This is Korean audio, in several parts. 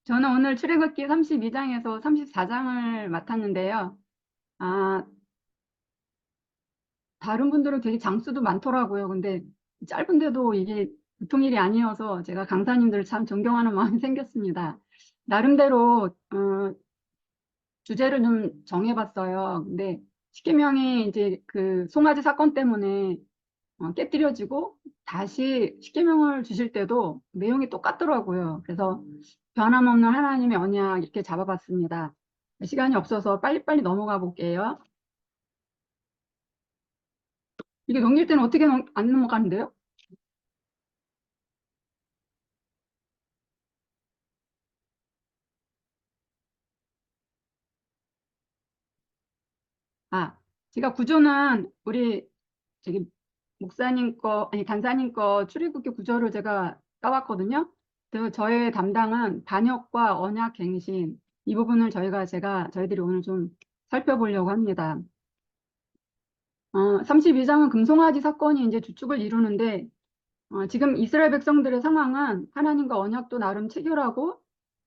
저는 오늘 출애굽기 32장에서 34장을 맡았는데요. 아, 다른 분들은 되게 장수도 많더라고요. 근데 짧은데도 이게 보통 일이 아니어서 제가 강사님들을 참 존경하는 마음이 생겼습니다. 나름대로 주제를 좀 정해봤어요. 근데 십계명이 이제 그 송아지 사건 때문에 깨뜨려지고 다시 십계명을 주실 때도 내용이 똑같더라고요. 그래서 변함없는 하나님의 언약 이렇게 잡아봤습니다. 시간이 없어서 빨리빨리 넘어가 볼게요. 이게 넘길 때는 어떻게 안 넘어가는데요? 아, 제가 구조는 우리 저기 목사님 거, 아니 간사님 거 출애굽기 구조를 제가 따왔거든요. 그래서 저의 담당은 반역과 언약 갱신 이 부분을 저희들이 오늘 좀 살펴보려고 합니다. 32장은 금송아지 사건이 이제 주축을 이루는데 지금 이스라엘 백성들의 상황은 하나님과 언약도 나름 체결하고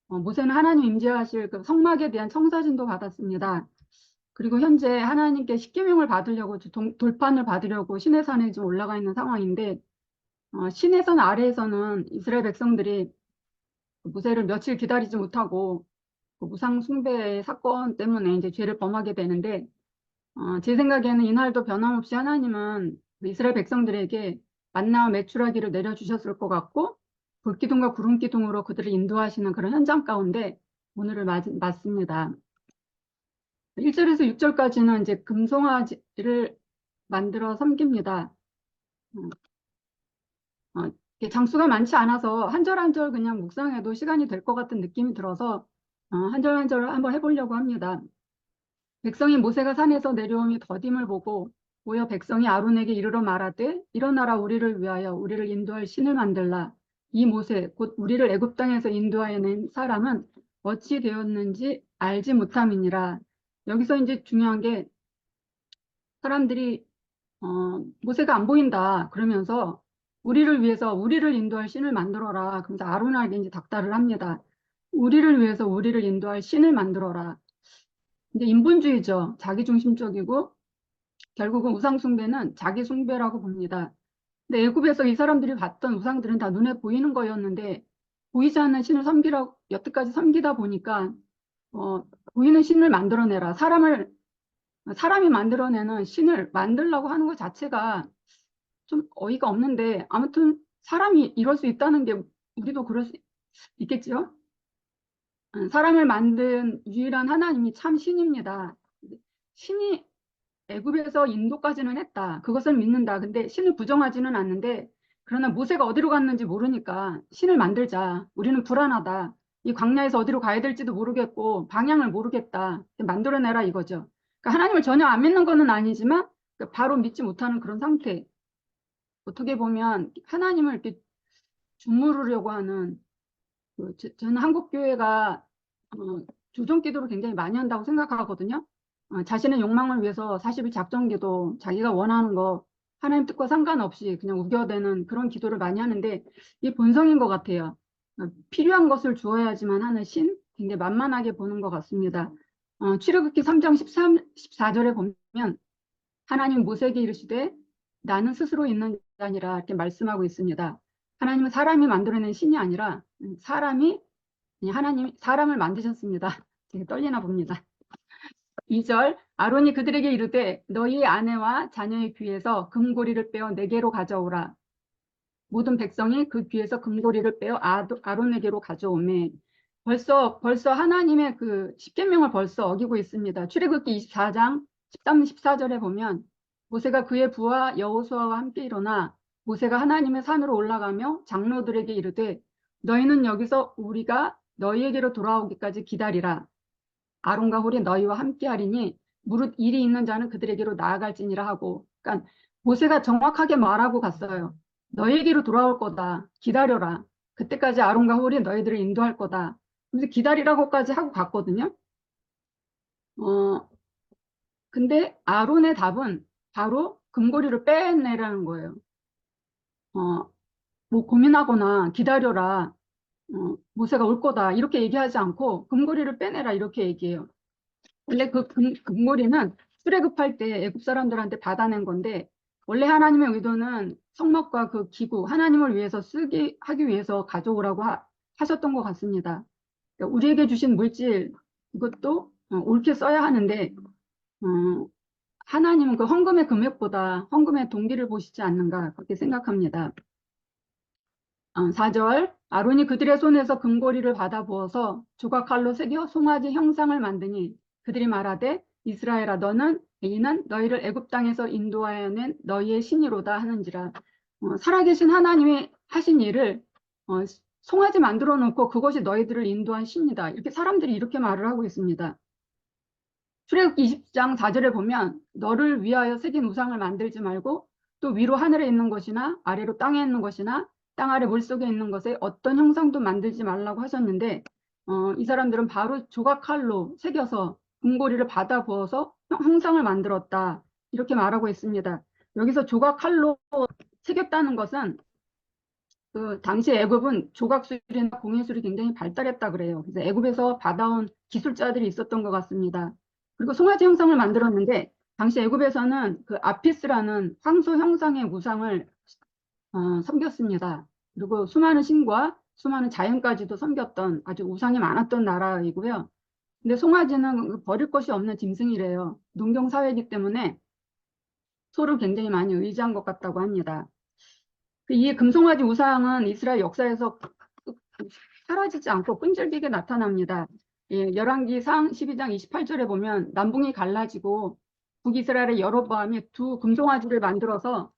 모세는 하나님 임재하실 그 성막에 대한 청사진도 받았습니다. 그리고 현재 하나님께 십계명을 받으려고 돌판을 받으려고 시내산에 좀 올라가 있는 상황인데 시내산 아래에서는 이스라엘 백성들이 그 모세를 며칠 기다리지 못하고 그 무상 숭배의 사건 때문에 이제 죄를 범하게 되는데 제 생각에는 이날도 변함없이 하나님은 그 이스라엘 백성들에게 만나와 메추라기를 내려주셨을 것 같고 불기둥과 구름기둥으로 그들을 인도하시는 그런 현장 가운데 오늘을 맞습니다. 1절에서 6절까지는 이제 금송아지를 만들어 섬깁니다. 어, 이게 장수가 많지 않아서 한 절 한 절 그냥 묵상해도 시간이 될 것 같은 느낌이 들어서 한 절 한 절 한번 해보려고 합니다. 백성이 모세가 산에서 내려오며 더딤을 보고 모여 백성이 아론에게 이르러 말하되 일어나라 우리를 위하여 우리를 인도할 신을 만들라. 이 모세 곧 우리를 애굽 땅에서 인도하여 낸 사람은 어찌 되었는지 알지 못함이니라. 여기서 이제 중요한 게 사람들이 모세가 안 보인다 그러면서 우리를 위해서 우리를 인도할 신을 만들어라. 그러면서 아론에게 이제 닥달을 합니다. 우리를 위해서 우리를 인도할 신을 만들어라. 이제 인본주의죠. 자기중심적이고 결국은 우상숭배는 자기숭배라고 봅니다. 근데 애굽에서 이 사람들이 봤던 우상들은 다 눈에 보이는 거였는데 보이지 않는 신을 여태까지 섬기다 보니까 어, 보이는 신을 만들어내라. 사람이 만들어내는 신을 만들려고 하는 것 자체가 좀 어이가 없는데 아무튼 사람이 이럴 수 있다는 게 우리도 그럴 수 있겠지요? 사람을 만든 유일한 하나님이 참 신입니다. 신이 애굽에서 인도까지는 했다. 그것을 믿는다. 근데 신을 부정하지는 않는데 그러나 모세가 어디로 갔는지 모르니까 신을 만들자. 우리는 불안하다. 이 광야에서 어디로 가야 될지도 모르겠고 방향을 모르겠다. 만들어내라 이거죠. 그러니까 하나님을 전혀 안 믿는 것은 아니지만 바로 믿지 못하는 그런 상태. 어떻게 보면 하나님을 이렇게 주무르려고 하는 저는 한국 교회가 조정 기도를 굉장히 많이 한다고 생각하거든요. 자신의 욕망을 위해서 40일 작정 기도, 자기가 원하는 거 하나님 뜻과 상관없이 그냥 우겨대는 그런 기도를 많이 하는데 이게 본성인 것 같아요. 필요한 것을 주어야지만 하는 신, 굉장히 만만하게 보는 것 같습니다. 출애굽기 3장 13, 14절에 보면 하나님 모세에게 이르시되 나는 스스로 있는 자니라 이렇게 말씀하고 있습니다. 하나님은 사람이 만들어낸 신이 아니라 하나님이 사람을 만드셨습니다. 되게 떨리나 봅니다. 2절 아론이 그들에게 이르되 너희 아내와 자녀의 귀에서 금고리를 빼어 내게로 가져오라. 모든 백성이 그 귀에서 금고리를 빼어 아론에게로 가져오매 벌써 하나님의 그 십계명을 벌써 어기고 있습니다. 출애굽기 24장 13, 14절에 보면 모세가 그의 부하 여호수아와 함께 일어나 모세가 하나님의 산으로 올라가며 장로들에게 이르되 너희는 여기서 우리가 너희에게로 돌아오기까지 기다리라. 아론과 홀이 너희와 함께하리니 무릇 일이 있는 자는 그들에게로 나아갈지니라 하고 그러니까 모세가 정확하게 말하고 갔어요. 너희에게로 돌아올 거다. 기다려라. 그때까지 아론과 홀이 너희들을 인도할 거다. 그래서 기다리라고까지 하고 갔거든요. 어, 근데 아론의 답은 바로 금고리를 빼내라는 거예요. 뭐 고민하거나 기다려라. 모세가 올 거다 이렇게 얘기하지 않고 금고리를 빼내라 이렇게 얘기해요. 원래 그 금고리는 출애굽할 때 애굽 사람들한테 받아낸 건데 원래 하나님의 의도는 성막과 그 기구 하나님을 위해서 쓰기 하기 위해서 가져오라고 하셨던 것 같습니다. 그러니까 우리에게 주신 물질 이것도 옳게 써야 하는데 어, 하나님은 그 헌금의 금액보다 헌금의 동기를 보시지 않는가 그렇게 생각합니다. 4절 아론이 그들의 손에서 금고리를 받아 부어서 조각칼로 새겨 송아지 형상을 만드니 그들이 말하되 이스라엘아 너는 이는 너희를 애굽 땅에서 인도하여 낸 너희의 신이로다 하는지라. 살아계신 하나님이 하신 일을 송아지 만들어 놓고 그것이 너희들을 인도한 신이다 이렇게 사람들이 이렇게 말을 하고 있습니다. 출애굽기 20장 4절에 보면 너를 위하여 새긴 우상을 만들지 말고 또 위로 하늘에 있는 것이나 아래로 땅에 있는 것이나 땅 아래 물속에 있는 것에 어떤 형상도 만들지 말라고 하셨는데 이 사람들은 바로 조각칼로 새겨서 금고리를 받아 부어서 형상을 만들었다 이렇게 말하고 있습니다. 여기서 조각칼로 새겼다는 것은 그 당시 애굽은 조각술이나 공예술이 굉장히 발달했다 그래요. 그래서 애굽에서 받아온 기술자들이 있었던 것 같습니다. 그리고 송아지 형상을 만들었는데 당시 애굽에서는 그 아피스라는 황소 형상의 우상을 섬겼습니다. 그리고 수많은 신과 수많은 자연까지도 섬겼던 아주 우상이 많았던 나라이고요. 근데 송아지는 버릴 것이 없는 짐승이래요. 농경 사회이기 때문에 소를 굉장히 많이 의지한 것 같다고 합니다. 이 금송아지 우상은 이스라엘 역사에서 사라지지 않고 끈질기게 나타납니다. 예, 열왕기상 12장 28절에 보면 남북이 갈라지고 북이스라엘의 여로보암이 두 금송아지를 만들어서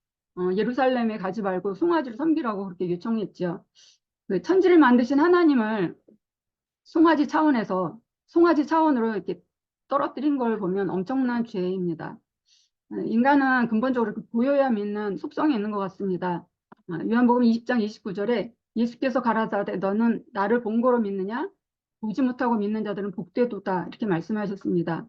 예루살렘에 가지 말고 송아지를 섬기라고 그렇게 요청했죠. 그 천지를 만드신 하나님을 송아지 차원으로 이렇게 떨어뜨린 걸 보면 엄청난 죄입니다. 인간은 근본적으로 보여야 믿는 속성이 있는 것 같습니다. 요한복음 20장 29절에 예수께서 가라사대 너는 나를 본거로 믿느냐? 보지 못하고 믿는 자들은 복되도다 이렇게 말씀하셨습니다.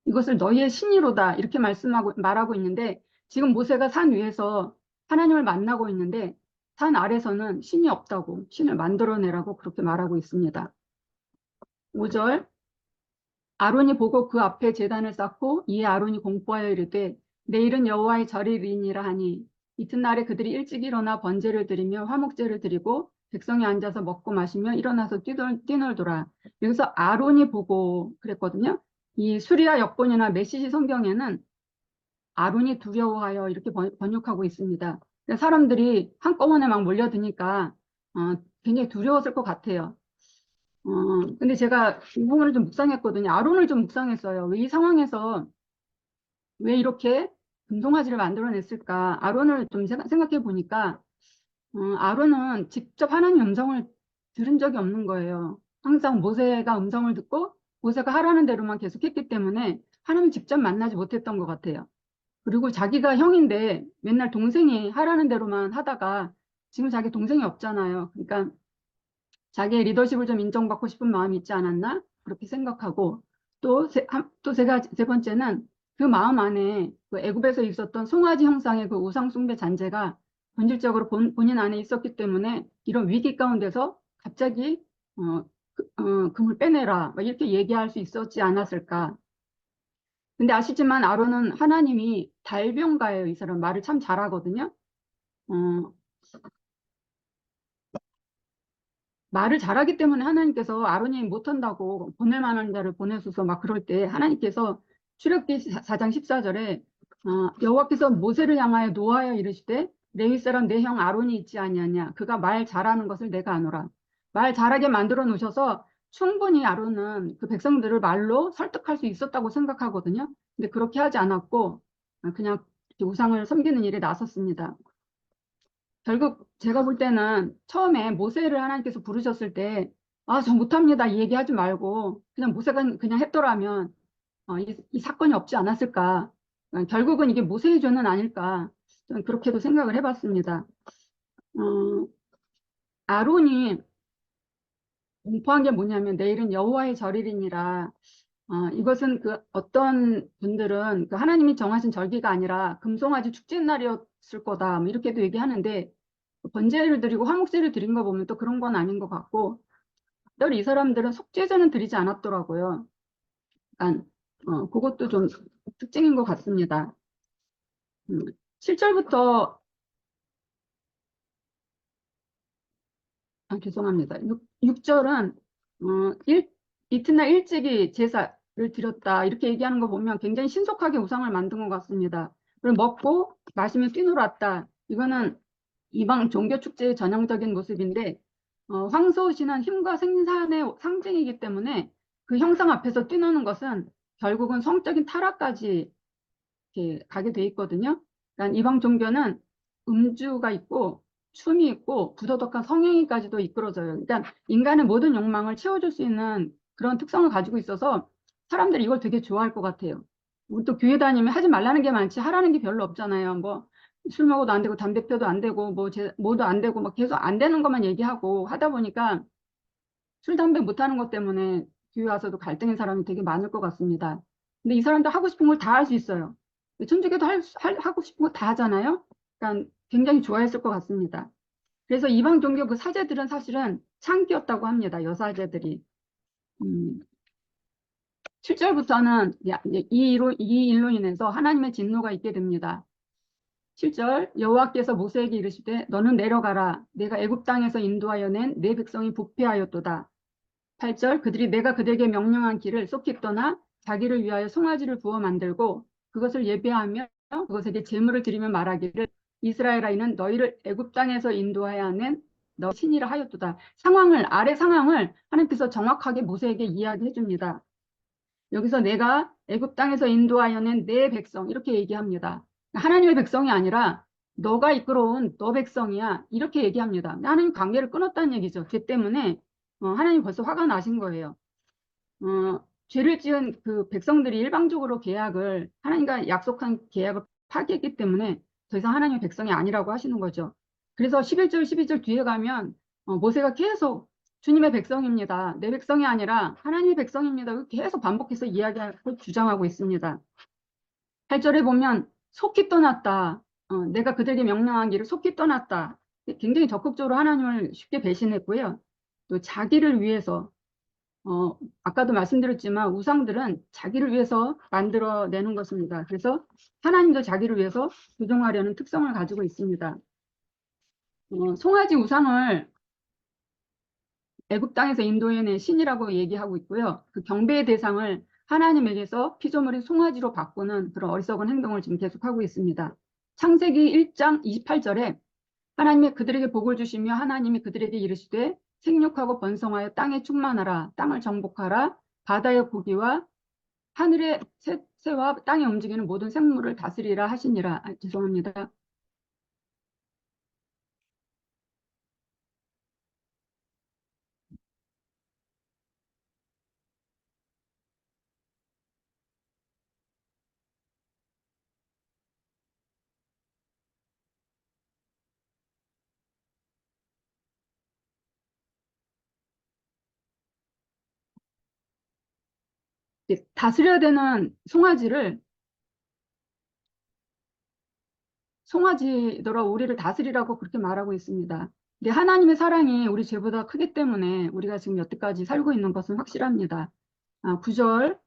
이것을 너희의 신이로다 이렇게 말하고 있는데 지금 모세가 산 위에서 하나님을 만나고 있는데 산 아래서는 신이 없다고 신을 만들어내라고 그렇게 말하고 있습니다. 5절 아론이 보고 그 앞에 제단을 쌓고 이에 아론이 공포하여 이르되 내일은 여호와의 절일이니라 하니 이튿날에 그들이 일찍 일어나 번제를 드리며 화목제를 드리고 백성이 앉아서 먹고 마시며 일어나서 뛰놀더라. 여기서 아론이 보고 그랬거든요. 이 수리아 역본이나 메시지 성경에는 아론이 두려워하여 이렇게 번역하고 있습니다. 사람들이 한꺼번에 막 몰려드니까 굉장히 두려웠을 것 같아요. 근데 제가 이 부분을 좀 묵상했거든요. 아론을 좀 묵상했어요. 왜 이 상황에서 왜 이렇게 금송아지를 만들어냈을까? 아론을 좀 생각해 보니까 아론은 직접 하나님 음성을 들은 적이 없는 거예요. 항상 모세가 음성을 듣고 모세가 하라는 대로만 계속했기 때문에 하나님 직접 만나지 못했던 것 같아요. 그리고 자기가 형인데 맨날 동생이 하라는 대로만 하다가 지금 자기 동생이 없잖아요. 그러니까 자기의 리더십을 좀 인정받고 싶은 마음이 있지 않았나? 그렇게 생각하고 또 제가 세 번째는 그 마음 안에 그 애굽에서 있었던 송아지 형상의 그 우상 숭배 잔재가 본질적으로 본인 안에 있었기 때문에 이런 위기 가운데서 갑자기 금을 빼내라 이렇게 얘기할 수 있었지 않았을까. 근데 아시지만 아론은 하나님이 달병가예요. 이 사람 말을 참 잘하거든요. 어, 말을 잘하기 때문에 하나님께서 아론이 못한다고 보낼 만한 자를 보내소서 막 그럴 때 하나님께서 출애굽기 4장 14절에 여호와께서 모세를 향하여 노하여 이르시되 레위 사람 내 형 아론이 있지 아니하냐 그가 말 잘하는 것을 내가 아노라. 말 잘하게 만들어 놓으셔서 충분히 아론은 그 백성들을 말로 설득할 수 있었다고 생각하거든요. 근데 그렇게 하지 않았고 그냥 우상을 섬기는 일에 나섰습니다. 결국 제가 볼 때는 처음에 모세를 하나님께서 부르셨을 때, 저 못합니다. 이 얘기하지 말고, 그냥 모세가 그냥 했더라면, 이 사건이 없지 않았을까. 결국은 이게 모세의 죄는 아닐까. 저는 그렇게도 생각을 해봤습니다. 어, 아론이 공포한 게 뭐냐면, 내일은 여호와의 절일이니라. 이것은 그 어떤 분들은 그 하나님이 정하신 절기가 아니라 금송아지 축제 날이었을 거다. 뭐 이렇게도 얘기하는데, 번제를 드리고 화목제를 드린 거 보면 또 그런 건 아닌 것 같고, 늘 이 사람들은 속죄제는 드리지 않았더라고요. 그러니까 그것도 좀 특징인 것 같습니다. 7절부터 죄송합니다. 6절은 이튿날 일찍이 제사를 드렸다 이렇게 얘기하는 거 보면 굉장히 신속하게 우상을 만든 것 같습니다. 그리고 먹고 마시며 뛰놀았다. 이거는 이방 종교 축제의 전형적인 모습인데 황소신은 힘과 생산의 상징이기 때문에 그 형상 앞에서 뛰노는 것은 결국은 성적인 타락까지 이렇게 가게 돼 있거든요. 그러니까 이방 종교는 음주가 있고 춤이 있고 부도덕한 성행위까지도 이끌어져요. 그러니까 인간의 모든 욕망을 채워줄 수 있는 그런 특성을 가지고 있어서 사람들이 이걸 되게 좋아할 것 같아요. 우리 또 교회 다니면 하지 말라는 게 많지 하라는 게 별로 없잖아요. 뭐 술 먹어도 안 되고 담배 펴도 안 되고 뭐도 안 되고 막 계속 안 되는 것만 얘기하고 하다 보니까 술, 담배 못 하는 것 때문에 교회 와서도 갈등인 사람이 되게 많을 것 같습니다. 근데 이 사람도 하고 싶은 걸 다 할 수 있어요. 천주교도 하고 싶은 거 다 하잖아요. 그러니까 굉장히 좋아했을 것 같습니다. 그래서 이방 종교 그 사제들은 사실은 창기였다고 합니다. 여사제들이. 7절부터는 이 일로 인해서 하나님의 진노가 있게 됩니다. 7절 여호와께서 모세에게 이르시되 너는 내려가라. 내가 애굽 땅에서 인도하여 낸 내 백성이 부패하였도다. 8절 그들이 내가 그들에게 명령한 길을 쏙히 떠나 자기를 위하여 송아지를 부어 만들고 그것을 예배하며 그것에게 제물을 드리며 말하기를 이스라엘아 이는 너희를 애굽 땅에서 인도하여 낸 너 신이라 하였도다. 아래 상황을 하나님께서 정확하게 모세에게 이야기해 줍니다. 여기서 내가 애굽 땅에서 인도하여 낸 내 백성 이렇게 얘기합니다. 하나님의 백성이 아니라 너가 이끌어온 너 백성이야 이렇게 얘기합니다. 하나님 관계를 끊었다는 얘기죠. 죄 때문에 하나님 벌써 화가 나신 거예요. 죄를 지은 그 백성들이 일방적으로 하나님과 약속한 계약을 파기했기 때문에 더 이상 하나님의 백성이 아니라고 하시는 거죠. 그래서 11절, 12절 뒤에 가면 모세가 계속 주님의 백성입니다. 내 백성이 아니라 하나님의 백성입니다. 계속 반복해서 이야기하고 주장하고 있습니다. 8절에 보면 속히 떠났다. 내가 그들에게 명령한 길을 속히 떠났다. 굉장히 적극적으로 하나님을 쉽게 배신했고요. 또 자기를 위해서 아까도 말씀드렸지만 우상들은 자기를 위해서 만들어내는 것입니다. 그래서 하나님도 자기를 위해서 조종하려는 특성을 가지고 있습니다. 송아지 우상을 애굽 땅에서 인도해낸 신이라고 얘기하고 있고요. 그 경배의 대상을 하나님에게서 피조물인 송아지로 바꾸는 그런 어리석은 행동을 지금 계속하고 있습니다. 창세기 1장 28절에 하나님이 그들에게 복을 주시며 하나님이 그들에게 이르시되 생육하고 번성하여 땅에 충만하라. 땅을 정복하라. 바다의 고기와 하늘의 새와 땅에 움직이는 모든 생물을 다스리라 하시니라. 죄송합니다. 다스려야 되는 송아지더러 우리를 다스리라고 그렇게 말하고 있습니다. 근데 하나님의 사랑이 우리 죄보다 크기 때문에 우리가 지금 여태까지 살고 있는 것은 확실합니다. 9절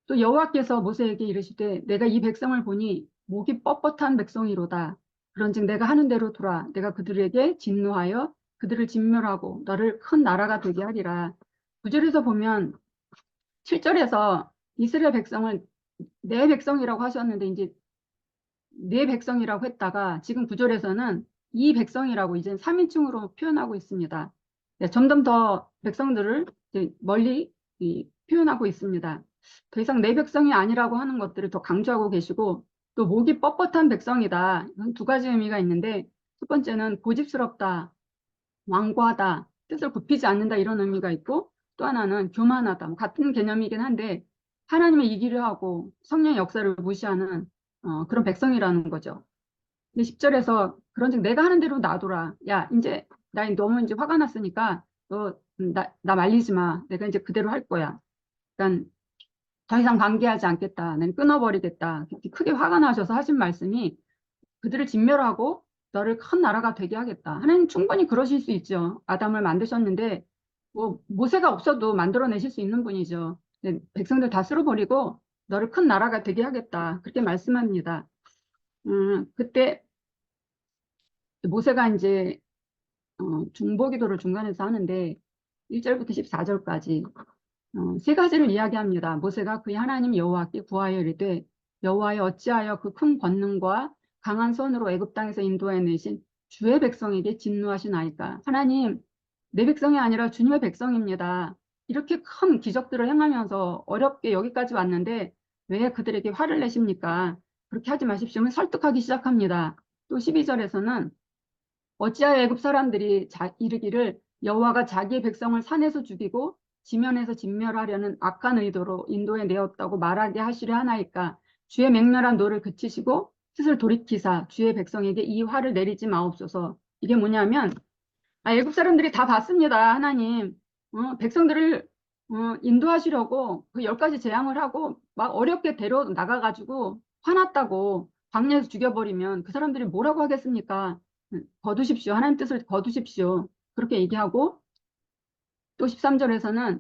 또 여호와께서 모세에게 이르시되 내가 이 백성을 보니 목이 뻣뻣한 백성이로다. 그런즉 내가 하는 대로 돌아 내가 그들에게 진노하여 그들을 진멸하고 너를 큰 나라가 되게 하리라. 9절에서 보면 7절에서 이스라엘 백성을 내 백성이라고 하셨는데 이제 내 백성이라고 했다가 지금 9절에서는 이 백성이라고 이제 3인칭으로 표현하고 있습니다. 네, 점점 더 백성들을 멀리 표현하고 있습니다. 더 이상 내 백성이 아니라고 하는 것들을 더 강조하고 계시고 또 목이 뻣뻣한 백성이다. 이건 두 가지 의미가 있는데 첫 번째는 고집스럽다, 완고하다, 뜻을 굽히지 않는다 이런 의미가 있고 또 하나는 교만하다. 뭐 같은 개념이긴 한데 하나님의 이기를 하고 성령의 역사를 무시하는 그런 백성이라는 거죠. 근데 10절에서 그런즉 내가 하는 대로 놔둬라. 야, 이제 나 너무 이제 화가 났으니까 나 말리지 마. 내가 이제 그대로 할 거야. 그러니까 더 이상 관계하지 않겠다. 난 끊어버리겠다. 크게 화가 나셔서 하신 말씀이 그들을 진멸하고 너를 큰 나라가 되게 하겠다. 하나님 충분히 그러실 수 있죠. 아담을 만드셨는데 뭐 모세가 없어도 만들어내실 수 있는 분이죠. 근데 백성들 다 쓸어버리고 너를 큰 나라가 되게 하겠다. 그렇게 말씀합니다. 그때 모세가 이제 중보기도를 중간에서 하는데 1절부터 14절까지 세 가지를 이야기합니다. 모세가 그의 하나님 여호와께 구하여 이르되 여호와여 어찌하여 그 큰 권능과 강한 손으로 애굽 땅에서 인도해 내신 주의 백성에게 진노하시나이까. 하나님, 내 백성이 아니라 주님의 백성입니다. 이렇게 큰 기적들을 행하면서 어렵게 여기까지 왔는데 왜 그들에게 화를 내십니까? 그렇게 하지 마십시오. 설득하기 시작합니다. 또 12절에서는 어찌하여 애굽 사람들이 이르기를 여호와가 자기의 백성을 산에서 죽이고 지면에서 진멸하려는 악한 의도로 인도에 내었다고 말하게 하시려 하나이까. 주의 맹렬한 노를 그치시고 뜻을 돌이키사 주의 백성에게 이 화를 내리지 마옵소서. 이게 뭐냐면 애굽 사람들이 다 봤습니다. 하나님 백성들을 인도하시려고 그 10가지 재앙을 하고 막 어렵게 데려 나가가지고 화났다고 광야에서 죽여버리면 그 사람들이 뭐라고 하겠습니까? 거두십시오. 하나님 뜻을 거두십시오. 그렇게 얘기하고 또 13절에서는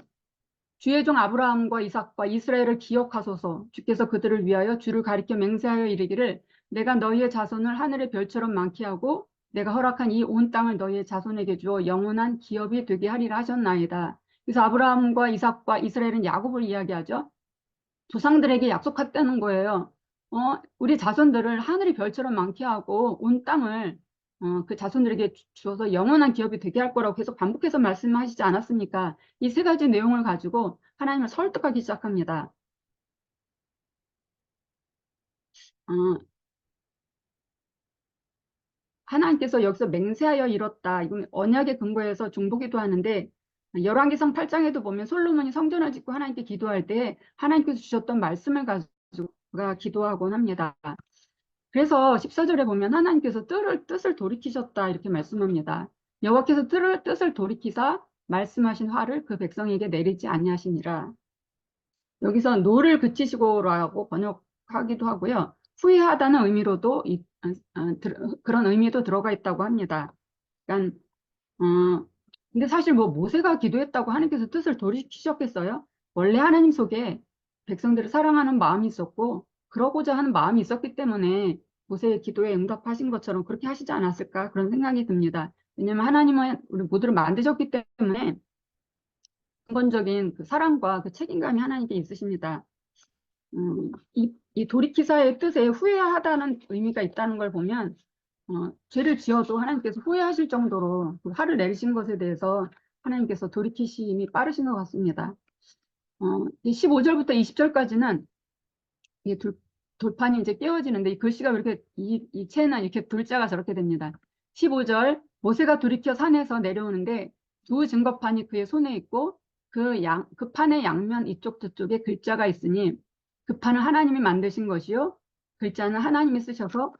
주의 종 아브라함과 이삭과 이스라엘을 기억하소서. 주께서 그들을 위하여 주를 가리켜 맹세하여 이르기를 내가 너희의 자손을 하늘의 별처럼 많게 하고 내가 허락한 이 온 땅을 너희의 자손에게 주어 영원한 기업이 되게 하리라 하셨나이다. 그래서 아브라함과 이삭과 이스라엘은 야곱을 이야기하죠. 조상들에게 약속했다는 거예요. 우리 자손들을 하늘의 별처럼 많게 하고 온 땅을 그 자손들에게 주어서 영원한 기업이 되게 할 거라고 계속 반복해서 말씀하시지 않았습니까? 이 세 가지 내용을 가지고 하나님을 설득하기 시작합니다. 어, 하나님께서 여기서 맹세하여 이뤘다. 이건 언약에 근거해서 중보기도 하는데 열왕기상 8장에도 보면 솔로몬이 성전을 짓고 하나님께 기도할 때 하나님께서 주셨던 말씀을 가지고 그가 기도하곤 합니다. 그래서 14절에 보면 하나님께서 뜻을 돌이키셨다 이렇게 말씀합니다. 여호와께서 뜻을 돌이키사 말씀하신 화를 그 백성에게 내리지 아니하시니라. 여기서 노를 그치시고라고 번역하기도 하고요. 후회하다는 의미로도 그런 의미도 들어가 있다고 합니다. 그러니까 근데 사실 뭐 모세가 기도했다고 하나님께서 뜻을 돌이키셨겠어요? 원래 하나님 속에 백성들을 사랑하는 마음이 있었고 그러고자 하는 마음이 있었기 때문에 모세의 기도에 응답하신 것처럼 그렇게 하시지 않았을까 그런 생각이 듭니다. 왜냐하면 하나님은 우리 모두를 만드셨기 때문에 근본적인 그 사랑과 그 책임감이 하나님께 있으십니다. 이 돌이키사의 뜻에 후회하다는 의미가 있다는 걸 보면 죄를 지어도 하나님께서 후회하실 정도로 그 화를 내리신 것에 대해서 하나님께서 돌이키심이 빠르신 것 같습니다. 15절부터 20절까지는 이 돌판이 이제 깨어지는데 이 글씨가 왜 이렇게 이 채는 이렇게 둘자가 저렇게 됩니다. 15절 모세가 돌이켜 산에서 내려오는데 두 증거판이 그의 손에 있고 그 판의 양면 이쪽 저쪽에 글자가 있으니 그 판은 하나님이 만드신 것이요 글자는 하나님이 쓰셔서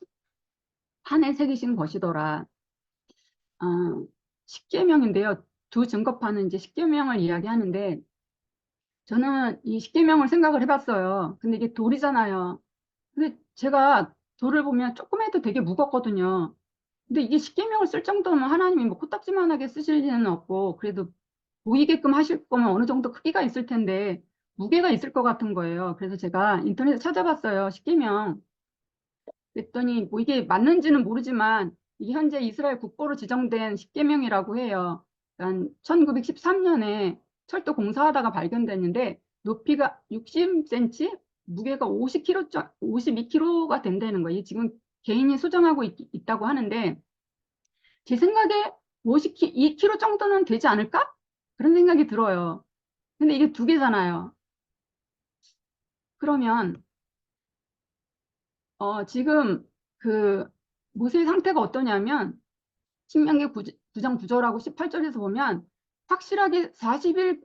판에 새기신 것이더라. 십계명인데요. 두 증거판은 이제 십계명을 이야기하는데 저는 이 십계명을 생각을 해봤어요. 근데 이게 돌이잖아요. 근데 제가 돌을 보면 조금 해도 되게 무겁거든요. 근데 이게 십계명을 쓸 정도면 하나님이 뭐 코딱지만하게 쓰실 일은 없고 그래도 보이게끔 하실 거면 어느 정도 크기가 있을 텐데 무게가 있을 것 같은 거예요. 그래서 제가 인터넷에 찾아봤어요. 십계명. 그랬더니 뭐 이게 맞는지는 모르지만 이게 현재 이스라엘 국보로 지정된 십계명이라고 해요. 그러니까 1913년에 철도 공사하다가 발견됐는데 높이가 60cm, 무게가 50kg, 52kg가 된다는 거예요. 지금 개인이 수정하고 있다고 하는데 제 생각에 52kg 정도는 되지 않을까? 그런 생각이 들어요. 근데 이게 두 개잖아요. 그러면 지금 그 모세의 상태가 어떠냐면 신명기 9장 9절하고 18절에서 보면 확실하게 40일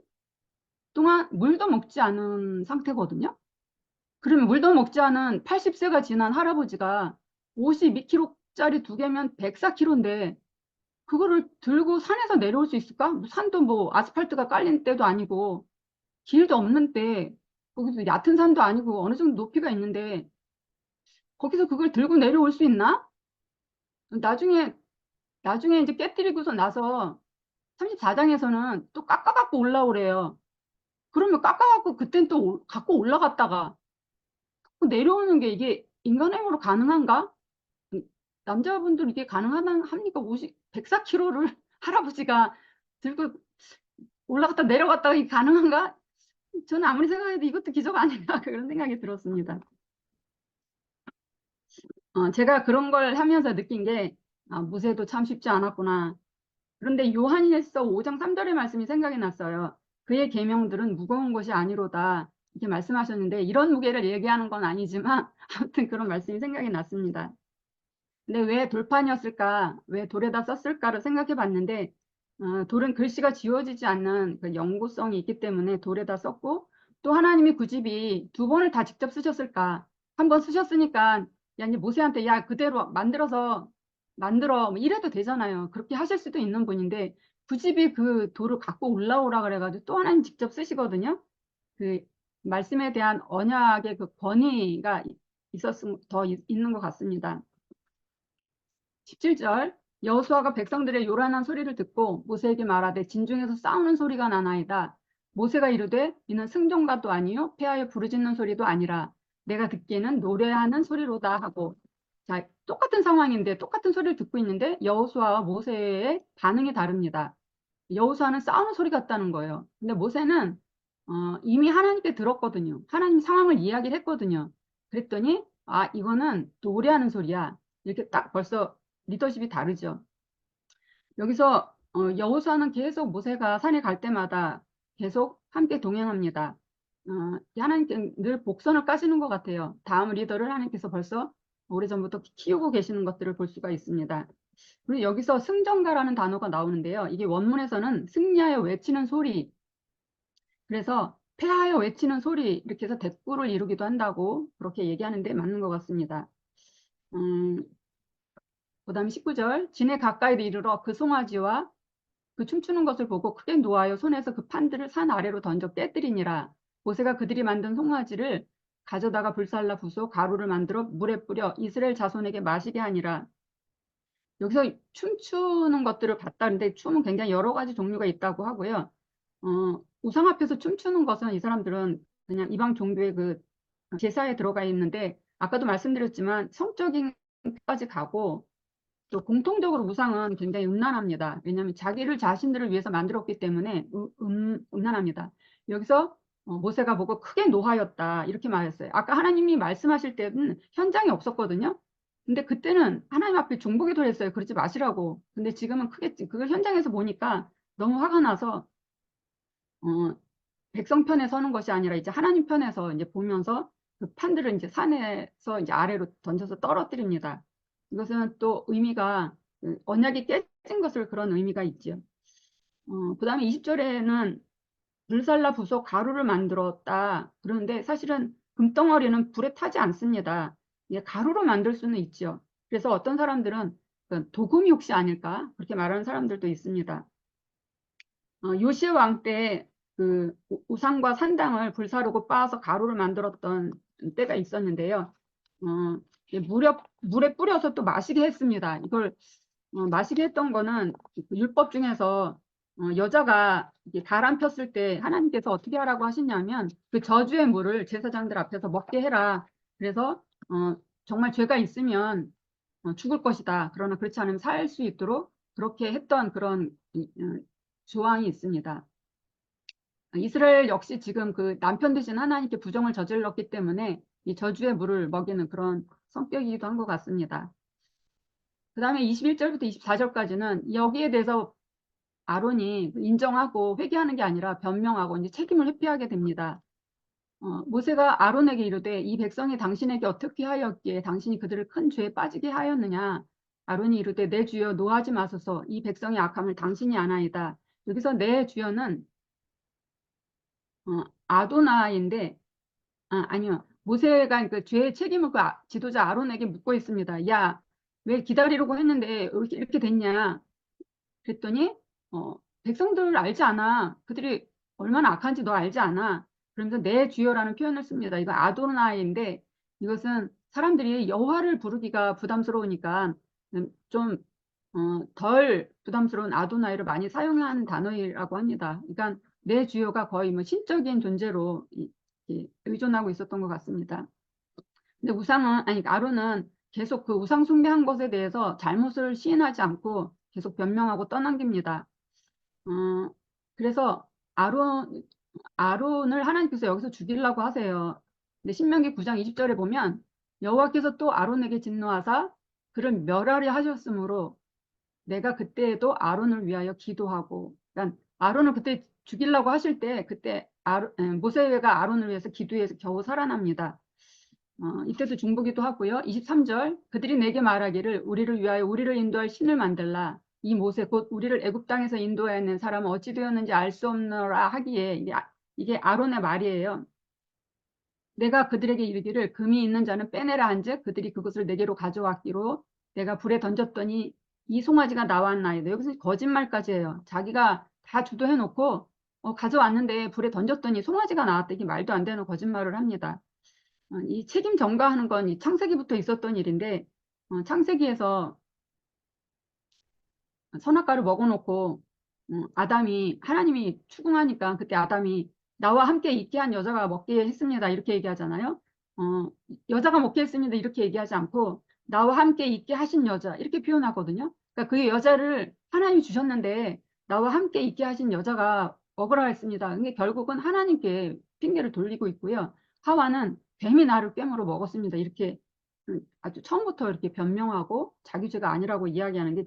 동안 물도 먹지 않은 상태거든요. 그러면 물도 먹지 않은 80세가 지난 할아버지가 52kg짜리 두 개면 104kg인데 그거를 들고 산에서 내려올 수 있을까? 산도 뭐 아스팔트가 깔린 때도 아니고 길도 없는데 거기서 얕은 산도 아니고 어느 정도 높이가 있는데 거기서 그걸 들고 내려올 수 있나? 나중에 이제 깨뜨리고서 나서 34장에서는 또 깎아갖고 올라오래요. 그러면 깎아갖고 그땐 또 갖고 올라갔다가 내려오는 게 이게 인간의 힘으로 가능한가? 음, 남자분들 이게 가능합니까? 104kg를 할아버지가 들고 올라갔다 내려갔다 이게 가능한가? 저는 아무리 생각해도 이것도 기적 아닌가 그런 생각이 들었습니다. 제가 그런 걸 하면서 느낀 게 모세도 참 쉽지 않았구나. 그런데 요한일서 5장 3절의 말씀이 생각이 났어요. 그의 계명들은 무거운 것이 아니로다. 이렇게 말씀하셨는데 이런 무게를 얘기하는 건 아니지만 아무튼 그런 말씀이 생각이 났습니다. 근데 왜 돌판이었을까? 왜 돌에다 썼을까를 생각해 봤는데 돌은 글씨가 지워지지 않는 그 영구성이 있기 때문에 돌에다 썼고 또 하나님이 굳이 2번을 다 직접 쓰셨을까? 한 번 쓰셨으니까 야 이제 모세한테 야 그대로 만들어서 만들어 뭐 이래도 되잖아요. 그렇게 하실 수도 있는 분인데 굳이 그 돌을 갖고 올라오라 그래가지고 또 하나님 직접 쓰시거든요. 그 말씀에 대한 언약의 그 권위가 있었음 더 있는 것 같습니다. 17절 여호수아가 백성들의 요란한 소리를 듣고 모세에게 말하되 진중에서 싸우는 소리가 나나이다. 모세가 이르되 이는 승전가도 아니요 폐하여 부르짖는 소리도 아니라 내가 듣기에는 노래하는 소리로다 하고 자 똑같은 상황인데 똑같은 소리를 듣고 있는데 여호수아와 모세의 반응이 다릅니다. 여호수아는 싸우는 소리 같다는 거예요. 근데 모세는 이미 하나님께 들었거든요. 하나님 상황을 이야기를 했거든요. 그랬더니 이거는 노래하는 소리야. 이렇게 딱 벌써 리더십이 다르죠. 여기서 여호수아는 계속 모세가 산에 갈 때마다 계속 함께 동행합니다. 하나님께 늘 복선을 까시는 것 같아요. 다음 리더를 하나님께서 벌써 오래전부터 키우고 계시는 것들을 볼 수가 있습니다. 그리고 여기서 승전가라는 단어가 나오는데요. 이게 원문에서는 승리하여 외치는 소리, 그래서 패하여 외치는 소리 이렇게 해서 대꾸를 이루기도 한다고 그렇게 얘기하는데 맞는 것 같습니다. 그다음에 19절 진에 가까이 이르러 그 송아지와 그 춤추는 것을 보고 크게 노하여 손에서 그 판들을 산 아래로 던져 깨뜨리니라. 모세가 그들이 만든 송아지를 가져다가 불살라 부수 가루를 만들어 물에 뿌려 이스라엘 자손에게 마시게 하니라. 여기서 춤추는 것들을 봤다는데 춤은 굉장히 여러 가지 종류가 있다고 하고요. 우상 앞에서 춤추는 것은 이 사람들은 그냥 이방 종교의 그 제사에 들어가 있는데 아까도 말씀드렸지만 성적인 까지 가고 또 공통적으로 우상은 굉장히 음란합니다. 왜냐하면 자기를 자신들을 위해서 만들었기 때문에 음란합니다. 여기서 모세가 보고 크게 노하였다 이렇게 말했어요. 아까 하나님이 말씀하실 때는 현장에 없었거든요. 근데 그때는 하나님 앞에 중보기도를 했어요. 그러지 마시라고. 근데 지금은 크게 그걸 현장에서 보니까 너무 화가 나서 어, 백성 편에 서는 것이 아니라 이제 하나님 편에서 이제 보면서 그 판들을 이제 산에서 이제 아래로 던져서 떨어뜨립니다. 이것은 또 의미가 언약이 깨진 것을 그런 의미가 있죠. 그 다음에 20절에는 불살라 부서 가루를 만들었다. 그런데 사실은 금덩어리는 불에 타지 않습니다. 예, 가루로 만들 수는 있죠. 그래서 어떤 사람들은 도금이 혹시 아닐까? 그렇게 말하는 사람들도 있습니다. 요시야 왕 때 그 우상과 산당을 불사르고 빻아서 가루를 만들었던 때가 있었는데요. 물에 뿌려서 또 마시게 했습니다. 이걸 마시게 했던 거는 율법 중에서 여자가 바람 폈을 때 하나님께서 어떻게 하라고 하시냐면 그 저주의 물을 제사장들 앞에서 먹게 해라. 그래서 정말 죄가 있으면 죽을 것이다. 그러나 그렇지 않으면 살 수 있도록 그렇게 했던 그런 조항이 있습니다. 이스라엘 역시 지금 그 남편 되신 하나님께 부정을 저질렀기 때문에 이 저주의 물을 먹이는 그런 성격이기도 한 것 같습니다. 그 다음에 21절부터 24절까지는 여기에 대해서 아론이 인정하고 회개하는 게 아니라 변명하고 이제 책임을 회피하게 됩니다. 모세가 아론에게 이르되 이 백성이 당신에게 어떻게 하였기에 당신이 그들을 큰 죄에 빠지게 하였느냐. 아론이 이르되 내 주여 노하지 마소서 이 백성의 악함을 당신이 아나이다. 여기서 내 주여는 아도나인데 아니요. 모세가 그 죄의 책임을 그 지도자 아론에게 묻고 있습니다. 야, 왜 기다리려고 했는데 이렇게 됐냐? 그랬더니 백성들 알지 않아. 그들이 얼마나 악한지 너 알지 않아. 그러면서 내 주여라는 표현을 씁니다. 이거 아도나이인데 이것은 사람들이 여호와를 부르기가 부담스러우니까 좀 덜 부담스러운 아도나이를 많이 사용한 단어라고 합니다. 그러니까 내 주요가 거의 뭐 신적인 존재로 의존하고 있었던 것 같습니다. 근데 아론은 계속 그 우상 숭배한 것에 대해서 잘못을 시인하지 않고 계속 변명하고 떠넘깁니다. 그래서 아론을 하나님께서 여기서 죽이려고 하세요. 근데 신명기 9장 20절에 보면 여호와께서 또 아론에게 진노하사 그를 멸하려 하셨으므로 내가 그때에도 아론을 위하여 기도하고, 그러니까 아론을 그때 죽이려고 하실 때 그때 모세가 아론을 위해서 기도해서 겨우 살아납니다. 이때도 중보기도 하고요. 23절 그들이 내게 말하기를 우리를 위하여 우리를 인도할 신을 만들라. 이 모세 곧 우리를 애굽 땅에서 인도하는 사람은 어찌 되었는지 알 수 없노라 하기에 이게 아론의 말이에요. 내가 그들에게 이르기를 금이 있는 자는 빼내라 한즉 그들이 그것을 내게로 가져왔기로 내가 불에 던졌더니 이 송아지가 나왔나이다. 여기서 거짓말까지 해요. 자기가 다 주도해놓고 가져왔는데 불에 던졌더니 송아지가 나왔다. 이게 말도 안 되는 거짓말을 합니다. 이 책임 전가하는 건 이 창세기부터 있었던 일인데 창세기에서 선악과를 먹어놓고 아담이 하나님이 추궁하니까 그때 아담이 나와 함께 있게 한 여자가 먹게 했습니다. 이렇게 얘기하잖아요. 여자가 먹게 했습니다. 이렇게 얘기하지 않고 나와 함께 있게 하신 여자 이렇게 표현하거든요. 그러니까 그 여자를 하나님이 주셨는데 나와 함께 있게 하신 여자가 먹으라 했습니다. 근데 결국은 하나님께 핑계를 돌리고 있고요. 하와는 뱀이 나를 꿰물어 먹었습니다. 이렇게 아주 처음부터 이렇게 변명하고 자기 죄가 아니라고 이야기하는 게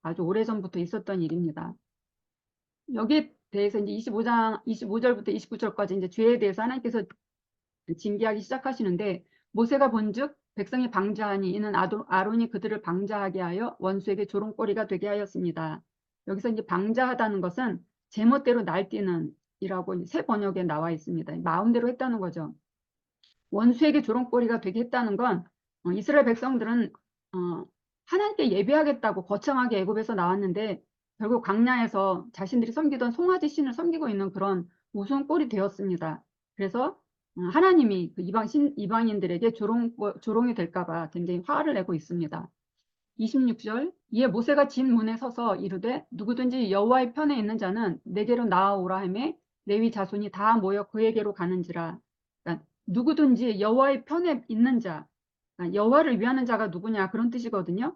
아주 오래전부터 있었던 일입니다. 여기에 대해서 이제 25절부터 29절까지 이제 죄에 대해서 하나님께서 징계하기 시작하시는데 모세가 본즉 백성이 방자하니 이는 아론이 그들을 방자하게 하여 원수에게 조롱거리가 되게 하였습니다. 여기서 이제 방자하다는 것은 제멋대로 날뛰는 이라고 새 번역에 나와 있습니다. 마음대로 했다는 거죠. 원수에게 조롱거리가 되게 했다는 건 이스라엘 백성들은 하나님께 예배하겠다고 거창하게 애굽에서 나왔는데 결국 광야에서 자신들이 섬기던 송아지 신을 섬기고 있는 그런 우스운 꼴이 되었습니다. 그래서 하나님이 그 이방인들에게 조롱이 될까봐 굉장히 화를 내고 있습니다. 26절 이에 모세가 진 문에 서서 이르되 누구든지 여호와의 편에 있는 자는 내게로 나아오라 하매 레위 자손이 다 모여 그에게로 가는지라. 그러니까 누구든지 여호와의 편에 있는 자, 그러니까 여호와를 위하는 자가 누구냐 그런 뜻이거든요.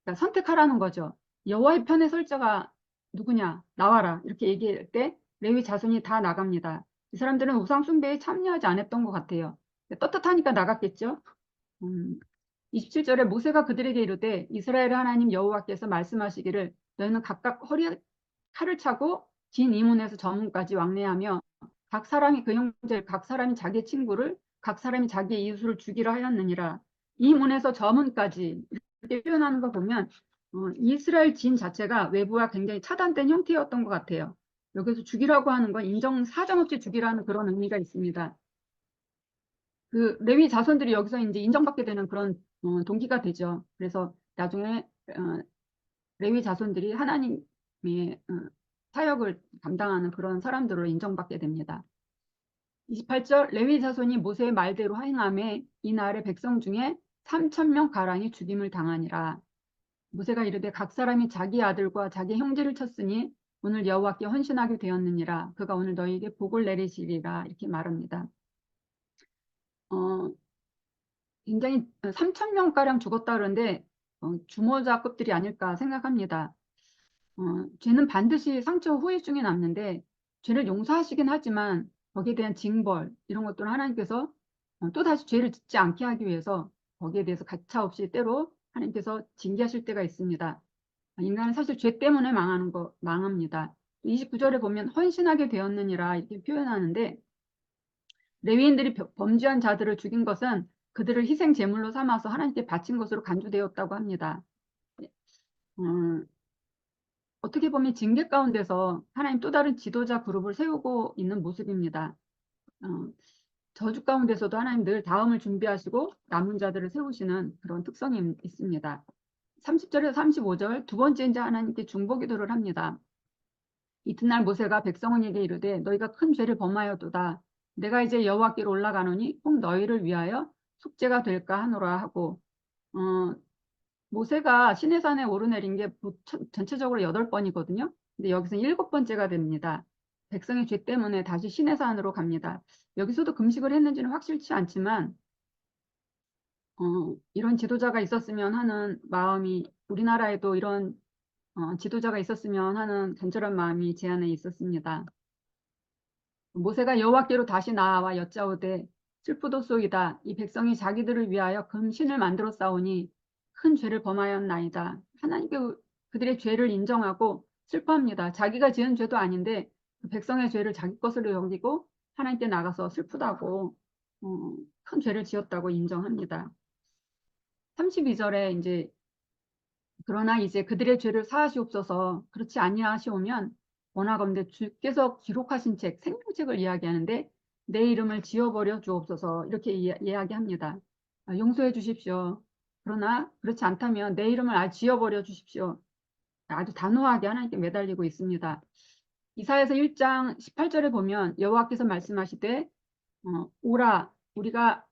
그러니까 선택하라는 거죠. 여호와의 편에 설 자가 누구냐 나와라 이렇게 얘기할 때 레위 자손이 다 나갑니다. 이 사람들은 우상 숭배에 참여하지 않았던 것 같아요. 떳떳하니까 나갔겠죠. 27절에 모세가 그들에게 이르되 이스라엘 하나님 여호와께서 말씀하시기를 너희는 각각 허리에 칼을 차고 진 이문에서 저 문까지 왕래하며 각 사람이 그 형제를 각 사람이 자기 친구를 각 사람이 자기 이웃을 죽이라 하였느니라. 이 문에서 저 문까지 이렇게 표현하는 거 보면 이스라엘 진 자체가 외부와 굉장히 차단된 형태였던 것 같아요. 여기서 죽이라고 하는 건 사정없이 죽이라는 그런 의미가 있습니다. 그 레위 자손들이 여기서 이제 인정받게 되는 그런 동기가 되죠. 그래서 나중에 레위 자손들이 하나님의 사역을 감당하는 그런 사람들로 인정받게 됩니다. 28절 레위 자손이 모세의 말대로 행하매 이날의 백성 중에 3,000명 가량이 죽임을 당하니라. 모세가 이르되 각 사람이 자기 아들과 자기 형제를 쳤으니 오늘 여호와께 헌신하게 되었느니라. 그가 오늘 너희에게 복을 내리시리라. 이렇게 말합니다. 굉장히 3,000명가량 죽었다 그러는데 주모자급들이 아닐까 생각합니다. 죄는 반드시 상처 후유증이 남는데 죄를 용서하시긴 하지만 거기에 대한 징벌 이런 것들은 하나님께서 또다시 죄를 짓지 않게 하기 위해서 거기에 대해서 가차없이 때로 하나님께서 징계하실 때가 있습니다. 인간은 사실 죄 때문에 망합니다. 29절에 보면 헌신하게 되었느니라 이렇게 표현하는데 레위인들이 범죄한 자들을 죽인 것은 그들을 희생 제물로 삼아서 하나님께 바친 것으로 간주되었다고 합니다. 어떻게 보면 징계 가운데서 하나님 또 다른 지도자 그룹을 세우고 있는 모습입니다. 저주 가운데서도 하나님 늘 다음을 준비하시고 남은 자들을 세우시는 그런 특성이 있습니다. 30절에서 35절 두 번째 이제 하나님께 중보기도를 합니다. 이튿날 모세가 백성에게 이르되 너희가 큰 죄를 범하였도다. 내가 이제 여호와께로 올라가노니 혹 너희를 위하여 속죄가 될까 하노라 하고 모세가 시내산에 오르내린 게 전체적으로 8번이거든요. 근데 여기서 7번째가 됩니다. 백성의 죄 때문에 다시 시내산으로 갑니다. 여기서도 금식을 했는지는 확실치 않지만 이런 지도자가 있었으면 하는 마음이, 우리나라에도 이런 지도자가 있었으면 하는 간절한 마음이 제 안에 있었습니다. 모세가 여호와께로 다시 나아와 여짜오되 슬프도소이다. 이 백성이 자기들을 위하여 금신을 만들어 싸우니 큰 죄를 범하였나이다. 하나님께 그들의 죄를 인정하고 슬퍼합니다. 자기가 지은 죄도 아닌데 그 백성의 죄를 자기 것으로 여기고 하나님께 나가서 슬프다고 큰 죄를 지었다고 인정합니다. 32절에 이제 그러나 이제 그들의 죄를 사하시옵소서. 그렇지 아니하시오면 원하건대 주께서 기록하신 책 생명책을 이야기하는데 내 이름을 지워버려 주옵소서 이렇게 이야기합니다. 용서해 주십시오. 그러나 그렇지 않다면 내 이름을 지워버려 주십시오. 아주 단호하게 하나님께 매달리고 있습니다. 이사야서 1장 18절에 보면 여호와께서 말씀하시되 오라 우리가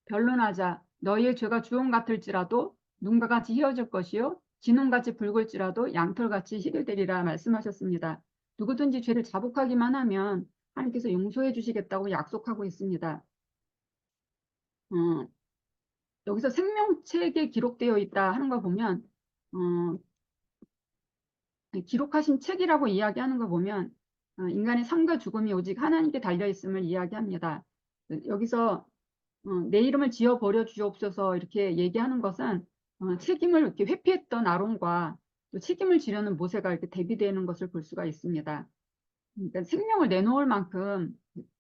변론하자. 너희의 죄가 주홍 같을지라도 눈과 같이 희어질 것이요 진홍같이 붉을지라도 양털같이 희게 되리라 말씀하셨습니다. 누구든지 죄를 자복하기만 하면 하나님께서 용서해 주시겠다고 약속하고 있습니다. 여기서 생명책에 기록되어 있다 하는 거 보면 기록하신 책이라고 이야기하는 거 보면 인간의 삶과 죽음이 오직 하나님께 달려있음을 이야기합니다. 여기서 내 이름을 지어버려 주옵소서 이렇게 얘기하는 것은 책임을 이렇게 회피했던 아론과 또 책임을 지려는 모세가 이렇게 대비되는 것을 볼 수가 있습니다. 그러니까 생명을 내놓을 만큼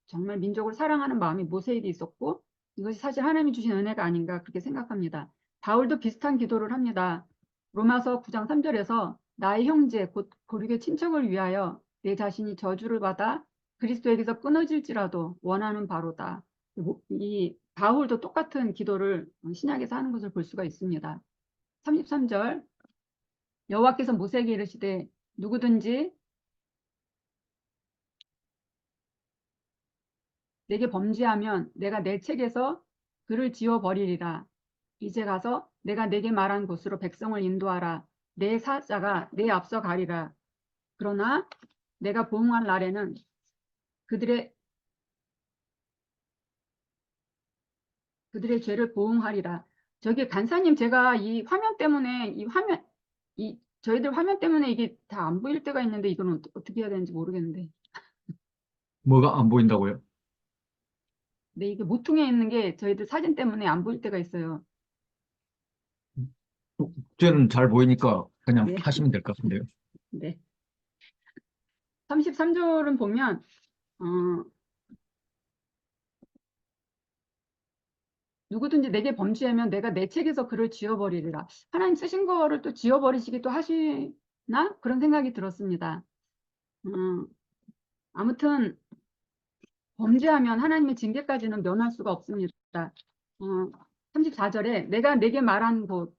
정말 민족을 사랑하는 마음이 모세에게 있었고 이것이 사실 하나님이 주신 은혜가 아닌가 그렇게 생각합니다. 바울도 비슷한 기도를 합니다. 로마서 9장 3절에서 나의 형제 곧 고륙의 친척을 위하여 내 자신이 저주를 받아 그리스도에게서 끊어질지라도 원하는 바로다. 이 바울도 똑같은 기도를 신약에서 하는 것을 볼 수가 있습니다. 33절 여호와께서 모세에게 이르시되 누구든지 내게 범죄하면 내가 내 책에서 그를 지워버리리라. 이제 가서 내가 내게 말한 곳으로 백성을 인도하라. 내 사자가 내 앞서 가리라. 그러나 내가 보응할 날에는 그들의 죄를 보응하리라. 저기 간사님 제가 이 화면 때문에 저희들 화면 때문에 이게 다 안 보일 때가 있는데 이건 어떻게 해야 되는지 모르겠는데. 뭐가 안 보인다고요? 네, 이게 모퉁이에 있는 게 저희들 사진 때문에 안 보일 때가 있어요. 저는 잘 보이니까 그냥 네, 하시면 될 것 같은데요. 네. 33절은 보면 누구든지 내게 범죄하면 내가 내 책에서 그를 지워버리리라. 하나님 쓰신 거를 또 지워버리시기도 하시나? 그런 생각이 들었습니다. 아무튼 범죄하면 하나님의 징계까지는 면할 수가 없습니다. 34절에 내가 내게 말한 곳,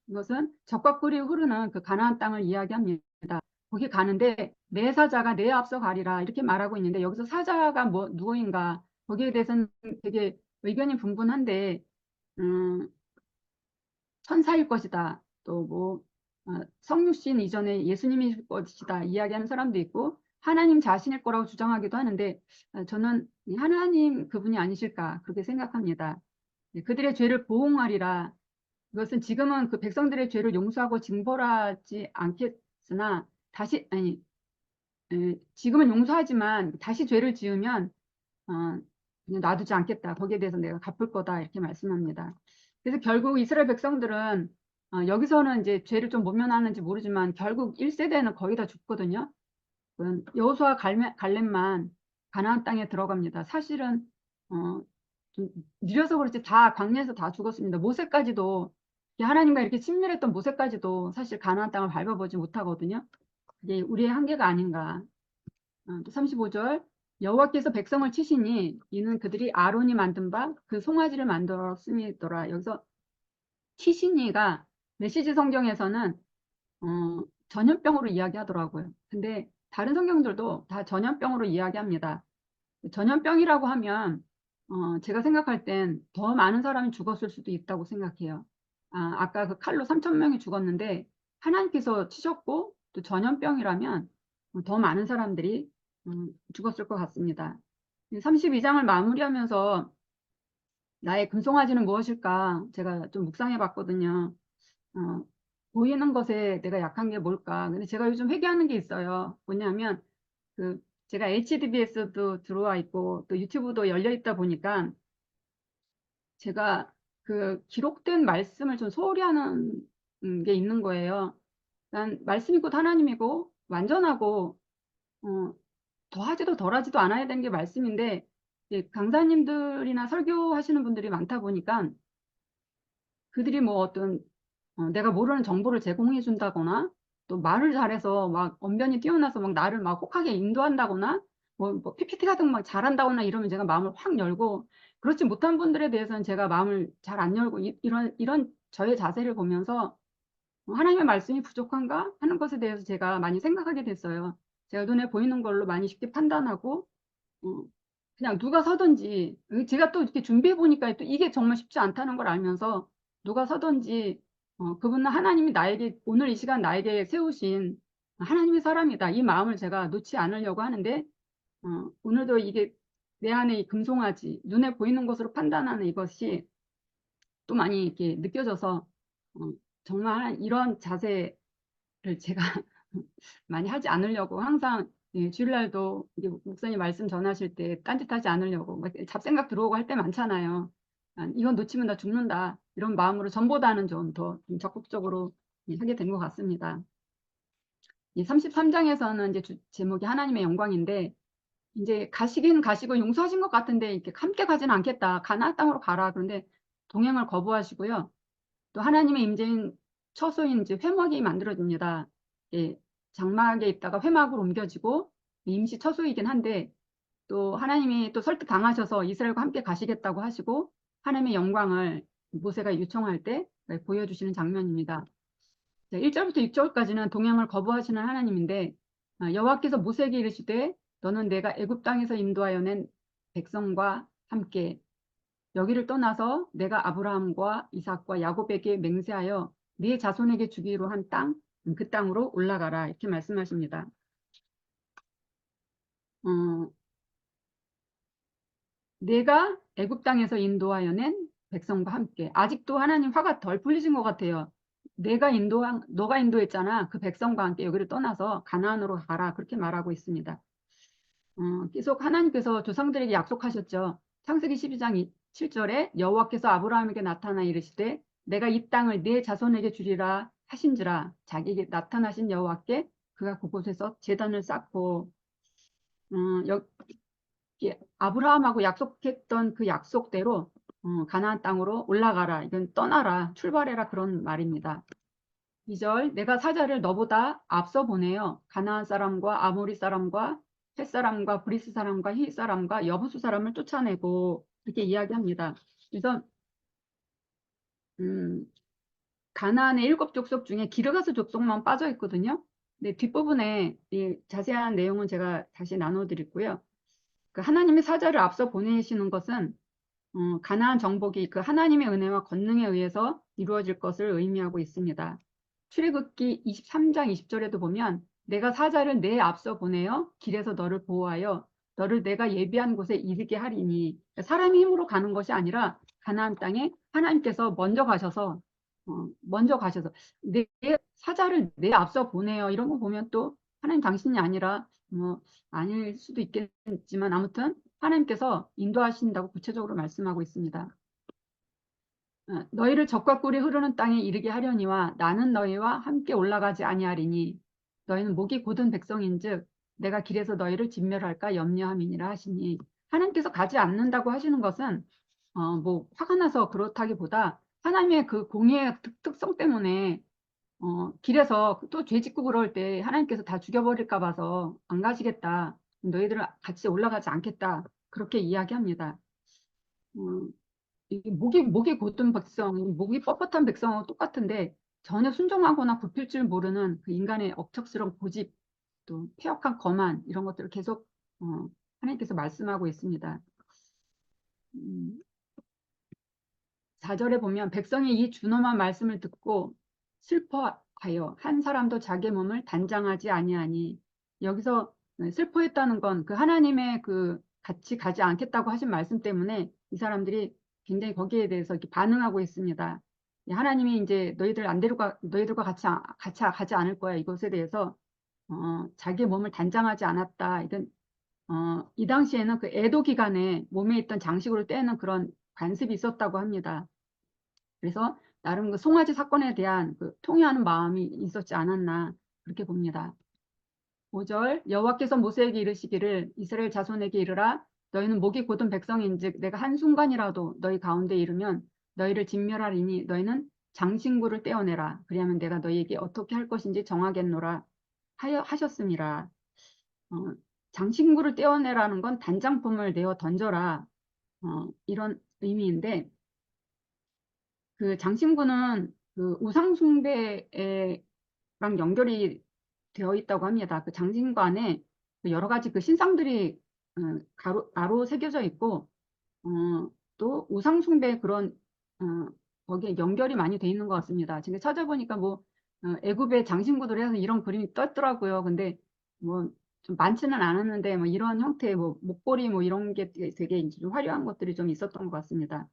이것은 적과 꿀이 흐르는 그 가나안 땅을 이야기합니다. 거기 가는데 내 사자가 내 앞서 가리라 이렇게 말하고 있는데 여기서 사자가 누구인가 거기에 대해서는 되게 의견이 분분한데 천사일 것이다. 또 성육신 이전에 예수님일 것이다 이야기하는 사람도 있고 하나님 자신일 거라고 주장하기도 하는데 저는 하나님 그분이 아니실까 그렇게 생각합니다. 그들의 죄를 보응하리라. 이것은 지금은 그 백성들의 죄를 용서하고 징벌하지 않겠으나 지금은 용서하지만 다시 죄를 지으면 그냥 놔두지 않겠다. 거기에 대해서 내가 갚을 거다. 이렇게 말씀합니다. 그래서 결국 이스라엘 백성들은 여기서는 이제 죄를 좀 모면하는지 모르지만 결국 1세대는 거의 다 죽거든요. 여호수아 갈렙만 가나안 땅에 들어갑니다. 사실은 좀 느려서 그렇지 다 광야에서 다 죽었습니다. 모세까지도 하나님과 이렇게 친밀했던 모세까지도 사실 가나안 땅을 밟아보지 못하거든요. 이게 우리의 한계가 아닌가. 또 35절 여호와께서 백성을 치시니 이는 그들이 아론이 만든 바 그 송아지를 만들었음이더라. 여기서 치시니가 메시지 성경에서는 전염병으로 이야기하더라고요. 근데 다른 성경들도 다 전염병으로 이야기합니다. 전염병이라고 하면 제가 생각할 땐 더 많은 사람이 죽었을 수도 있다고 생각해요. 아까 그 칼로 3천 명이 죽었는데 하나님께서 치셨고 또 전염병이라면 더 많은 사람들이 죽었을 것 같습니다. 32장을 마무리하면서 나의 금송아지는 무엇일까? 제가 좀 묵상해 봤거든요. 어, 보이는 것에 내가 약한 게 뭘까? 근데 제가 요즘 회개하는 게 있어요. 뭐냐면 그 제가 HDBS도 들어와 있고 또 유튜브도 열려 있다 보니까 제가 그 기록된 말씀을 좀 소홀히 하는 게 있는 거예요. 난 말씀이 곧 하나님이고 완전하고 어, 더하지도 덜하지도 않아야 되는 게 말씀인데 이제 강사님들이나 설교하시는 분들이 많다 보니까 그들이 뭐 어떤 내가 모르는 정보를 제공해 준다거나 또 말을 잘해서 막 언변이 뛰어나서 막 나를 막 혹하게 인도한다거나 뭐 PPT 같은 거 막 잘한다거나 이러면 제가 마음을 확 열고 그렇지 못한 분들에 대해서는 제가 마음을 잘 안 열고 이런 저의 자세를 보면서 하나님의 말씀이 부족한가 하는 것에 대해서 제가 많이 생각하게 됐어요. 제가 눈에 보이는 걸로 많이 쉽게 판단하고 어, 그냥 누가 서든지 제가 또 이렇게 준비해 보니까 또 이게 정말 쉽지 않다는 걸 알면서 누가 서든지 그분은 하나님이 나에게 오늘 이 시간 나에게 세우신 하나님의 사람이다. 이 마음을 제가 놓지 않으려고 하는데 오늘도 이게 내 안에 이 금송아지 눈에 보이는 것으로 판단하는 이것이 또 많이 이렇게 느껴져서 어, 정말 이런 자세를 제가 많이 하지 않으려고 항상 주일날도 이제 목사님 말씀 전하실 때 딴짓하지 않으려고 막 잡생각 들어오고 할 때 많잖아요. 이건 놓치면 나 죽는다 이런 마음으로 전보다는 좀 더 적극적으로 하게 된 것 같습니다. 이 33장에서는 이제 제목이 하나님의 영광인데 이제 가시긴 가시고 용서하신 것 같은데 이렇게 함께 가지는 않겠다. 가나안 땅으로 가라. 그런데 동행을 거부하시고요. 또 하나님의 임재인 처소인 이제 회막이 만들어집니다. 예, 장막에 있다가 회막으로 옮겨지고 임시 처소이긴 한데 또 하나님이 또 설득 당하셔서 이스라엘과 함께 가시겠다고 하시고 하나님의 영광을 모세가 요청할 때 보여주시는 장면입니다. 1절부터 6절까지는 동행을 거부하시는 하나님인데 여호와께서 모세에게 이르시되 너는 내가 애굽 땅에서 인도하여 낸 백성과 함께 여기를 떠나서 내가 아브라함과 이삭과 야곱에게 맹세하여 네 자손에게 주기로 한 땅, 그 땅으로 올라가라. 이렇게 말씀하십니다. 어, 내가 애굽 땅에서 인도하여 낸 백성과 함께. 아직도 하나님 화가 덜 풀리신 것 같아요. 너가 인도했잖아. 그 백성과 함께 여기를 떠나서 가나안으로 가라. 그렇게 말하고 있습니다. 계속 하나님께서 조상들에게 약속하셨죠. 창세기 12장 7절에 여호와께서 아브라함에게 나타나 이르시되 내가 이 땅을 네 자손에게 주리라 하신지라 자기에게 나타나신 여호와께 그가 그곳에서 제단을 쌓고 여기 아브라함하고 약속했던 그 약속대로 가나안 땅으로 올라가라. 이건 떠나라. 출발해라. 그런 말입니다. 2절 내가 사자를 너보다 앞서 보내어 가나안 사람과 아모리 사람과 헷 사람과 브리스 사람과 히 사람과 여부수 사람을 쫓아내고 이렇게 이야기합니다. 그래서 음, 가나안의 7족속 중에 기르가스 족속만 빠져 있거든요. 근데 뒷부분에 이 자세한 내용은 제가 다시 나눠드리고요. 그 하나님의 사자를 앞서 보내시는 것은 가나안 정복이 그 하나님의 은혜와 권능에 의해서 이루어질 것을 의미하고 있습니다. 출애굽기 23장 20절에도 보면 내가 사자를 내 앞서 보내어 길에서 너를 보호하여 너를 내가 예비한 곳에 이르게 하리니 사람의 힘으로 가는 것이 아니라 가나안 땅에 하나님께서 먼저 가셔서 내 사자를 내 앞서 보내어 이런 거 보면 또 하나님 당신이 아니라 뭐 아닐 수도 있겠지만 아무튼 하나님께서 인도하신다고 구체적으로 말씀하고 있습니다. 너희를 적과 꿀이 흐르는 땅에 이르게 하려니와 나는 너희와 함께 올라가지 아니하리니 너희는 목이 곧은 백성인즉 내가 길에서 너희를 진멸할까 염려함이니라 하시니 하나님께서 가지 않는다고 하시는 것은 뭐 화가 나서 그렇다기보다 하나님의 그 공의의 특성 때문에 길에서 또 죄 짓고 그럴 때 하나님께서 다 죽여버릴까 봐서 안 가시겠다. 너희들은 같이 올라가지 않겠다. 그렇게 이야기합니다. 어, 목이 곧은 백성, 목이 뻣뻣한 백성하고 똑같은데 전혀 순종하거나 굽힐 줄 모르는 그 인간의 억척스러운 고집, 또 폐역한 거만 이런 것들을 계속 하나님께서 말씀하고 있습니다. 음, 4절에 보면 백성이 이 준엄한 말씀을 듣고 슬퍼하여 한 사람도 자기 몸을 단장하지 아니하니, 여기서 슬퍼했다는 건 그 하나님의 그 같이 가지 않겠다고 하신 말씀 때문에 이 사람들이 굉장히 거기에 대해서 이렇게 반응하고 있습니다. 하나님이 이제 너희들 안 데려가, 너희들과 같이 가지 않을 거야, 이것에 대해서 자기 몸을 단장하지 않았다. 이건 이 당시에는 그 애도 기간에 몸에 있던 장식으로 떼는 그런 관습이 있었다고 합니다. 그래서 나름 그 송아지 사건에 대한 그 통회하는 마음이 있었지 않았나 그렇게 봅니다. 5절 여호와께서 모세에게 이르시기를 이스라엘 자손에게 이르라 너희는 목이 곧은 백성인즉 내가 한순간이라도 너희 가운데 이르면 너희를 진멸하리니 너희는 장신구를 떼어내라 그리하면 내가 너희에게 어떻게 할 것인지 정하겠노라 하셨습니다. 어, 장신구를 떼어내라는 건 단장품을 내어 던져라 이런 의미인데 그 장신구는 그 우상숭배랑 연결이 되어 있다고 합니다. 그 장신구 안에 그 여러 가지 그 신상들이 가로 새겨져 있고 또 우상숭배 그런 어, 거기에 연결이 많이 돼 있는 것 같습니다. 지금 찾아보니까 뭐 애굽의 장신구들 해서 이런 그림이 떴더라고요. 근데 뭐 좀 많지는 않았는데 뭐 이런 형태의 뭐 목걸이 뭐 이런 게 되게 이제 좀 화려한 것들이 좀 있었던 것 같습니다.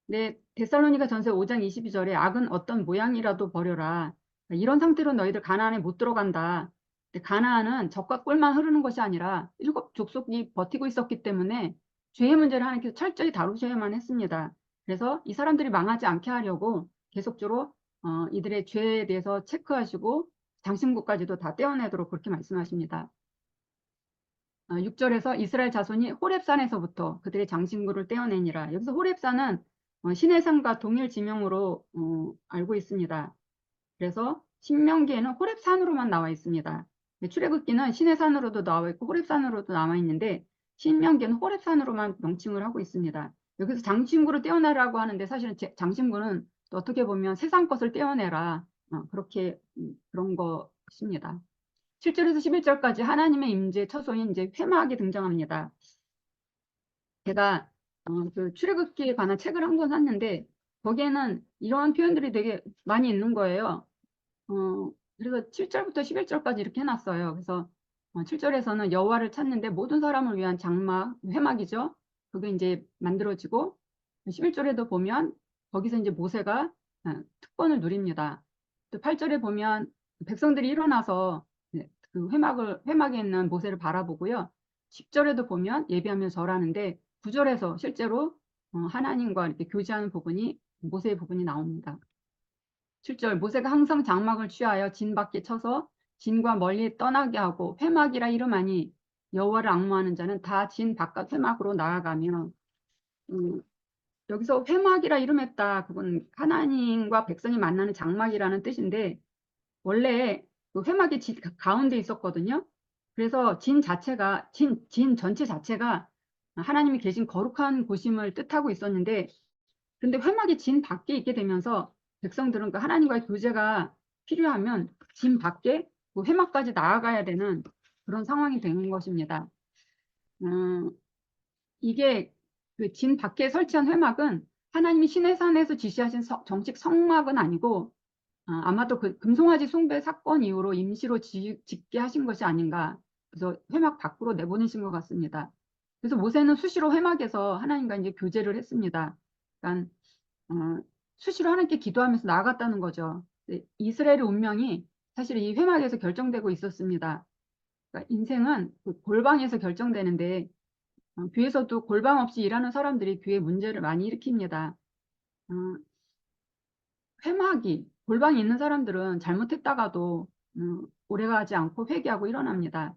네, 데살로니가 전서 5장 22절에 악은 어떤 모양이라도 버려라. 이런 상태로 너희들 가나안에 못 들어간다. 근데 가나안은 적과 꿀만 흐르는 것이 아니라 일곱 족속이 버티고 있었기 때문에 죄의 문제를 하나님께서 철저히 다루셔야만 했습니다. 그래서 이 사람들이 망하지 않게 하려고 계속적으로 이들의 죄에 대해서 체크하시고 장신구까지도 다 떼어내도록 그렇게 말씀하십니다. 6절에서 이스라엘 자손이 호렙산에서부터 그들의 장신구를 떼어내니라. 여기서 호렙산은 신의 산과 동일 지명으로 알고 있습니다. 그래서 신명기에는 호렙산으로만 나와 있습니다. 출애굽기는 신의 산으로도 나와 있고 호렙산으로도 나와 있는데 신명기는 호렙산으로만 명칭을 하고 있습니다. 여기서 장신구를 떼어내라고 하는데 사실은 장신구는 또 어떻게 보면 세상 것을 떼어내라 그렇게 그런 것입니다. 7절에서 11절까지 하나님의 임재 처소인 이제 회막이 등장합니다. 제가 그 출애굽기에 관한 책을 한 권 샀는데 거기에는 이러한 표현들이 되게 많이 있는 거예요. 그래서 7절부터 11절까지 이렇게 해놨어요. 그래서 7절에서는 여호와를 찾는데 모든 사람을 위한 장막, 회막이죠. 그게 이제 만들어지고 11절에도 보면 거기서 이제 모세가 특권을 누립니다. 또 8절에 보면 백성들이 일어나서 그 회막에 있는 모세를 바라보고요. 10절에도 보면 예배하며 절하는데 9절에서 실제로 하나님과 이렇게 교제하는 부분이 모세의 부분이 나옵니다. 7절 모세가 항상 장막을 취하여 진 밖에 쳐서 진과 멀리 떠나게 하고 회막이라 이름하니 여호와를 앙모하는 자는 다 진 바깥 회막으로 나아가며 음, 여기서 회막이라 이름했다. 그건 하나님과 백성이 만나는 장막이라는 뜻인데 원래 그 회막이 가운데 있었거든요. 그래서 진 전체 자체가 하나님이 계신 거룩한 곳임을 뜻하고 있었는데 근데 회막이 진 밖에 있게 되면서 백성들은 그 하나님과의 교제가 필요하면 진 밖에 그 회막까지 나아가야 되는 그런 상황이 되는 것입니다. 음, 이게 그 진 밖에 설치한 회막은 하나님이 시내산에서 지시하신 정식 성막은 아니고 아마도 그 금송아지 숭배 사건 이후로 임시로 짓게 하신 것이 아닌가. 그래서 회막 밖으로 내보내신 것 같습니다. 그래서 모세는 수시로 회막에서 하나님과 이제 교제를 했습니다. 그러니까 수시로 하나님께 기도하면서 나아갔다는 거죠. 이스라엘의 운명이 사실 이 회막에서 결정되고 있었습니다. 그러니까 인생은 그 골방에서 결정되는데 교회에서도 골방 없이 일하는 사람들이 교회 문제를 많이 일으킵니다. 어, 회막이 골방이 있는 사람들은 잘못했다가도 오래가지 않고 회개하고 일어납니다.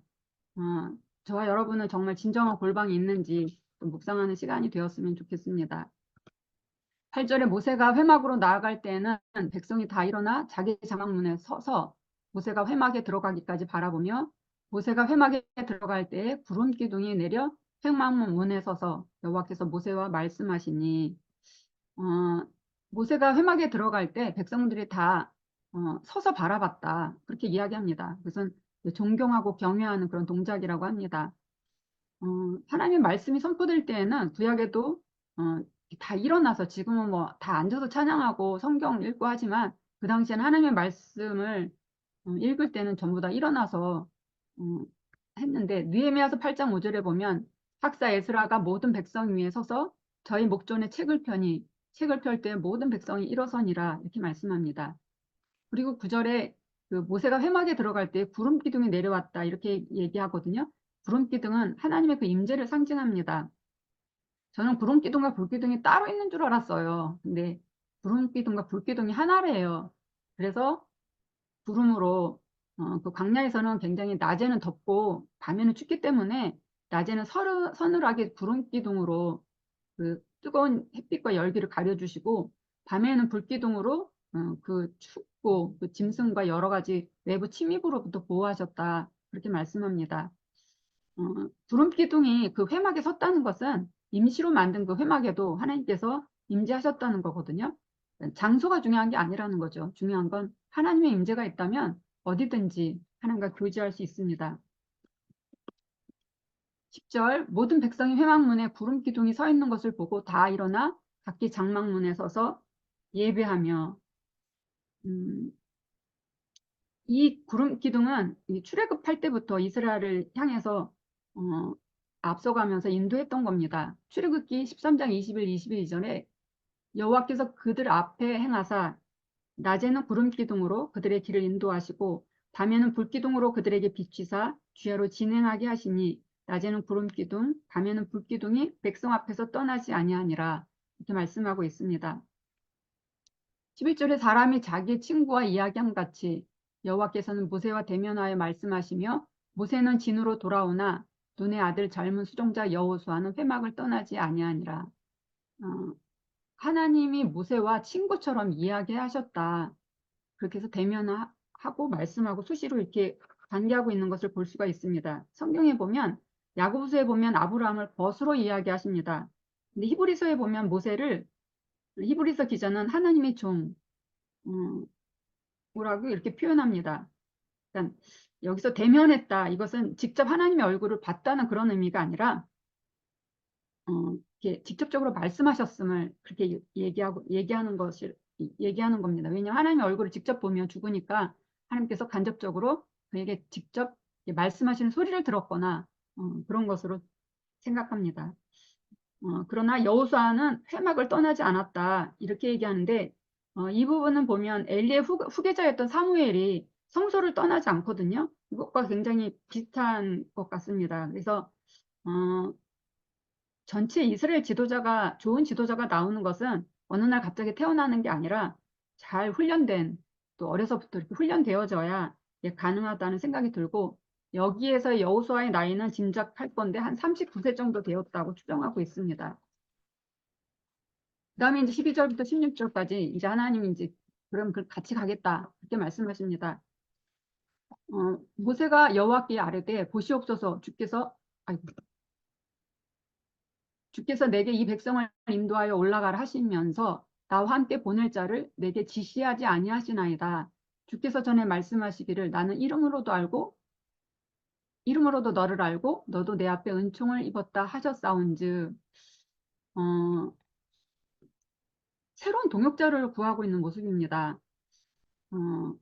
어, 저와 여러분은 정말 진정한 골방이 있는지 좀 묵상하는 시간이 되었으면 좋겠습니다. 8절에 모세가 회막으로 나아갈 때에는 백성이 다 일어나 자기 장막문에 서서 모세가 회막에 들어가기까지 바라보며 모세가 회막에 들어갈 때에 구름 기둥이 내려 회막문 문에 서서 여호와께서 모세와 말씀하시니 모세가 회막에 들어갈 때 백성들이 다 서서 바라봤다. 그렇게 이야기합니다. 그것은 존경하고 경외하는 그런 동작이라고 합니다. 하나님의 말씀이 선포될 때에는 구약에도 다 일어나서 지금은 뭐 다 앉아서 찬양하고 성경 읽고 하지만 그 당시에는 하나님의 말씀을 읽을 때는 전부 다 일어나서 어, 했는데 느헤미야서 8장 5절에 보면 학사 에스라가 모든 백성 위에 서서 저희 목전에 책을 펴니 책을 펼 때 모든 백성이 일어서니라 이렇게 말씀합니다. 그리고 9절에 그 모세가 회막에 들어갈 때 구름 기둥이 내려왔다 이렇게 얘기하거든요. 구름 기둥은 하나님의 그 임재를 상징합니다. 저는 구름 기둥과 불 기둥이 따로 있는 줄 알았어요. 근데 구름 기둥과 불 기둥이 하나래요. 그래서 구름으로 그 광야에서는 굉장히 낮에는 덥고 밤에는 춥기 때문에 낮에는 서늘하게 구름 기둥으로 그 뜨거운 햇빛과 열기를 가려주시고 밤에는 불기둥으로 그 춥고 그 짐승과 여러 가지 외부 침입으로부터 보호하셨다 그렇게 말씀합니다. 구름기둥이 그 회막에 섰다는 것은 임시로 만든 그 회막에도 하나님께서 임재하셨다는 거거든요. 장소가 중요한 게 아니라는 거죠. 중요한 건 하나님의 임재가 있다면 어디든지 하나님과 교제할 수 있습니다. 10절 모든 백성이 회막문에 구름 기둥이 서 있는 것을 보고 다 일어나 각기 장막문에 서서 예배하며 음, 이 구름 기둥은 출애굽할 때부터 이스라엘을 향해서 어, 앞서가면서 인도했던 겁니다. 출애굽기 13장 20일 22절에 여호와께서 그들 앞에 행하사 낮에는 구름 기둥으로 그들의 길을 인도하시고 밤에는 불 기둥으로 그들에게 비추사 주야로 진행하게 하시니 낮에는 구름 기둥 밤에는 불 기둥이 백성 앞에서 떠나지 아니하니라 이렇게 말씀하고 있습니다. 11절에 사람이 자기 친구와 이야기함 같이 여호와께서는 모세와 대면하여 말씀하시며 모세는 진으로 돌아오나 눈의 아들 젊은 수종자 여호수아는 회막을 떠나지 아니하니라. 어, 하나님이 모세와 친구처럼 이야기하셨다. 그렇게 해서 대면하고 말씀하고 수시로 이렇게 관계하고 있는 것을 볼 수가 있습니다. 성경에 보면 야고보서에 보면 아브라함을 벗으로 이야기하십니다. 근데 히브리서에 보면 모세를 히브리서 기자는 하나님의 종 뭐라고 이렇게 표현합니다. 그러니까 여기서 대면했다. 이것은 직접 하나님의 얼굴을 봤다는 그런 의미가 아니라 이렇게 직접적으로 말씀하셨음을 그렇게 얘기하는 겁니다. 왜냐하면 하나님의 얼굴을 직접 보면 죽으니까 하나님께서 간접적으로 그에게 직접 말씀하시는 소리를 들었거나 그런 것으로 생각합니다. 그러나 여호수아는 회막을 떠나지 않았다 이렇게 얘기하는데 이 부분은 보면 엘리의 후계자였던 사무엘이 성소를 떠나지 않거든요. 이것과 굉장히 비슷한 것 같습니다. 그래서 어, 전체 이스라엘 지도자가 좋은 지도자가 나오는 것은 어느 날 갑자기 태어나는 게 아니라 잘 훈련된 또 어려서부터 이렇게 훈련되어져야 가능하다는 생각이 들고 여기에서 여호수아의 나이는 짐작할 건데 한 39세 정도 되었다고 추정하고 있습니다. 그 다음에 이제 12절부터 16절까지 이제 하나님이 이제 그럼 같이 가겠다 그렇게 말씀하십니다. 모세가 여호와께 아뢰되 보시옵소서 주께서 내게 이 백성을 인도하여 올라가라 하시면서 나와 함께 보낼 자를 내게 지시하지 아니하시나이다. 주께서 전에 말씀하시기를 나는 이름으로도 너를 알고 너도 내 앞에 은총을 입었다 하셨사온즉 어, 새로운 동역자를 구하고 있는 모습입니다. 어,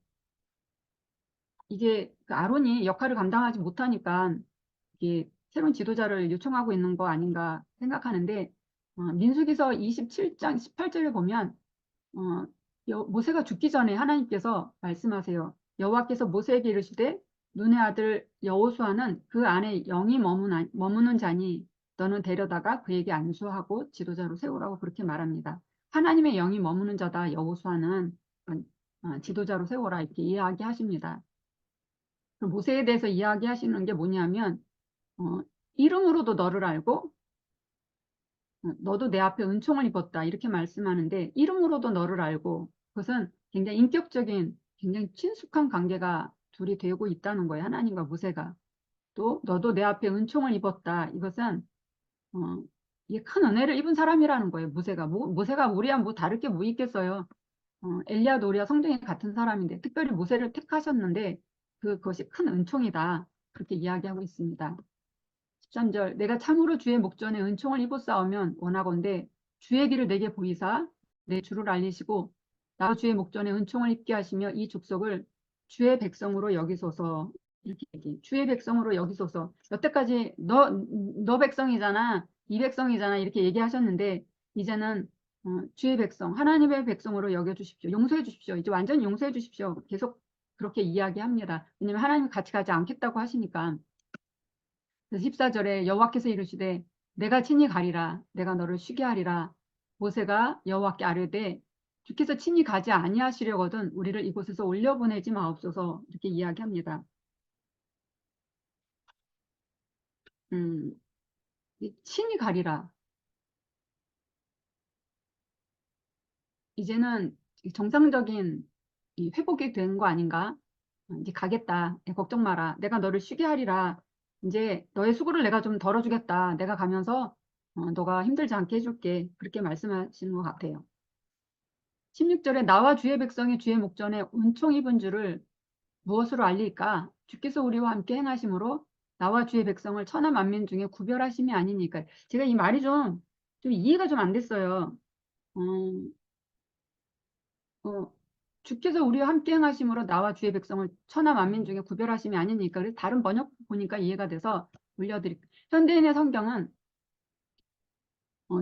이게 그 아론이 역할을 감당하지 못하니까 이게 새로운 지도자를 요청하고 있는 거 아닌가 생각하는데 민수기서 27장 18절에 보면 모세가 죽기 전에 하나님께서 말씀하세요. 여호와께서 모세에게 이르시되 눈의 아들 여호수아는 그 안에 영이 머무는 자니 너는 데려다가 그에게 안수하고 지도자로 세우라고 그렇게 말합니다. 하나님의 영이 머무는 자다 여호수아는 지도자로 세워라 이렇게 이야기하십니다. 모세에 대해서 이야기하시는 게 뭐냐면 어, 이름으로도 너를 알고 너도 내 앞에 은총을 입었다 이렇게 말씀하는데 이름으로도 너를 알고 그것은 굉장히 인격적인 굉장히 친숙한 관계가 둘이 되고 있다는 거예요. 하나님과 모세가. 또 너도 내 앞에 은총을 입었다. 이것은 어, 이게 큰 은혜를 입은 사람이라는 거예요. 모세가 우리와 뭐 다를 게 뭐 있겠어요. 엘리야도 우리와 성정이 같은 사람인데 특별히 모세를 택하셨는데 그것이 큰 은총이다. 그렇게 이야기하고 있습니다. 13절 내가 참으로 주의 목전에 은총을 입었사오면 원하건대 주의 길을 내게 보이사 내 주를 알리시고 나로 주의 목전에 은총을 입게 하시며 이 족속을 주의 백성으로 여기소서. 이렇게 얘기. 주의 백성으로 여기소서. 여태까지 너 백성이잖아. 이 백성이잖아. 이렇게 얘기하셨는데 이제는 주의 백성, 하나님의 백성으로 여겨주십시오. 용서해 주십시오. 이제 완전히 용서해 주십시오. 계속 그렇게 이야기합니다. 왜냐면 하나님 같이 가지 않겠다고 하시니까. 그래서 14절에 여호와께서 이르시되 내가 친히 가리라. 내가 너를 쉬게 하리라. 모세가 여호와께 아뢰되 주께서 친히 가지 아니하시려거든 우리를 이곳에서 올려보내지 마옵소서. 이렇게 이야기합니다. 음, 친히 가리라. 이제는 정상적인 회복이 된 거 아닌가? 이제 가겠다. 걱정 마라. 내가 너를 쉬게 하리라. 이제 너의 수고를 내가 좀 덜어주겠다. 내가 가면서 너가 힘들지 않게 해줄게. 그렇게 말씀하시는 것 같아요. 16절에 나와 주의 백성이 주의 목전에 은총 입은 줄을 무엇으로 알릴까? 주께서 우리와 함께 행하심으로 나와 주의 백성을 천하 만민 중에 구별하심이 아니니까. 제가 이 말이 좀 이해가 좀 안 됐어요. 어, 어, 주께서 우리와 함께 행하심으로 나와 주의 백성을 천하 만민 중에 구별하심이 아니니까. 그래서 다른 번역 보니까 이해가 돼서 올려드릴게요. 현대인의 성경은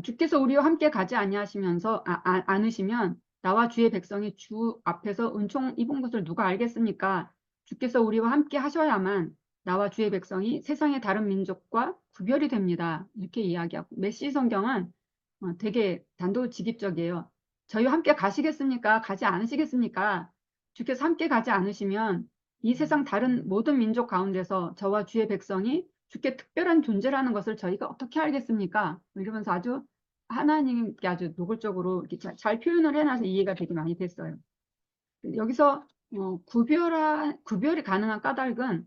주께서 우리와 함께 가지 아니하시면서 않으시면 나와 주의 백성이 주 앞에서 은총 입은 것을 누가 알겠습니까? 주께서 우리와 함께 하셔야만 나와 주의 백성이 세상의 다른 민족과 구별이 됩니다. 이렇게 이야기하고 메시 성경은 되게 단도직입적이에요. 저희와 함께 가시겠습니까? 가지 않으시겠습니까? 주께서 함께 가지 않으시면 이 세상 다른 모든 민족 가운데서 저와 주의 백성이 주께 특별한 존재라는 것을 저희가 어떻게 알겠습니까? 이러면서 아주 하나님께 아주 노골적으로 이렇게 잘 표현을 해놔서 이해가 되게 많이 됐어요. 여기서 구별이 가능한 까닭은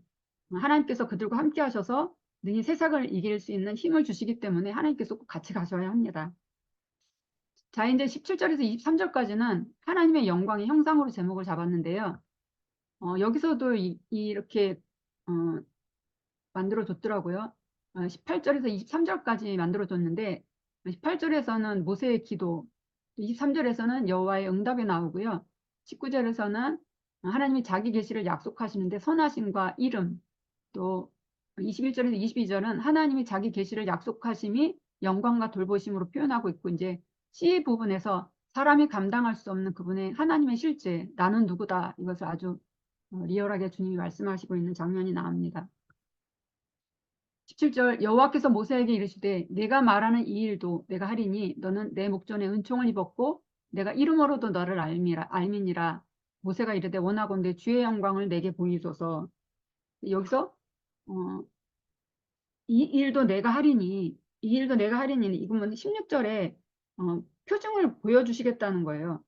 하나님께서 그들과 함께 하셔서 능히 세상을 이길 수 있는 힘을 주시기 때문에 하나님께서 꼭 같이 가셔야 합니다. 자, 이제 17절에서 23절까지는 하나님의 영광의 형상으로 제목을 잡았는데요. 여기서도 이렇게 만들어줬더라고요. 18절에서 23절까지 만들어줬는데 18절에서는 모세의 기도, 23절에서는 여호와의 응답이 나오고요. 19절에서는 하나님이 자기 계시를 약속하시는데 선하심과 이름, 또 21절에서 22절은 하나님이 자기 계시를 약속하심이 영광과 돌보심으로 표현하고 있고 이제 C 부분에서 사람이 감당할 수 없는 그분의 하나님의 실제, 나는 누구다 이것을 아주 리얼하게 주님이 말씀하시고 있는 장면이 나옵니다. 17절 여호와께서 모세에게 이르시되 내가 말하는 이 일도 내가 하리니 너는 내 목전에 은총을 입었고 내가 이름으로도 너를 알미니라. 모세가 이르되 원하건대 주의 영광을 내게 보이소서. 여기서 어, 이 일도 내가 하리니 이 일도 내가 하리니 이건 16절에 표징을 보여주시겠다는 거예요.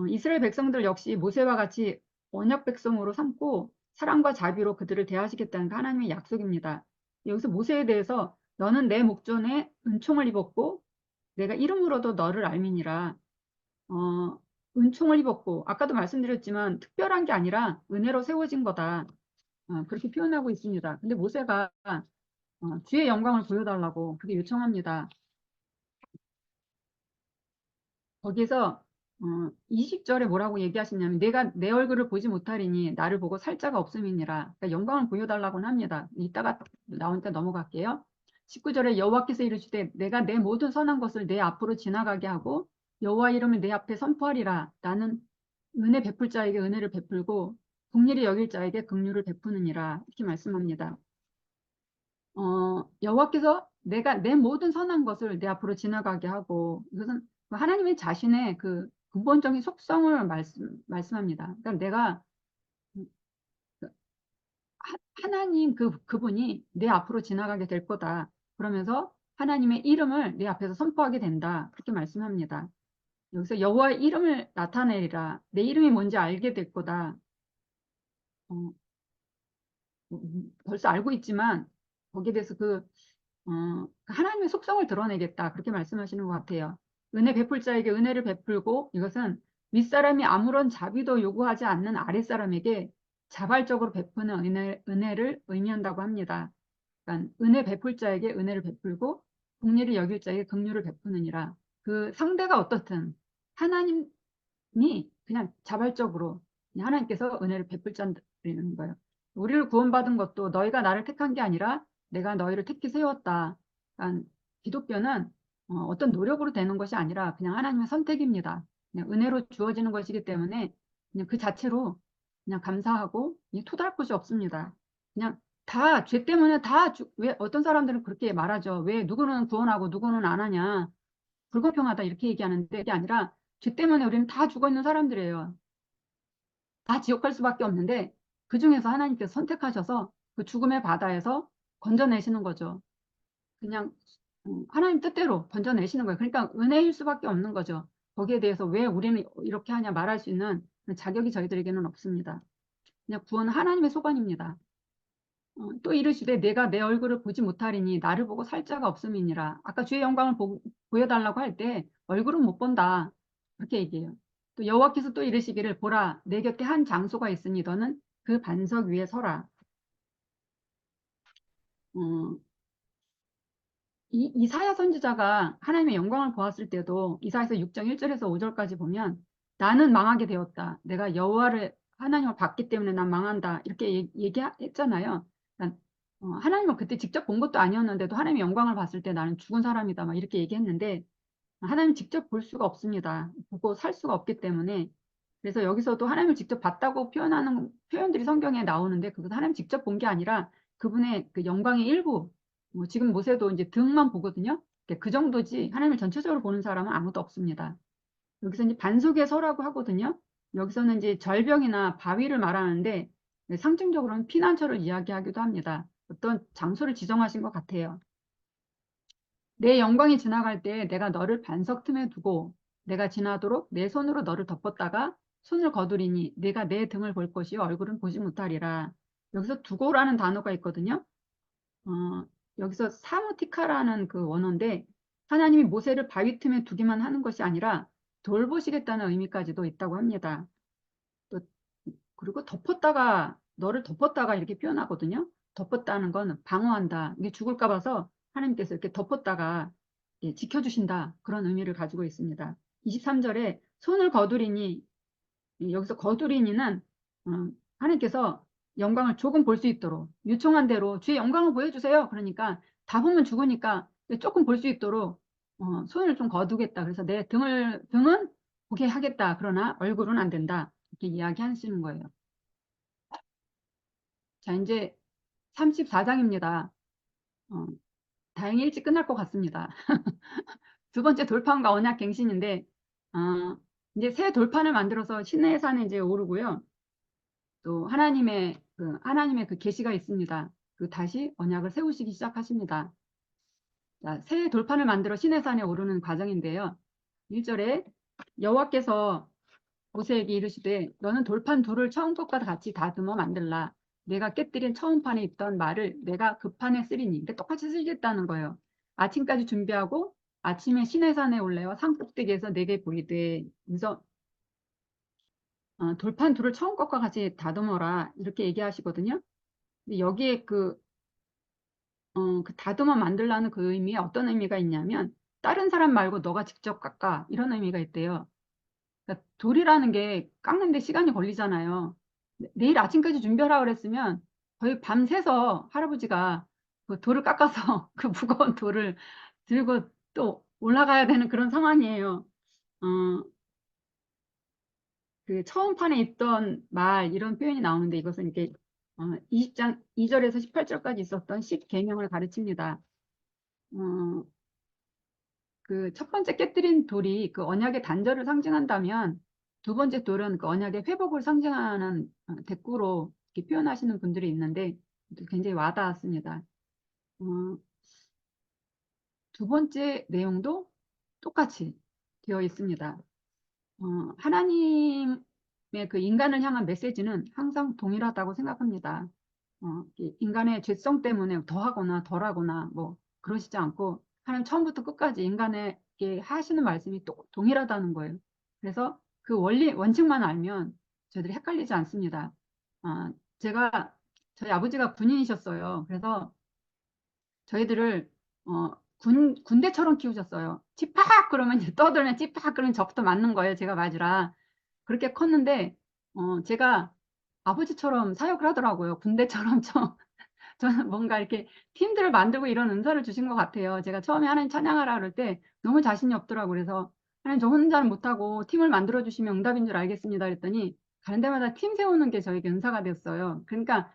이스라엘 백성들 역시 모세와 같이 언약 백성으로 삼고 사랑과 자비로 그들을 대하시겠다는 게 하나님의 약속입니다. 여기서 모세에 대해서 너는 내 목전에 은총을 입었고 내가 이름으로도 너를 알미니라. 은총을 입었고 아까도 말씀드렸지만 특별한 게 아니라 은혜로 세워진 거다. 그렇게 표현하고 있습니다. 근데 모세가 주의 영광을 보여달라고 그렇게 요청합니다. 거기서 20절에 뭐라고 얘기하시냐면 내가 내 얼굴을 보지 못하리니 나를 보고 살 자가 없음이니라. 그러니까 영광을 보여달라고는 합니다. 이따가 나오니까 넘어갈게요. 19절에 여호와께서 이르시되 내가 내 모든 선한 것을 내 앞으로 지나가게 하고 여호와 이름을 내 앞에 선포하리라. 나는 은혜 베풀 자에게 은혜를 베풀고 긍휼히 여길 자에게 긍휼을 베푸느니라. 이렇게 말씀합니다. 여호와께서 내가 내 모든 선한 것을 내 앞으로 지나가게 하고 이것은 하나님의 자신의 그 근본적인 속성을 말씀합니다. 그러니까 내가 하나님 그분이 내 앞으로 지나가게 될 거다. 그러면서 하나님의 이름을 내 앞에서 선포하게 된다. 그렇게 말씀합니다. 여기서 여호와의 이름을 나타내리라. 내 이름이 뭔지 알게 될 거다. 어, 벌써 알고 있지만 거기에 대해서 하나님의 속성을 드러내겠다. 그렇게 말씀하시는 것 같아요. 은혜 베풀 자에게 은혜를 베풀고 이것은 윗사람이 아무런 자비도 요구하지 않는 아랫사람에게 자발적으로 베푸는 은혜를 의미한다고 합니다. 그러니까 은혜 베풀 자에게 은혜를 베풀고 긍휼히 여길 자에게 긍휼을 베푸느니라. 그 상대가 어떻든 하나님이 그냥 자발적으로 그냥 하나님께서 은혜를 베풀 줄이는 거예요. 우리를 구원받은 것도 너희가 나를 택한 게 아니라 내가 너희를 택히 세웠다. 그러니까 기독교는 어떤 노력으로 되는 것이 아니라 그냥 하나님의 선택입니다. 그냥 은혜로 주어지는 것이기 때문에 그냥 그 자체로 그냥 감사하고 토달할 것이 없습니다. 그냥 다 죄 때문에 왜 어떤 사람들은 그렇게 말하죠. 왜 누구는 구원하고 누구는 안 하냐. 불공평하다 이렇게 얘기하는데 그게 아니라 죄 때문에 우리는 다 죽어 있는 사람들이에요. 다 지옥 갈 수밖에 없는데 그 중에서 하나님께서 선택하셔서 그 죽음의 바다에서 건져내시는 거죠. 그냥 하나님 뜻대로 건져내시는 거예요. 그러니까 은혜일 수밖에 없는 거죠. 거기에 대해서 왜 우리는 이렇게 하냐 말할 수 있는 자격이 저희들에게는 없습니다. 그냥 구원은 하나님의 소관입니다. 또 이르시되 내가 내 얼굴을 보지 못하리니 나를 보고 살 자가 없음이니라. 아까 주의 영광을 보여달라고 할 때 얼굴은 못 본다. 그렇게 얘기해요. 또 여호와께서 또 이르시기를 보라 내 곁에 한 장소가 있으니 너는 그 반석 위에 서라. 어, 이사야 선지자가 하나님의 영광을 보았을 때도 이사야서 6장 1절에서 5절까지 보면 나는 망하게 되었다. 내가 여호와를 하나님을 봤기 때문에 난 망한다. 이렇게 얘기했잖아요. 그러니까 하나님을 그때 직접 본 것도 아니었는데도 하나님의 영광을 봤을 때 나는 죽은 사람이다. 막 이렇게 얘기했는데 하나님 직접 볼 수가 없습니다. 보고 살 수가 없기 때문에. 그래서 여기서도 하나님을 직접 봤다고 표현하는 표현들이 성경에 나오는데 그것은 하나님 직접 본 게 아니라 그분의 그 영광의 일부. 뭐 지금 모세도 이제 등만 보거든요. 그 정도지 하나님을 전체적으로 보는 사람은 아무도 없습니다. 여기서 이제 반석에 서라고 하거든요. 여기서는 이제 절벽이나 바위를 말하는데 상징적으로는 피난처를 이야기하기도 합니다. 어떤 장소를 지정하신 것 같아요. 내 영광이 지나갈 때 내가 너를 반석 틈에 두고 내가 지나도록 내 손으로 너를 덮었다가 손을 거두리니 내가 내 등을 볼 것이요 얼굴은 보지 못하리라. 여기서 두고라는 단어가 있거든요. 여기서 사무티카라는 그 원어인데 하나님이 모세를 바위 틈에 두기만 하는 것이 아니라 돌보시겠다는 의미까지도 있다고 합니다. 또 그리고 덮었다가 너를 덮었다가 이렇게 표현하거든요. 덮었다는 건 방어한다. 이게 죽을까 봐서 하나님께서 이렇게 덮었다가 지켜주신다. 그런 의미를 가지고 있습니다. 23절에 손을 거두리니 여기서 거두리니는 하나님께서 영광을 조금 볼 수 있도록 요청한 대로 주의 영광을 보여주세요. 그러니까 다 보면 죽으니까 조금 볼 수 있도록 손을 좀 거두겠다. 그래서 내 등은 보게 하겠다. 그러나 얼굴은 안 된다. 이렇게 이야기하시는 거예요. 자, 이제 34장입니다. 다행히 일찍 끝날 것 같습니다. 두 번째 돌판과 언약 갱신인데, 이제 새 돌판을 만들어서 시내의 산에 이제 오르고요. 또 하나님의 그 계시가 있습니다. 그 다시 언약을 세우시기 시작하십니다. 자, 새 돌판을 만들어 시내 산에 오르는 과정인데요. 1절에 여호와께서 모세에게 이르시되 너는 돌판 둘을 처음 것과 같이 다듬어 만들라. 내가 깨뜨린 처음 판에 있던 말을 내가 그 판에 쓰리니. 그러니까 똑같이 쓰겠다는 거예요. 아침까지 준비하고 아침에 시내산에 올라와 산 꼭대기에서 내게 보이되 그래서 돌판 둘을 처음 것과 같이 다듬어라 이렇게 얘기하시거든요. 근데 여기에 그 다듬어 만들라는 그 의미에 어떤 의미가 있냐면 다른 사람 말고 너가 직접 깎아 이런 의미가 있대요. 그러니까 돌이라는 게 깎는데 시간이 걸리잖아요. 내일 아침까지 준비하라 그랬으면 거의 밤새서 할아버지가 그 돌을 깎아서 그 무거운 돌을 들고 또 올라가야 되는 그런 상황이에요. 어, 그 처음 판에 있던 말 이런 표현이 나오는데 이것은 이렇게 20장 2절에서 18절까지 있었던 10계명을 가르칩니다. 어, 그 첫 번째 깨뜨린 돌이 그 언약의 단절을 상징한다면 두 번째 돌은 그 언약의 회복을 상징하는 대꾸로 이렇게 표현하시는 분들이 있는데 굉장히 와닿았습니다. 어, 두 번째 내용도 똑같이 되어 있습니다. 하나님의 그 인간을 향한 메시지는 항상 동일하다고 생각합니다. 인간의 죄성 때문에 더하거나 덜하거나 뭐 그러시지 않고 하나님 처음부터 끝까지 인간에게 하시는 말씀이 또 동일하다는 거예요. 그래서 그 원칙만 알면 저희들이 헷갈리지 않습니다. 제가 저희 아버지가 군인이셨어요. 그래서 저희들을 군대처럼 키우셨어요. 찌팍 그러면 이제 떠들면 찌팍 그러면 저부터 맞는 거예요. 제가 맞으라. 그렇게 컸는데 제가 아버지처럼 사역을 하더라고요. 군대처럼 저는 뭔가 이렇게 팀들을 만들고 이런 은사를 주신 것 같아요. 제가 처음에 하나님 찬양하라 그럴 때 너무 자신이 없더라고요. 그래서 하나님 저 혼자는 못하고 팀을 만들어 주시면 응답인 줄 알겠습니다. 그랬더니 가는 데마다 팀 세우는 게 저에게 은사가 됐어요. 그러니까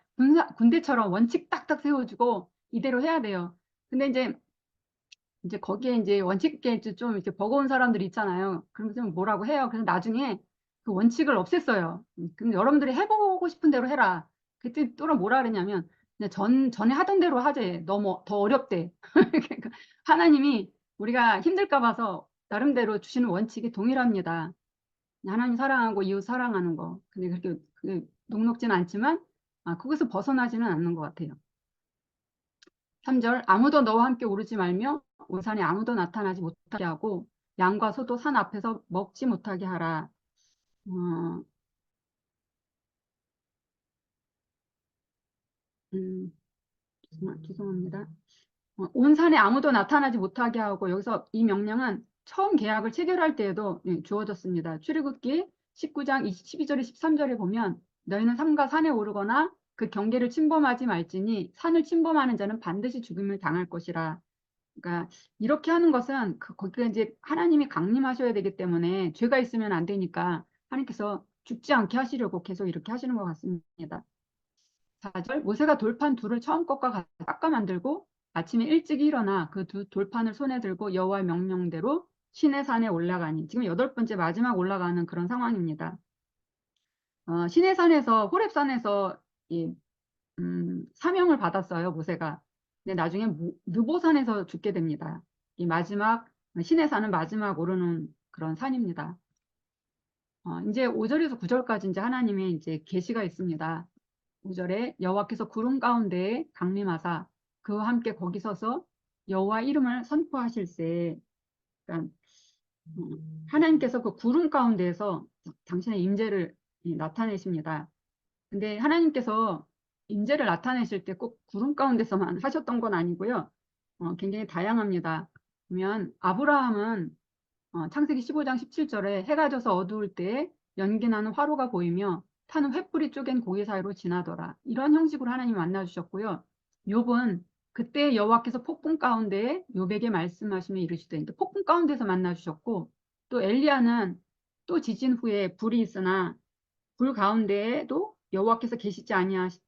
군대처럼 원칙 딱딱 세워주고 이대로 해야 돼요. 근데 이제 거기에 이제 원칙 있게 좀 이렇게 버거운 사람들이 있잖아요. 그럼 좀 뭐라고 해요. 그래서 나중에 그 원칙을 없앴어요. 그럼 여러분들이 해보고 싶은 대로 해라. 그때 또 뭐라 그랬냐면 그냥 전에 하던 대로 하재. 너무 더 어렵대. 그러니까 하나님이 우리가 힘들까 봐서 나름대로 주시는 원칙이 동일합니다. 하나님 사랑하고 이웃 사랑하는 거. 근데 그렇게 녹록지는 않지만 거기서 벗어나지는 않는 것 같아요. 3절 아무도 너와 함께 오르지 말며 온 산에 아무도 나타나지 못하게 하고 양과 소도 산 앞에서 먹지 못하게 하라. 어, 음, 죄송합니다. 온 산에 아무도 나타나지 못하게 하고 여기서 이 명령은 처음 계약을 체결할 때에도 주어졌습니다. 출애굽기 19장 12절에 13절에 보면 너희는 삼가 산에 오르거나 그 경계를 침범하지 말지니 산을 침범하는 자는 반드시 죽음을 당할 것이라. 그러니까 이렇게 하는 것은 거기가 이제 하나님이 강림하셔야 되기 때문에 죄가 있으면 안 되니까 하나님께서 죽지 않게 하시려고 계속 이렇게 하시는 것 같습니다. 4절 모세가 돌판 둘을 처음 것과 깎아 만들고 아침에 일찍 일어나 그 두 돌판을 손에 들고 여호와의 명령대로 시내 산에 올라가니 지금 8번째 마지막 올라가는 그런 상황입니다. 시내 산에서 호렙산에서 이 사명을 받았어요, 모세가. 근데 나중에 느보산에서 죽게 됩니다. 이 마지막, 신의 산은 마지막 오르는 그런 산입니다. 이제 5절에서 9절까지 이제 하나님의 이제 계시가 있습니다. 5절에 여호와께서 구름 가운데에 강림하사 그와 함께 거기 서서 여호와 이름을 선포하실세. 그러니까 하나님께서 그 구름 가운데에서 당신의 임재를 나타내십니다. 근데 하나님께서 임재를 나타내실 때 꼭 구름 가운데서만 하셨던 건 아니고요. 굉장히 다양합니다. 보면 아브라함은 창세기 15장 17절에 해가 져서 어두울 때에 연기나는 화로가 보이며 타는 횃불이 쪼갠 고기 사이로 지나더라. 이런 형식으로 하나님이 만나주셨고요. 욥은 그때 여호와께서 폭풍 가운데에 욥에게 말씀하시며 이르시되 폭풍 가운데서 만나주셨고 또 엘리야는 또 지진 후에 불이 있으나 불 가운데에도 여호와께서 계시지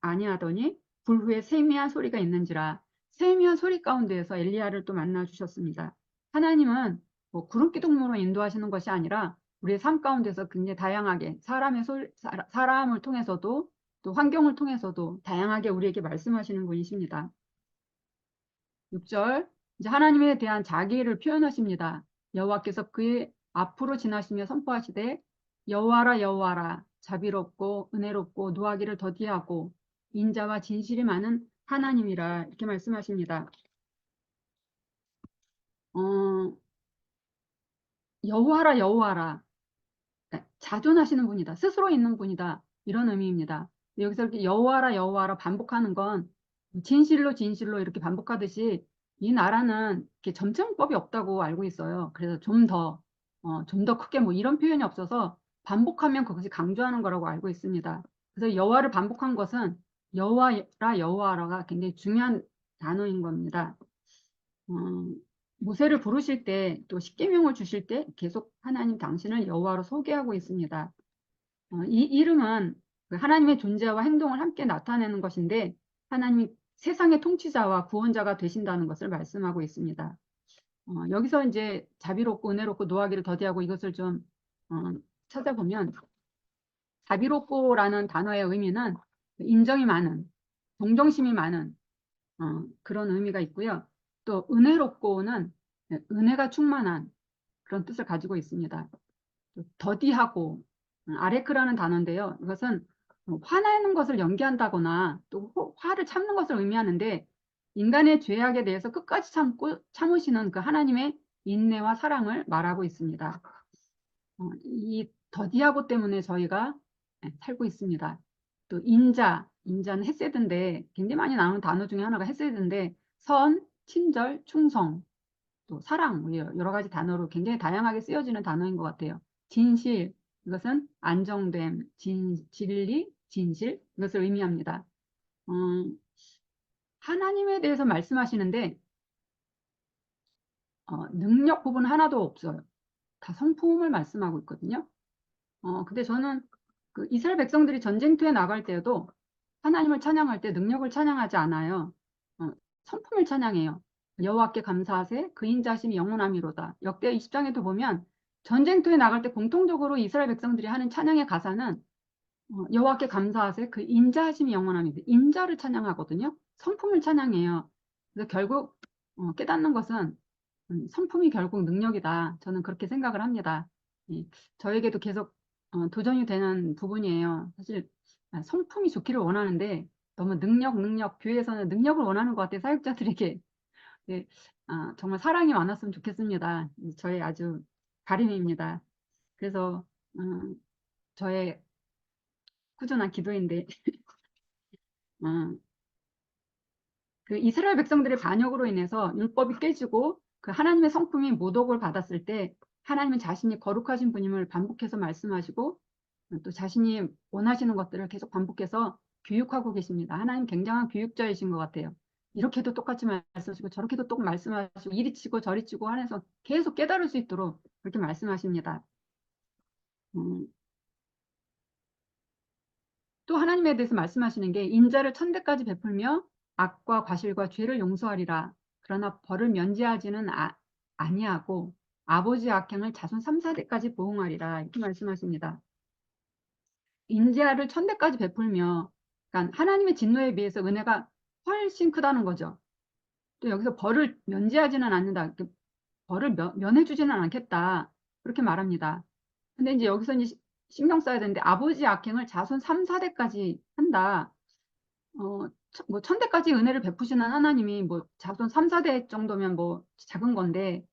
아니하더니 불 후에 세미한 소리가 있는지라. 세미한 소리 가운데에서 엘리야를 또 만나 주셨습니다. 하나님은 뭐 구름 기둥으로 인도하시는 것이 아니라 우리의 삶 가운데서 굉장히 다양하게 사람을 통해서도 또 환경을 통해서도 다양하게 우리에게 말씀하시는 분이십니다. 6절 이제 하나님에 대한 자기를 표현하십니다. 여호와께서 그의 앞으로 지나시며 선포하시되 여호와라 여호와라 자비롭고 은혜롭고 노하기를 더디하고 인자와 진실이 많은 하나님이라 이렇게 말씀하십니다. 여호와라 여호와라 자존하시는 분이다. 스스로 있는 분이다. 이런 의미입니다. 여기서 이렇게 여호와라 여호와라 반복하는 건 진실로 진실로 이렇게 반복하듯이 이 나라는 이렇게 점층법이 없다고 알고 있어요. 그래서 좀 더 크게 뭐 이런 표현이 없어서 반복하면 그것이 강조하는 거라고 알고 있습니다. 그래서 여호와를 반복한 것은 여호와라 여호와라가 굉장히 중요한 단어인 겁니다. 어, 모세를 부르실 때 또 십계명을 주실 때 계속 하나님 당신을 여호와로 소개하고 있습니다. 이 이름은 그 하나님의 존재와 행동을 함께 나타내는 것인데 하나님이 세상의 통치자와 구원자가 되신다는 것을 말씀하고 있습니다. 여기서 이제 자비롭고 은혜롭고 노하기를 더디하고 이것을 좀 찾아보면 자비롭고라는 단어의 의미는 인정이 많은, 동정심이 많은 그런 의미가 있고요. 또 은혜롭고는 은혜가 충만한 그런 뜻을 가지고 있습니다. 더디하고 아레크라는 단어인데요. 이것은 화나는 것을 연기한다거나 또 화를 참는 것을 의미하는데 인간의 죄악에 대해서 끝까지 참으시는 그 하나님의 인내와 사랑을 말하고 있습니다. 이 더디하고 때문에 저희가 살고 있습니다. 또 인자는 헤세드인데 굉장히 많이 나오는 단어 중에 하나가 헤세드인데 선, 친절, 충성 또 사랑, 뭐 여러 가지 단어로 굉장히 다양하게 쓰여지는 단어인 것 같아요. 진실, 이것은 안정됨, 진리, 진실, 이것을 의미합니다. 하나님에 대해서 말씀하시는데 능력 부분 하나도 없어요. 다 성품을 말씀하고 있거든요. 근데 저는 그 이스라엘 백성들이 전쟁터에 나갈 때에도 하나님을 찬양할 때 능력을 찬양하지 않아요. 성품을 찬양해요. 여호와께 감사하세 그 인자심이 영원함이로다. 역대 20장에도 보면 전쟁터에 나갈 때 공통적으로 이스라엘 백성들이 하는 찬양의 가사는 여호와께 감사하세 그 인자심이 영원함이다. 인자를 찬양하거든요. 성품을 찬양해요. 그래서 결국 깨닫는 것은 성품이 결국 능력이다. 저는 그렇게 생각을 합니다. 예, 저에게도 계속 도전이 되는 부분이에요. 사실 성품이 좋기를 원하는데 너무 교회에서는 능력을 원하는 것 같아요. 사역자들에게. 예, 정말 사랑이 많았으면 좋겠습니다. 저의 아주 바람입니다. 그래서 저의 꾸준한 기도인데 그 이스라엘 백성들의 반역으로 인해서 율법이 깨지고 그 하나님의 성품이 모독을 받았을 때 하나님은 자신이 거룩하신 분임을 반복해서 말씀하시고 또 자신이 원하시는 것들을 계속 반복해서 교육하고 계십니다. 하나님 굉장한 교육자이신 것 같아요. 이렇게도 똑같이 말씀하시고 저렇게도 똑 말씀하시고 이리 치고 저리 치고 하면서 계속 깨달을 수 있도록 그렇게 말씀하십니다. 음, 또 하나님에 대해서 말씀하시는 게 인자를 천대까지 베풀며 악과 과실과 죄를 용서하리라. 그러나 벌을 면제하지는 아니하고 아버지의 악행을 자손 3, 4대까지 보응하리라. 이렇게 말씀하십니다. 인자를 천대까지 베풀며 그러니까 하나님의 진노에 비해서 은혜가 훨씬 크다는 거죠. 또 여기서 벌을 면제하지는 않는다. 벌을 면해주지는 않겠다. 그렇게 말합니다. 근데 이제 여기서 이제 신경 써야 되는데 아버지 악행을 자손 3, 4대까지 한다. 뭐 천대까지 은혜를 베푸시는 하나님이 뭐 자손 3, 4대 정도면 뭐 작은 건데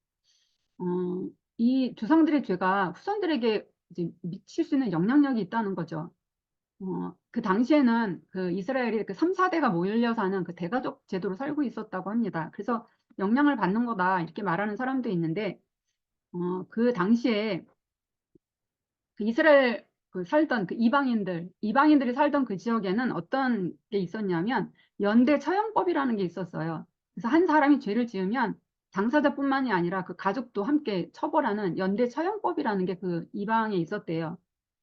이 조상들의 죄가 후손들에게 이제 미칠 수 있는 영향력이 있다는 거죠. 그 당시에는 그 이스라엘이 그 3, 4대가 모여 사는 그 대가족 제도로 살고 있었다고 합니다. 그래서 영향을 받는 거다 이렇게 말하는 사람도 있는데 그 당시에 그 이스라엘 그 살던 그 이방인들이 살던 그 지역에는 어떤 게 있었냐면 연대 처형법이라는 게 있었어요. 그래서 한 사람이 죄를 지으면 당사자뿐만이 아니라 그 가족도 함께 처벌하는 연대 처형법이라는 게 그 이방에 있었대요.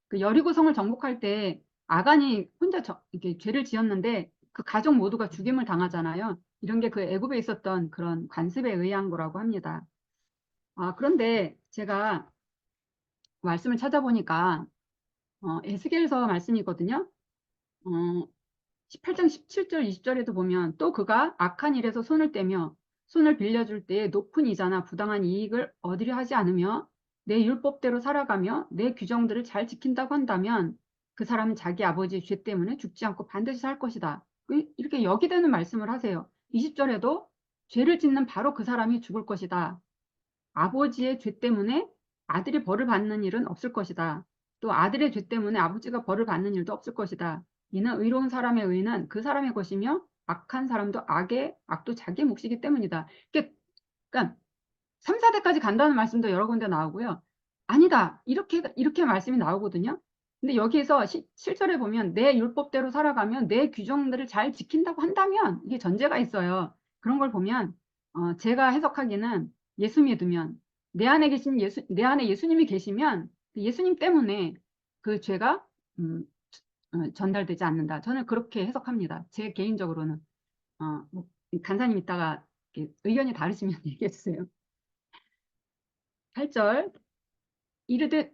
그 여리고성을 정복할 때 아간이 혼자 이렇게 죄를 지었는데 그 가족 모두가 죽임을 당하잖아요. 이런 게 그 애굽에 있었던 그런 관습에 의한 거라고 합니다. 그런데 제가 말씀을 찾아보니까 에스겔서 말씀이거든요. 어, 18장 17절 20절에도 보면 또 그가 악한 일에서 손을 떼며 손을 빌려줄 때에 높은 이자나 부당한 이익을 얻으려 하지 않으며 내 율법대로 살아가며 내 규정들을 잘 지킨다고 한다면 그 사람은 자기 아버지의 죄 때문에 죽지 않고 반드시 살 것이다. 이렇게 여기되는 말씀을 하세요. 20절에도 죄를 짓는 바로 그 사람이 죽을 것이다. 아버지의 죄 때문에 아들이 벌을 받는 일은 없을 것이다. 또 아들의 죄 때문에 아버지가 벌을 받는 일도 없을 것이다. 이는 의로운 사람의 의는 그 사람의 것이며 악한 사람도 악도 자기의 몫이기 때문이다. 그러니까 3, 4대까지 간다는 말씀도 여러 군데 나오고요. 아니다. 이렇게 말씀이 나오거든요. 근데 여기에서 실절에 보면 내 율법대로 살아가면 내 규정들을 잘 지킨다고 한다면 이게 전제가 있어요. 그런 걸 보면 제가 해석하기는 예수 믿으면 내 안에 예수님이 계시면 그 예수님 때문에 그 죄가 전달되지 않는다. 저는 그렇게 해석합니다. 제 개인적으로는 뭐 간사님 이따가 의견이 다르시면 얘기해 주세요. 8절 이르되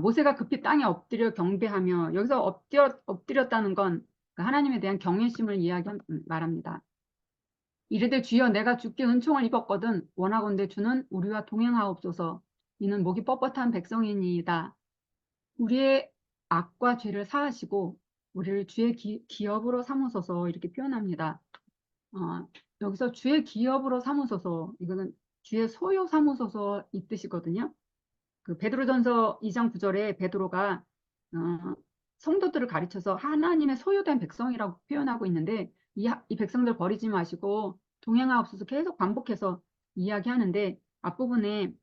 모세가 급히 땅에 엎드려 경배하며 여기서 엎드렸다는 건 그 하나님에 대한 경외심을 말합니다. 이르되 주여 내가 주께 은총을 입었거든 원하건대 주는 우리와 동행하옵소서. 이는 목이 뻣뻣한 백성이니이다. 우리의 악과 죄를 사하시고 우리를 주의 기업으로 삼으소서 이렇게 표현합니다. 여기서 주의 기업으로 삼으소서 이거는 주의 소유 삼으소서 이 뜻이거든요. 그 베드로전서 2장 9절에 베드로가 성도들을 가르쳐서 하나님의 소유된 백성이라고 표현하고 있는데 이 백성들 버리지 마시고 동행하옵소서 계속 반복해서 이야기하는데 앞부분에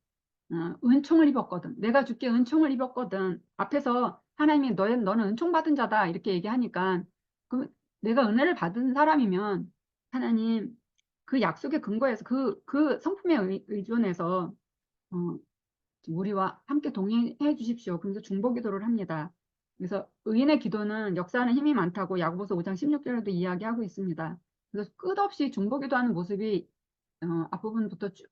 은총을 입었거든. 내가 주께 은총을 입었거든. 앞에서 하나님이 너는 은총 받은 자다 이렇게 얘기하니까 그 내가 은혜를 받은 사람이면 하나님 그 약속의 근거에서 그 성품에 의존해서 어, 우리와 함께 동행해 주십시오. 그래서 중보기도를 합니다. 그래서 의인의 기도는 역사하는 힘이 많다고 야고보서 5장 16절에도 이야기하고 있습니다. 그래서 끝없이 중보기도하는 모습이 앞부분부터 쭉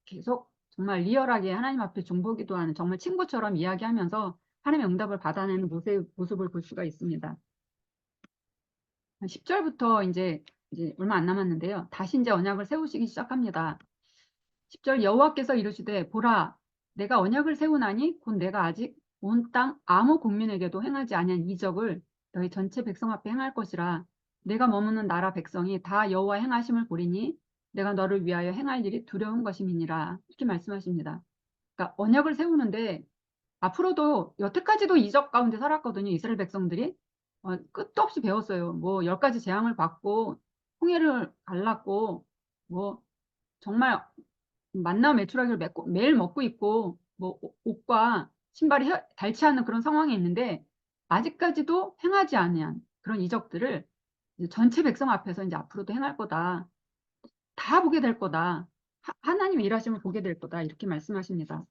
계속 정말 리얼하게 하나님 앞에 중보기도하는 정말 친구처럼 이야기하면서 하나님의 응답을 받아내는 모습을 볼 수가 있습니다. 10절부터 이제 얼마 안 남았는데요. 다시 이제 언약을 세우시기 시작합니다. 10절 여호와께서 이르시되 보라 내가 언약을 세우나니 곧 내가 아직 온 땅 아무 국민에게도 행하지 아니한 이적을 너희 전체 백성 앞에 행할 것이라. 내가 머무는 나라 백성이 다 여호와 행하심을 보리니 내가 너를 위하여 행할 일이 두려운 것임이니라. 이렇게 말씀하십니다. 그러니까 언약을 세우는데 앞으로도 여태까지도 이적 가운데 살았거든요. 이스라엘 백성들이 끝도 없이 배웠어요. 뭐 10가지 재앙을 받고 홍해를 갈랐고 뭐 정말 만나 메추라기를 매일 먹고 있고 뭐 옷과 신발이 닳지 않는 그런 상황이 있는데 아직까지도 행하지 아니한 그런 이적들을 전체 백성 앞에서 이제 앞으로도 행할 거다. 다 보게 될 거다. 하나님 일하심을 보게 될 거다. 이렇게 말씀하십니다.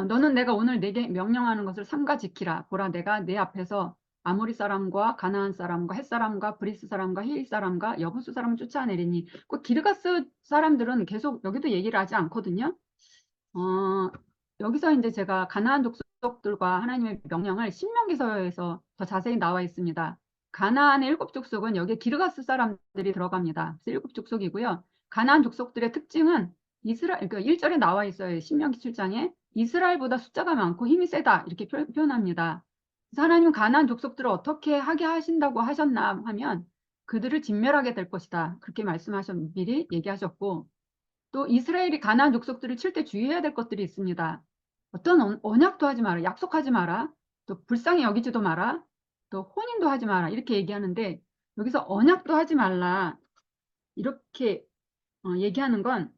너는 내가 오늘 내게 명령하는 것을 삼가 지키라. 보라 내가 내 앞에서 아모리 사람과 가나안 사람과 헷 사람과 브리스 사람과 히일 사람과 여부수 사람을 쫓아내리니 그 기르가스 사람들은 계속 여기도 얘기를 하지 않거든요. 어, 여기서 이제 제가 가나안 족속들과 하나님의 명령을 신명기서에서 더 자세히 나와 있습니다. 가나안의 7족속은 여기에 기르가스 사람들이 들어갑니다. 그래서 7족속이고요. 가나안 족속들의 특징은 이스라엘, 그러니까 1절에 나와 있어요. 신명기 7장에 이스라엘보다 숫자가 많고 힘이 세다 이렇게 표현합니다. 그래서 하나님은 가나안 족속들을 어떻게 하게 하신다고 하셨나 하면 그들을 진멸하게 될 것이다. 그렇게 미리 얘기하셨고 또 이스라엘이 가나안 족속들을 칠 때 주의해야 될 것들이 있습니다. 어떤 언약도 하지 마라. 약속하지 마라. 또 불쌍히 여기지도 마라. 또 혼인도 하지 마라. 이렇게 얘기하는데 여기서 언약도 하지 말라. 이렇게 얘기하는 건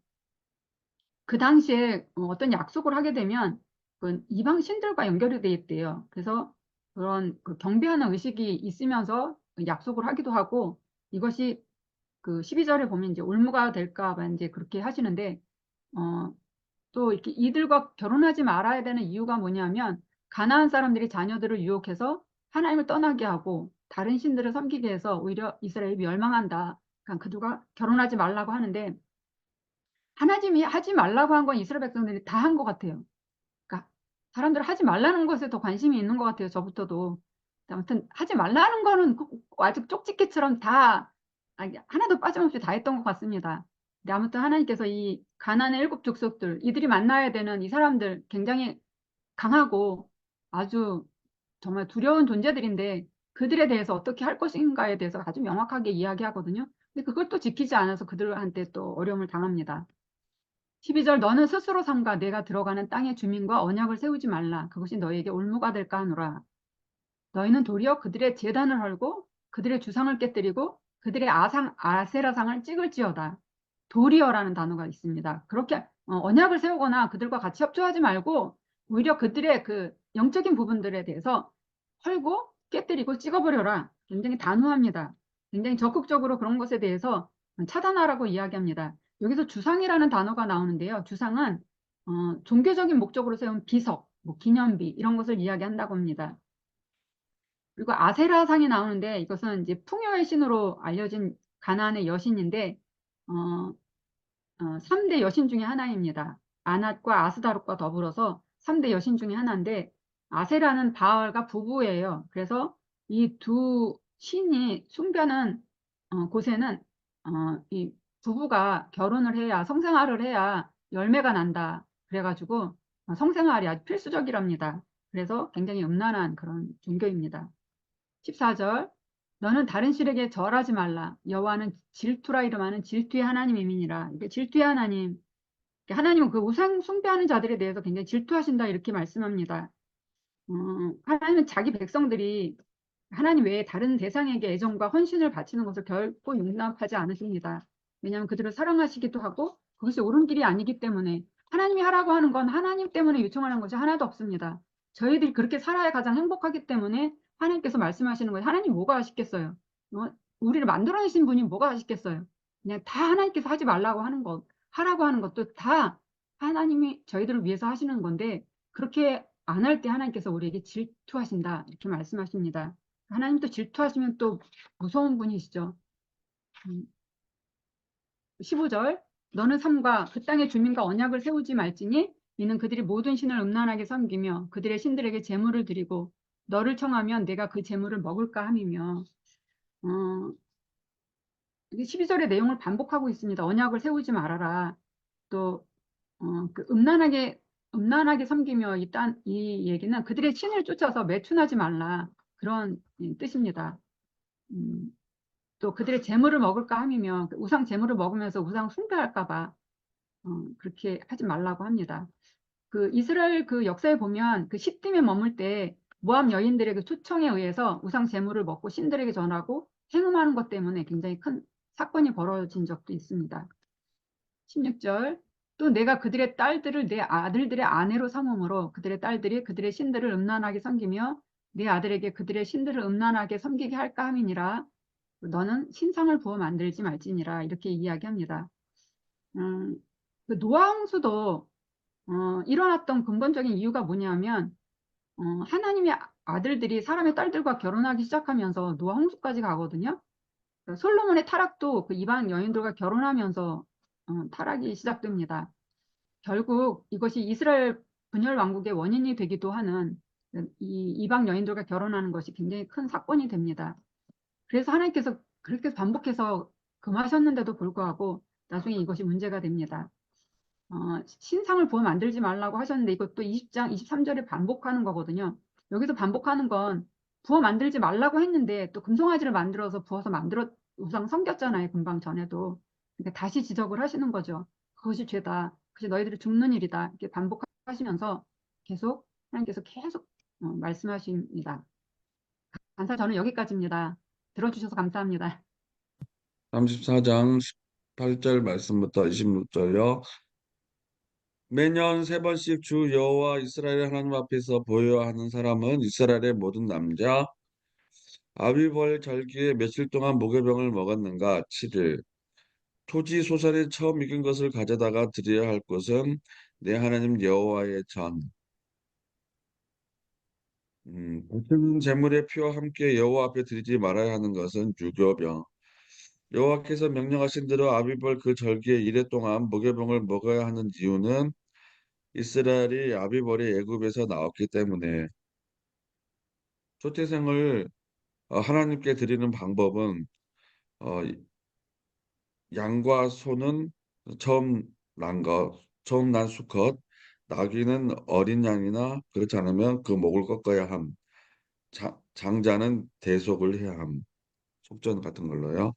그 당시에 어떤 약속을 하게 되면 그 이방 신들과 연결이 돼 있대요. 그래서 그런 그 경배하는 의식이 있으면서 약속을 하기도 하고 이것이 그 12절에 보면 이제 올무가 될까 봐 이제 그렇게 하시는데 또 이렇게 이들과 결혼하지 말아야 되는 이유가 뭐냐면 가나안 사람들이 자녀들을 유혹해서 하나님을 떠나게 하고 다른 신들을 섬기게 해서 오히려 이스라엘이 멸망한다. 그러니까 그들과 결혼하지 말라고 하는데 하나님이 하지 말라고 한 건 이스라엘 백성들이 다 한 것 같아요. 그러니까 사람들 하지 말라는 것에 더 관심이 있는 것 같아요. 저부터도. 아무튼 하지 말라는 거는 아주 쪽집게처럼 다 하나도 빠짐없이 다 했던 것 같습니다. 근데 아무튼 하나님께서 이 가나안의 7족속들 이들이 만나야 되는 이 사람들 굉장히 강하고 아주 정말 두려운 존재들인데 그들에 대해서 어떻게 할 것인가에 대해서 아주 명확하게 이야기하거든요. 근데 그걸 또 지키지 않아서 그들한테 또 어려움을 당합니다. 12절 너는 스스로 삼가 내가 들어가는 땅의 주민과 언약을 세우지 말라. 그것이 너에게 올무가 될까 하노라. 너희는 도리어 그들의 제단을 헐고 그들의 주상을 깨뜨리고 그들의 아세라상을 찍을지어다. 도리어라는 단어가 있습니다. 그렇게 언약을 세우거나 그들과 같이 협조하지 말고 오히려 그들의 그 영적인 부분들에 대해서 헐고 깨뜨리고 찍어버려라. 굉장히 단호합니다. 굉장히 적극적으로 그런 것에 대해서 차단하라고 이야기합니다. 여기서 주상이라는 단어가 나오는데요. 주상은 종교적인 목적으로 세운 비석, 뭐 기념비 이런 것을 이야기한다고 합니다. 그리고 아세라상이 나오는데 이것은 이제 풍요의 신으로 알려진 가나안의 여신인데 어, 3대 여신 중에 하나입니다. 아낫과 아스다롯과 더불어서 3대 여신 중에 하나인데 아세라는 바알과 부부예요. 그래서 이 두 신이 숭배하는 곳에는 이 부부가 결혼을 해야 성생활을 해야 열매가 난다. 그래가지고 성생활이 아주 필수적이랍니다. 그래서 굉장히 음란한 그런 종교입니다. 14절 너는 다른 신에게 절하지 말라. 여호와는 질투라 이름하는 질투의 하나님이니라. 이게 질투의 하나님. 하나님은 그 우상 숭배하는 자들에 대해서 굉장히 질투하신다 이렇게 말씀합니다. 하나님은 자기 백성들이 하나님 외에 다른 대상에게 애정과 헌신을 바치는 것을 결코 용납하지 않으십니다. 왜냐하면 그들을 사랑하시기도 하고 그것이 옳은 길이 아니기 때문에 하나님이 하라고 하는 건 하나님 때문에 요청하는 것이 하나도 없습니다. 저희들이 그렇게 살아야 가장 행복하기 때문에 하나님께서 말씀하시는 거예요. 하나님 뭐가 하시겠어요? 우리를 만들어내신 분이 뭐가 하시겠어요? 그냥 다 하나님께서 하지 말라고 하는 것, 하라고 하는 것도 다 하나님이 저희들을 위해서 하시는 건데 그렇게 안 할 때 하나님께서 우리에게 질투하신다 이렇게 말씀하십니다. 하나님 또 질투하시면 또 무서운 분이시죠. 15절 너는 삼가 그 땅의 주민과 언약을 세우지 말지니 이는 그들이 모든 신을 음란하게 섬기며 그들의 신들에게 제물을 드리고 너를 청하면 내가 그 제물을 먹을까 함이며 12절의 내용을 반복하고 있습니다. 언약을 세우지 말아라. 또 그 음란하게 섬기며 이 얘기는 그들의 신을 쫓아서 매춘하지 말라 그런 뜻입니다. 음, 또 그들의 재물을 먹을까 함이며 우상 재물을 먹으면서 우상 숭배할까 봐 그렇게 하지 말라고 합니다. 그 이스라엘 그 역사에 보면 그 시딤에 머물 때 모압 여인들의 그 초청에 의해서 우상 재물을 먹고 신들에게 전하고 행음하는 것 때문에 굉장히 큰 사건이 벌어진 적도 있습니다. 16절 또 내가 그들의 딸들을 내 아들들의 아내로 삼음으로 그들의 딸들이 그들의 신들을 음란하게 섬기며 내 아들에게 그들의 신들을 음란하게 섬기게 할까 함이니라 너는 신상을 부어 만들지 말지니라 이렇게 이야기합니다. 그 노아 홍수도 일어났던 근본적인 이유가 뭐냐면 하나님의 아들들이 사람의 딸들과 결혼하기 시작하면서 노아 홍수까지 가거든요. 솔로몬의 타락도 그 이방 여인들과 결혼하면서 타락이 시작됩니다. 결국 이것이 이스라엘 분열 왕국의 원인이 되기도 하는 이 이방 여인들과 결혼하는 것이 굉장히 큰 사건이 됩니다. 그래서 하나님께서 그렇게 반복해서 금하셨는데도 불구하고 나중에 이것이 문제가 됩니다. 신상을 부어 만들지 말라고 하셨는데 이것도 20장 23절에 반복하는 거거든요. 여기서 반복하는 건 부어 만들지 말라고 했는데 또 금송아지를 만들어서 부어서 우상 섬겼잖아요. 금방 전에도. 그러니까 다시 지적을 하시는 거죠. 그것이 죄다. 그것이 너희들이 죽는 일이다. 이렇게 반복하시면서 계속 하나님께서 계속 말씀하십니다. 간사 저는 여기까지입니다. 들어주셔서 감사합니다. 34장 18절 말씀부터 26절요. 매년 세 번씩 주 여호와 이스라엘 하나님 앞에서 보여야 하는 사람은 이스라엘의 모든 남자 아비벌 절기에 며칠 동안 무교병을 먹었는가 7일 토지 소산에 처음 익은 것을 가져다가 드려야 할 것은 내 하나님 여호와의 전 모든 제물의 피와 함께 여호와 앞에 드리지 말아야 하는 것은 유교병 여호와께서 명령하신 대로 아비벌 그 절기의 이래 동안 무교병을 먹어야 하는 이유는 이스라엘이 아비벌이 애굽에서 나왔기 때문에 초태생을 하나님께 드리는 방법은 어, 양과 소는 처음 처음 난 수컷, 나귀는 어린 양이나 그렇지 않으면 그 목을 꺾어야 함. 장자는 대속을 해야 함. 속전 같은 걸로요.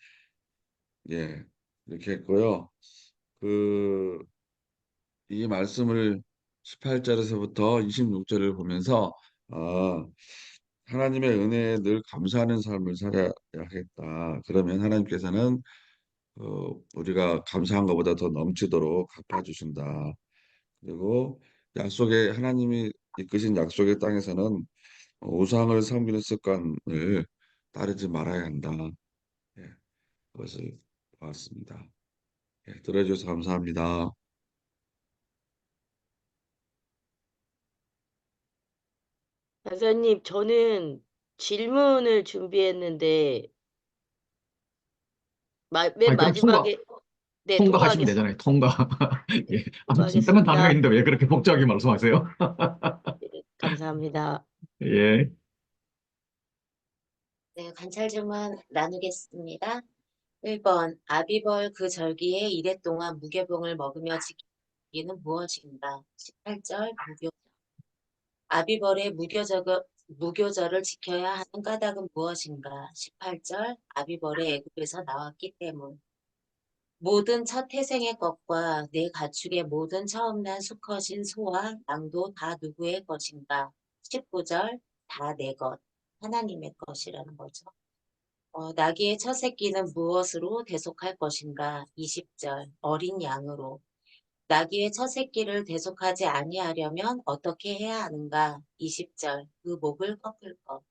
예, 이렇게 했고요. 그 이 말씀을 18절에서부터 26절을 보면서 아, 하나님의 은혜에 늘 감사하는 삶을 살아야겠다. 그러면 하나님께서는 우리가 감사한 것보다 더 넘치도록 갚아주신다. 그리고 하나님이 이끄신 약속의 땅에서는 우상을 섬기는 습관을 따르지 말아야 한다. 예, 그것을 보았습니다. 예, 들어주셔서 감사합니다. 박사님, 저는 질문을 준비했는데, 맨 아니, 그럼 마지막에, 네, 통과하시면 통과하겠습니다. 되잖아요. 통과. 예. 아무 간단한 단어가 통과하겠습니다. 있는데 왜 그렇게 복잡하게 말씀하세요? 네, 감사합니다. 예. 네, 관찰 질문 나누겠습니다. 1번, 아비벌 그 절기에 이래 동안 무교병을 먹으며 지키기는 무엇인가? 18절, 아비벌의 무교절을 지켜야 하는 까닭은 무엇인가? 18절, 아비벌의 애굽에서 나왔기 때문. 모든 첫 태생의 것과 내 가축의 모든 처음 난 수컷인 소와 양도 다 누구의 것인가? 19절, 다 내 것. 하나님의 것이라는 거죠. 나귀의 첫 새끼는 무엇으로 대속할 것인가? 20절 어린 양으로. 나귀의 첫 새끼를 대속하지 아니하려면 어떻게 해야 하는가? 20절 그 목을 꺾을 것.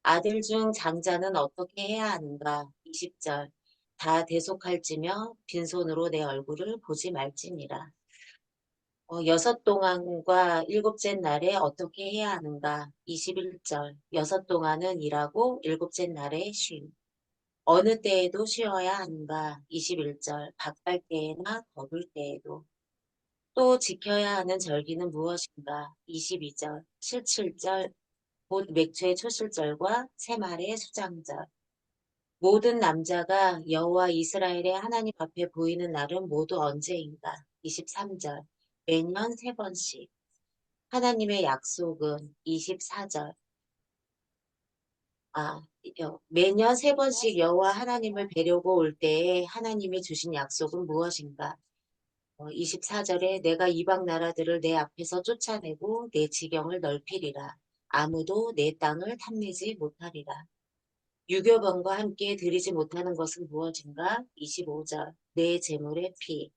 아들 중 장자는 어떻게 해야 하는가? 20절 다 대속할지며 빈손으로 내 얼굴을 보지 말지니라. 여섯 동안과 일곱째 날에 어떻게 해야 하는가? 21절 여섯 동안은 일하고 일곱째 날에 쉼. 어느 때에도 쉬어야 하는가? 21절 바깔 때에나 더울 때에도. 또 지켜야 하는 절기는 무엇인가? 22절 77절 곧 맥주의 초실절과 새말의 수장절. 모든 남자가 여호와 이스라엘의 하나님 앞에 보이는 날은 모두 언제인가? 23절 매년 3번씩. 하나님의 약속은 24절 매년 3번씩 여호와 하나님을 뵈려고 올 때에 하나님이 주신 약속은 무엇인가? 24절에 내가 이방 나라들을 내 앞에서 쫓아내고 내 지경을 넓히리라. 아무도 내 땅을 탐내지 못하리라. 유교번과 함께 드리지 못하는 것은 무엇인가? 25절 내 재물의 피.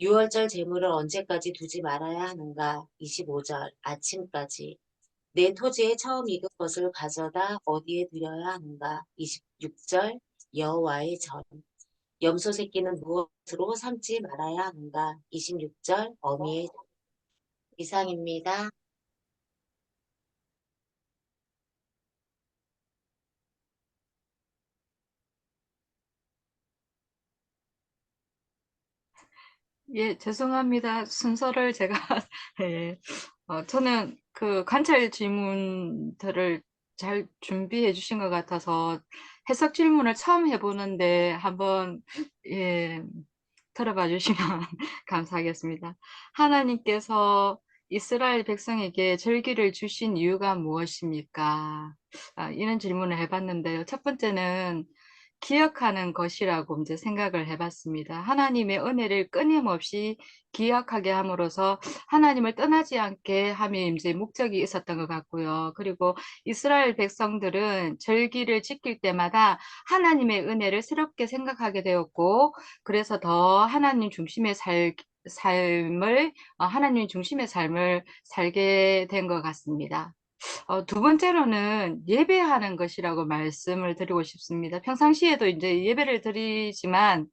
유월절 재물을 언제까지 두지 말아야 하는가? 25절 아침까지. 내 토지에 처음 익은 것을 가져다 어디에 드려야 하는가? 26절 여호와의 전. 염소 새끼는 무엇으로 삼지 말아야 하는가? 26절 어미의 전. 이상입니다. 예, 죄송합니다. 순서를 제가, 예, 저는 그 관찰 질문들을 잘 준비해 주신 것 같아서 해석 질문을 처음 해보는데 한번, 예, 들어봐 주시면 감사하겠습니다. 하나님께서 이스라엘 백성에게 절기를 주신 이유가 무엇입니까? 이런 질문을 해봤는데요. 첫 번째는 기억하는 것이라고 이제 생각을 해봤습니다. 하나님의 은혜를 끊임없이 기억하게 함으로써 하나님을 떠나지 않게 함이 이제 목적이 있었던 것 같고요. 그리고 이스라엘 백성들은 절기를 지킬 때마다 하나님의 은혜를 새롭게 생각하게 되었고, 그래서 더 하나님 중심의 삶을, 하나님 중심의 삶을 살게 된 것 같습니다. 두 번째로는 예배하는 것이라고 말씀을 드리고 싶습니다. 평상시에도 이제 예배를 드리지만,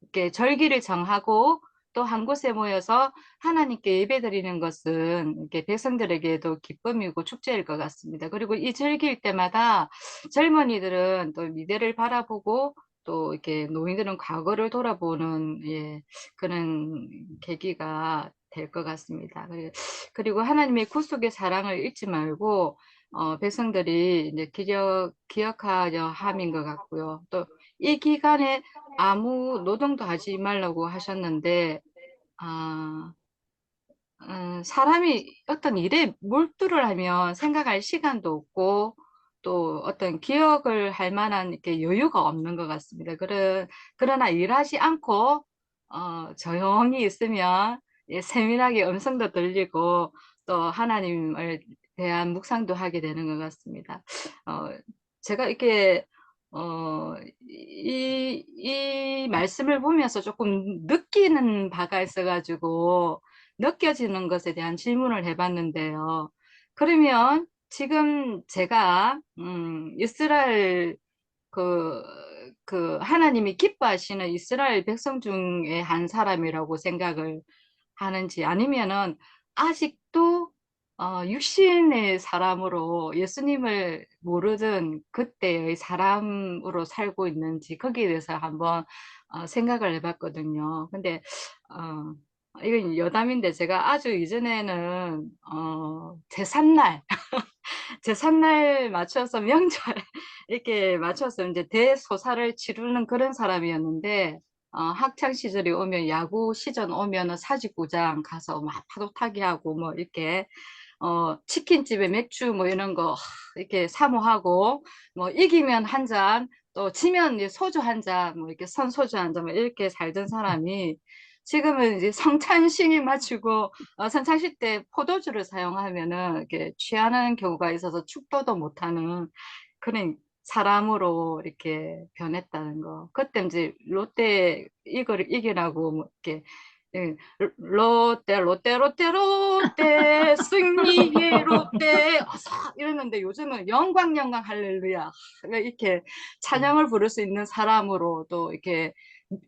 이렇게 절기를 정하고 또 한 곳에 모여서 하나님께 예배드리는 것은 이렇게 백성들에게도 기쁨이고 축제일 것 같습니다. 그리고 이 절기일 때마다 젊은이들은 또 미래를 바라보고 또 이렇게 노인들은 과거를 돌아보는, 예, 그런 계기가 될 것 같습니다. 그리고 하나님의 구속의 사랑을 잊지 말고 백성들이 이제 기억하려 함인 것 같고요. 또 이 기간에 아무 노동도 하지 말라고 하셨는데, 사람이 어떤 일에 몰두를 하면 생각할 시간도 없고 또 어떤 기억을 할 만한 이렇게 여유가 없는 것 같습니다. 그러나 일하지 않고 조용히 있으면, 예, 세밀하게 음성도 들리고 또 하나님을 대한 묵상도 하게 되는 것 같습니다. 제가 이렇게 이 말씀을 보면서 조금 느끼는 바가 있어가지고 느껴지는 것에 대한 질문을 해봤는데요. 그러면 지금 제가 이스라엘 그, 그 하나님이 기뻐하시는 이스라엘 백성 중에 한 사람이라고 생각을 하는지, 아니면은 아직도 육신의 사람으로 예수님을 모르던 그때의 사람으로 살고 있는지, 거기에 대해서 한번 생각을 해봤거든요. 근데 이건 여담인데, 제가 아주 이전에는 제3날 제3날 맞춰서 명절 이렇게 맞춰서 이제 대소사를 치르는 그런 사람이었는데, 학창 시절이 오면, 야구 시즌 오면은 사직구장 가서 막 파도 타기 하고 뭐 이렇게 치킨집에 맥주 뭐 이런 거 이렇게 사모하고, 뭐 이기면 한 잔, 또 지면 이제 소주 한 잔, 뭐 이렇게 선소주 한 잔, 뭐 이렇게 살던 사람이 지금은 이제 성찬식에 맞추고 성찬식 때 포도주를 사용하면은 이렇게 취하는 경우가 있어서 축도도 못하는 그런 사람으로 이렇게 변했다는 거. 그때 이제 롯데 이거를 이기라고 뭐 이렇게 예, 롯데 승리의 롯데 아사 이랬는데 요즘은 영광 할렐루야 이렇게 찬양을 부를 수 있는 사람으로 또 이렇게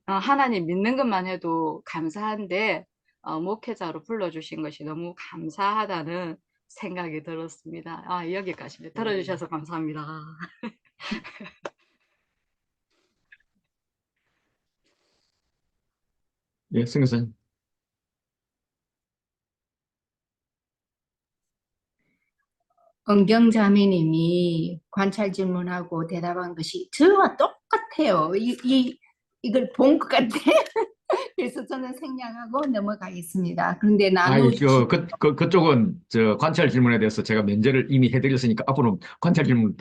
하나님 믿는 것만 해도 감사한데 목회자로 불러주신 것이 너무 감사하다는 생각이 들었습니다. 여기까지 들어주셔서 감사합니다. 예, 승교사님. 은경자매님이 관찰 질문하고 대답한 것이 저와 똑같아요. 이걸 본 것 같아. 그래서 저는 생략하고 넘어가겠습니다. 그런데 나누어주신 그쪽은 저 관찰 질문에 대해서 제가 면제를 이미 해드렸으니까 앞으로 관찰 질문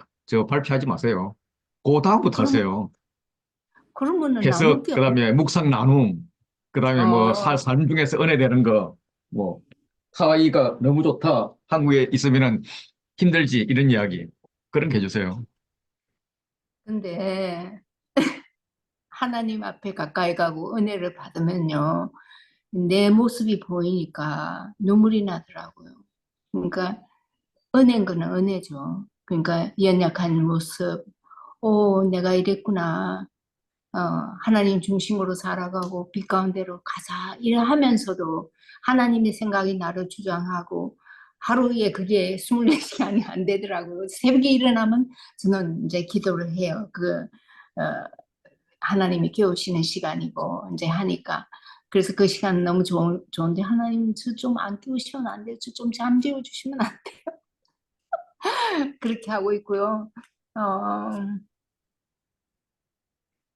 발표하지 마세요. 그 다음부터 하세요. 그러면은 해석, 나눌 게 그다음에 묵상 나눔, 그다음에 뭐 어. 삶 중에서 은혜 되는 거, 뭐 하와이가 너무 좋다, 한국에 있으면은 힘들지 이런 이야기 그런 게 해주세요. 근데 하나님 앞에 가까이 가고 은혜를 받으면요. 내 모습이 보이니까 눈물이 나더라고요. 그러니까 은혜인 거는 은혜죠. 그러니까 연약한 모습, 내가 이랬구나. 하나님 중심으로 살아가고 빛 가운데로 가자 이러하면서도 하나님의 생각이 나를 주장하고 하루에 그게 24시간이 안 되더라고요. 새벽에 일어나면 저는 이제 기도를 해요. 하나님이 깨우시는 시간이고 이제 하니까 그래서 그 시간 너무 좋은데 하나님 저 좀 안 깨우시면 안 돼요. 저 좀 잠재워 주시면 안 돼요. 그렇게 하고 있고요.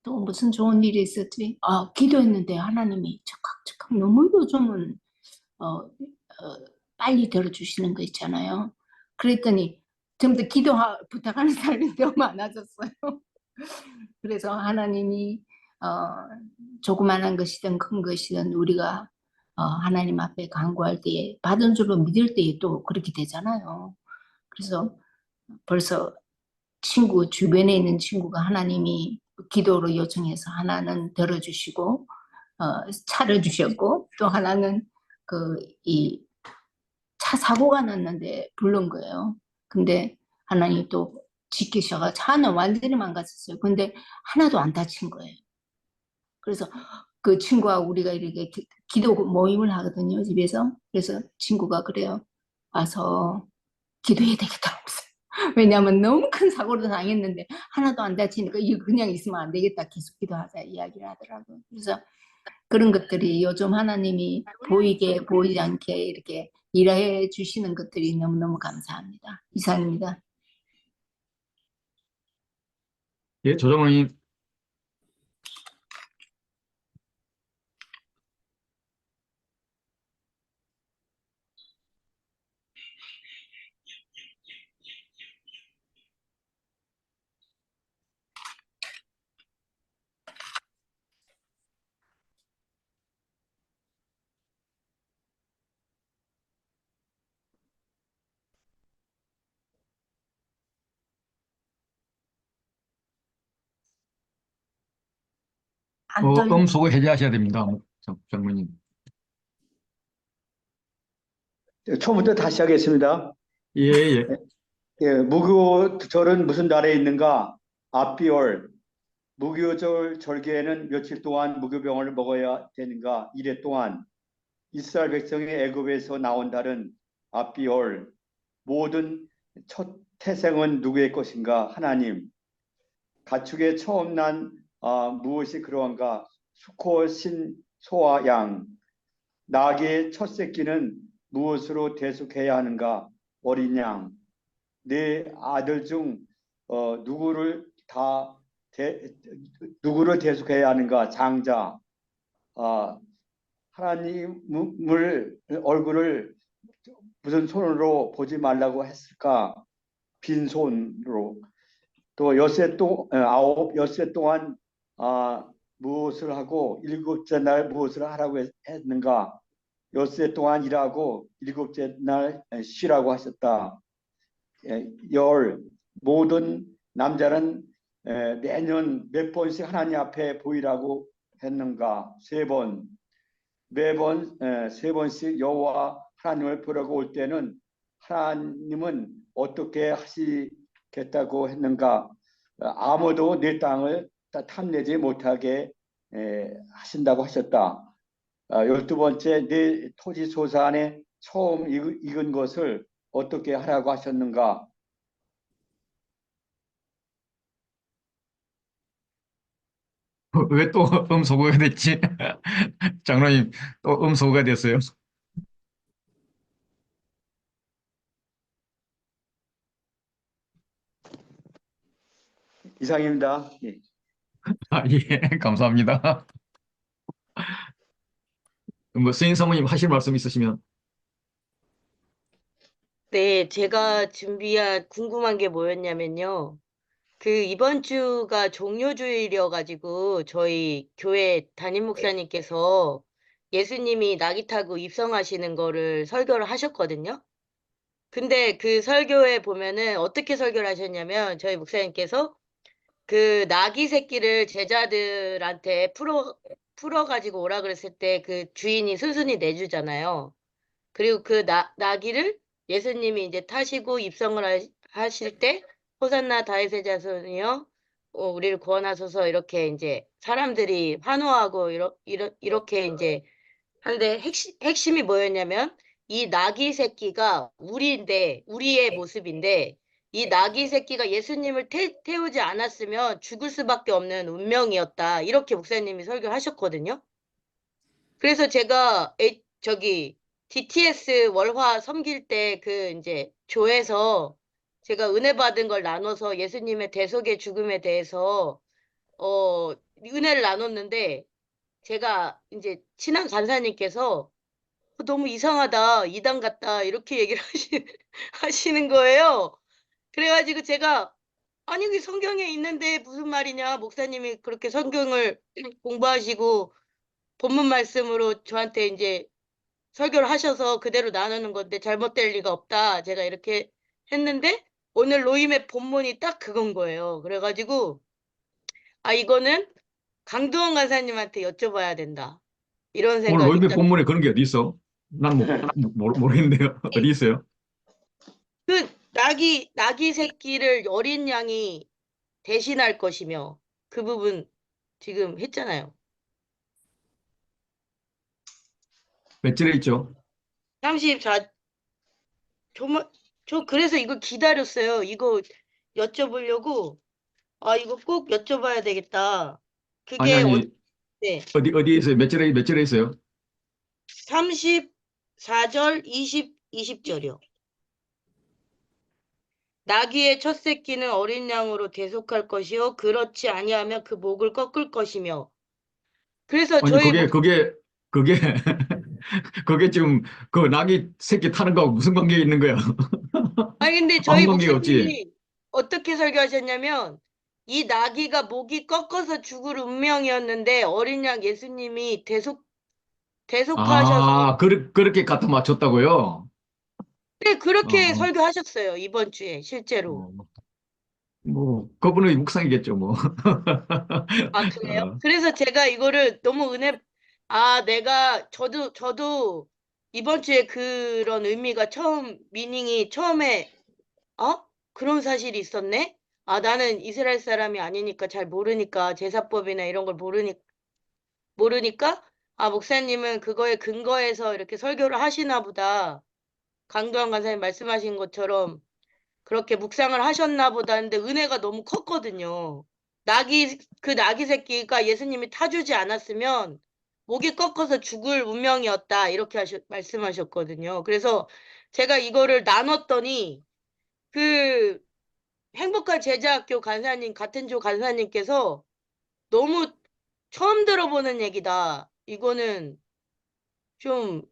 또 무슨 좋은 일이 있었지? 기도했는데 하나님이 적극 너무 요즘은 빨리 들어주시는 거 있잖아요. 그랬더니 좀 더 부탁하는 사람이 더 많아졌어요. 그래서 하나님이 조그만한 것이든 큰 것이든 우리가 하나님 앞에 간구할 때에 받은 줄로 믿을 때에 또 그렇게 되잖아요. 그래서 벌써 주변에 있는 친구가 하나님이 기도로 요청해서 하나는 들어주시고 차려주셨고 또 하나는 이 차 사고가 났는데 부른 거예요. 근데 하나님 또 지키셔가 차는 완전히 망가졌어요. 근데 하나도 안 다친 거예요. 그래서 그 친구하고 우리가 이렇게 기도 모임을 하거든요, 집에서. 그래서 친구가 그래요. 와서 기도해야 되겠다고. 왜냐하면 너무 큰 사고를 당했는데 하나도 안 다치니까 이거 그냥 있으면 안 되겠다. 계속 기도하자 이야기를 하더라고요. 그래서 그런 것들이 요즘 하나님이 보이게 보이지 않게 이렇게 일해 주시는 것들이 너무너무 감사합니다. 이상입니다. 예, 조정원님. 안 떨려. 소거 해제하셔야 됩니다, 장모님. 처음부터 다시 하겠습니다. 예, 예. 예, 무교절은 무슨 날에 있는가? 앞비월. 무교절 절기에는 며칠 동안 무교병을 먹어야 되는가? 이래 동안 이스라엘 백성이 애굽에서 나온 달은 앞비월. 모든 첫 태생은 누구의 것인가? 하나님. 가축의 처음 난 무엇이 그러한가? 수컷인 소와 양. 낙의 첫 새끼는 무엇으로 대속해야 하는가? 어린 양. 네 아들 중 누구를 대속해야 하는가? 장자. 하나님을 얼굴을 무슨 손으로 보지 말라고 했을까? 빈손으로. 또 엿새 동안 무엇을 하고 일곱째 날 무엇을 하라고 했는가? 엿새 동안 일하고 일곱째 날 쉬라고 하셨다. 모든 남자는 매년 몇 번씩 하나님 앞에 보이라고 했는가? 3번. 매번 3번씩 여호와 하나님을 보라고 올 때는 하나님은 어떻게 하시겠다고 했는가? 아무도 내 땅을 탐내지 못하게 하신다고 하셨다. 12번째, 내 토지 소산에 처음 익은 것을 어떻게 하라고 하셨는가? 왜 또 음소거가 됐지? 장로님 또 음소거가 됐어요. 이상입니다. 예. 아, 예, 감사합니다. 뭐 스인 사모님 하실 말씀 있으시면. 네, 제가 준비한 궁금한 게 뭐였냐면요. 그 이번 주가 종료주일이어 가지고 저희 교회 담임 목사님께서 예수님이 나귀 타고 입성하시는 거를 설교를 하셨거든요. 근데 그 설교에 보면은 어떻게 설교를 하셨냐면 저희 목사님께서 그 나귀 새끼를 제자들한테 풀어 가지고 오라 그랬을 때 그 주인이 순순히 내주잖아요. 그리고 그 나귀를 예수님이 이제 타시고 입성을 하실 때 호산나 다윗의 자손이여 우리를 구원하소서 이렇게 이제 사람들이 환호하고 이렇게 이제 하는데 핵심이 뭐였냐면 이 나귀 새끼가 우리의 모습인데 이 나귀 새끼가 예수님을 태우지 않았으면 죽을 수밖에 없는 운명이었다. 이렇게 목사님이 설교하셨거든요. 그래서 제가 저기 DTS 월화 섬길 때 그 이제 조에서 제가 은혜 받은 걸 나눠서 예수님의 대속의 죽음에 대해서 은혜를 나눴는데 제가 이제 친한 간사님께서 너무 이상하다, 이단 같다 이렇게 얘기를 하시는 거예요. 그래가지고 제가 아니 그 성경에 있는데 무슨 말이냐 목사님이 그렇게 성경을 공부하시고 본문 말씀으로 저한테 이제 설교를 하셔서 그대로 나누는 건데 잘못될 리가 없다. 제가 이렇게 했는데 오늘 로임의 본문이 딱 그건 거예요. 그래가지고 이거는 강두원 간사님한테 여쭤봐야 된다. 이런 오늘 생각이 로이의 딱. 본문에 그런 게 어디 있어? 나는 모르겠는데요. 어디 있어요? 그 나귀 새끼를 어린 양이 대신할 것이며 그 부분 지금 했잖아요. 몇 절에 있죠? 34 정말 저 그래서 이거 기다렸어요. 이거 여쭤보려고 이거 꼭 여쭤봐야 되겠다. 아니, 그게 아니, 네. 어디에 있어요? 몇 절에 있어요? 34절 20절이요. 나귀의 첫 새끼는 어린 양으로 대속할 것이요 그렇지 아니하면 그 목을 꺾을 것이며. 그래서 아니, 저희 그게, 그게 지금 그 나귀 새끼 타는 거하고 무슨 관계가 있는 거야? 근데 아무 저희 관계가 없지. 목사님이 어떻게 설교하셨냐면 이 나귀가 목이 꺾어서 죽을 운명이었는데 어린 양 예수님이 대속하셔서 그렇게 갖다 맞췄다고요? 네, 그렇게 어, 설교하셨어요. 이번 주에 실제로. 어, 뭐, 그분의 묵상이겠죠, 뭐. 그래요? 어, 그래서 제가 이거를 너무 저도 이번 주에 그런 의미가 미닝이 처음에, 그런 사실이 있었네? 나는 이스라엘 사람이 아니니까 잘 모르니까, 제사법이나 이런 걸 모르니까, 목사님은 그거에 근거해서 이렇게 설교를 하시나 보다. 강도환 간사님 말씀하신 것처럼 그렇게 묵상을 하셨나 보다 했는데 은혜가 너무 컸거든요. 그 나귀 새끼가 예수님이 타주지 않았으면 목이 꺾어서 죽을 운명이었다. 이렇게 말씀하셨거든요. 그래서 제가 이거를 나눴더니 그 행복한 제자학교 간사님, 같은 조 간사님께서 너무 처음 들어보는 얘기다. 이거는 좀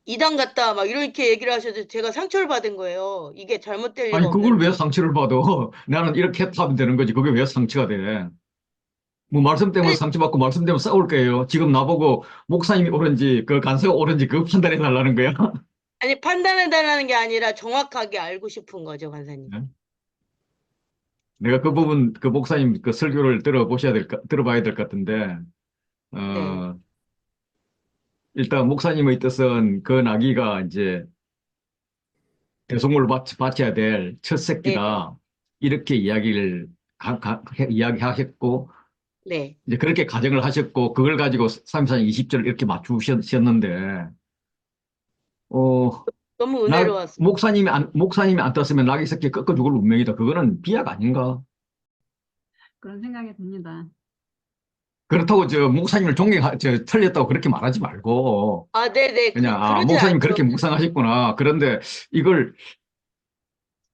이단 같다. 막 이렇게 얘기를 하셔서 제가 상처를 받은 거예요. 이게 잘못될 리가 아니, 없는. 그걸 왜 상처를 받아? 나는 이렇게 타면 되는 거지. 그게 왜 상처가 돼? 뭐 말씀 때문에 아니, 상처받고 말씀 때문에 싸울 거예요. 지금 나보고 목사님이 옳은지 그 간사가 옳은지 그거 판단해 달라는 거야. 아니, 판단해달라는 게 아니라 정확하게 알고 싶은 거죠, 간사님. 네? 내가 그 부분 그 목사님 그 설교를 들어봐야 될 것 같은데 네, 어, 일단 목사님의 뜻은 그 나귀가 이제 대속물을 바쳐야 될 첫 네, 새끼다. 이렇게 이야기하셨고, 네. 이제 그렇게 가정을 하셨고, 그걸 가지고 34장 20절 이렇게 맞추셨는데, 너무 은혜로웠어요. 목사님이 안 떴으면 나귀 새끼 꺾어 죽을 운명이다. 그거는 비약 아닌가? 그런 생각이 듭니다. 그렇다고 목사님을 틀렸다고 그렇게 말하지 말고, 아, 네네. 그냥, 그러진 목사님 그렇게 않죠. 묵상하셨구나. 그런데 이걸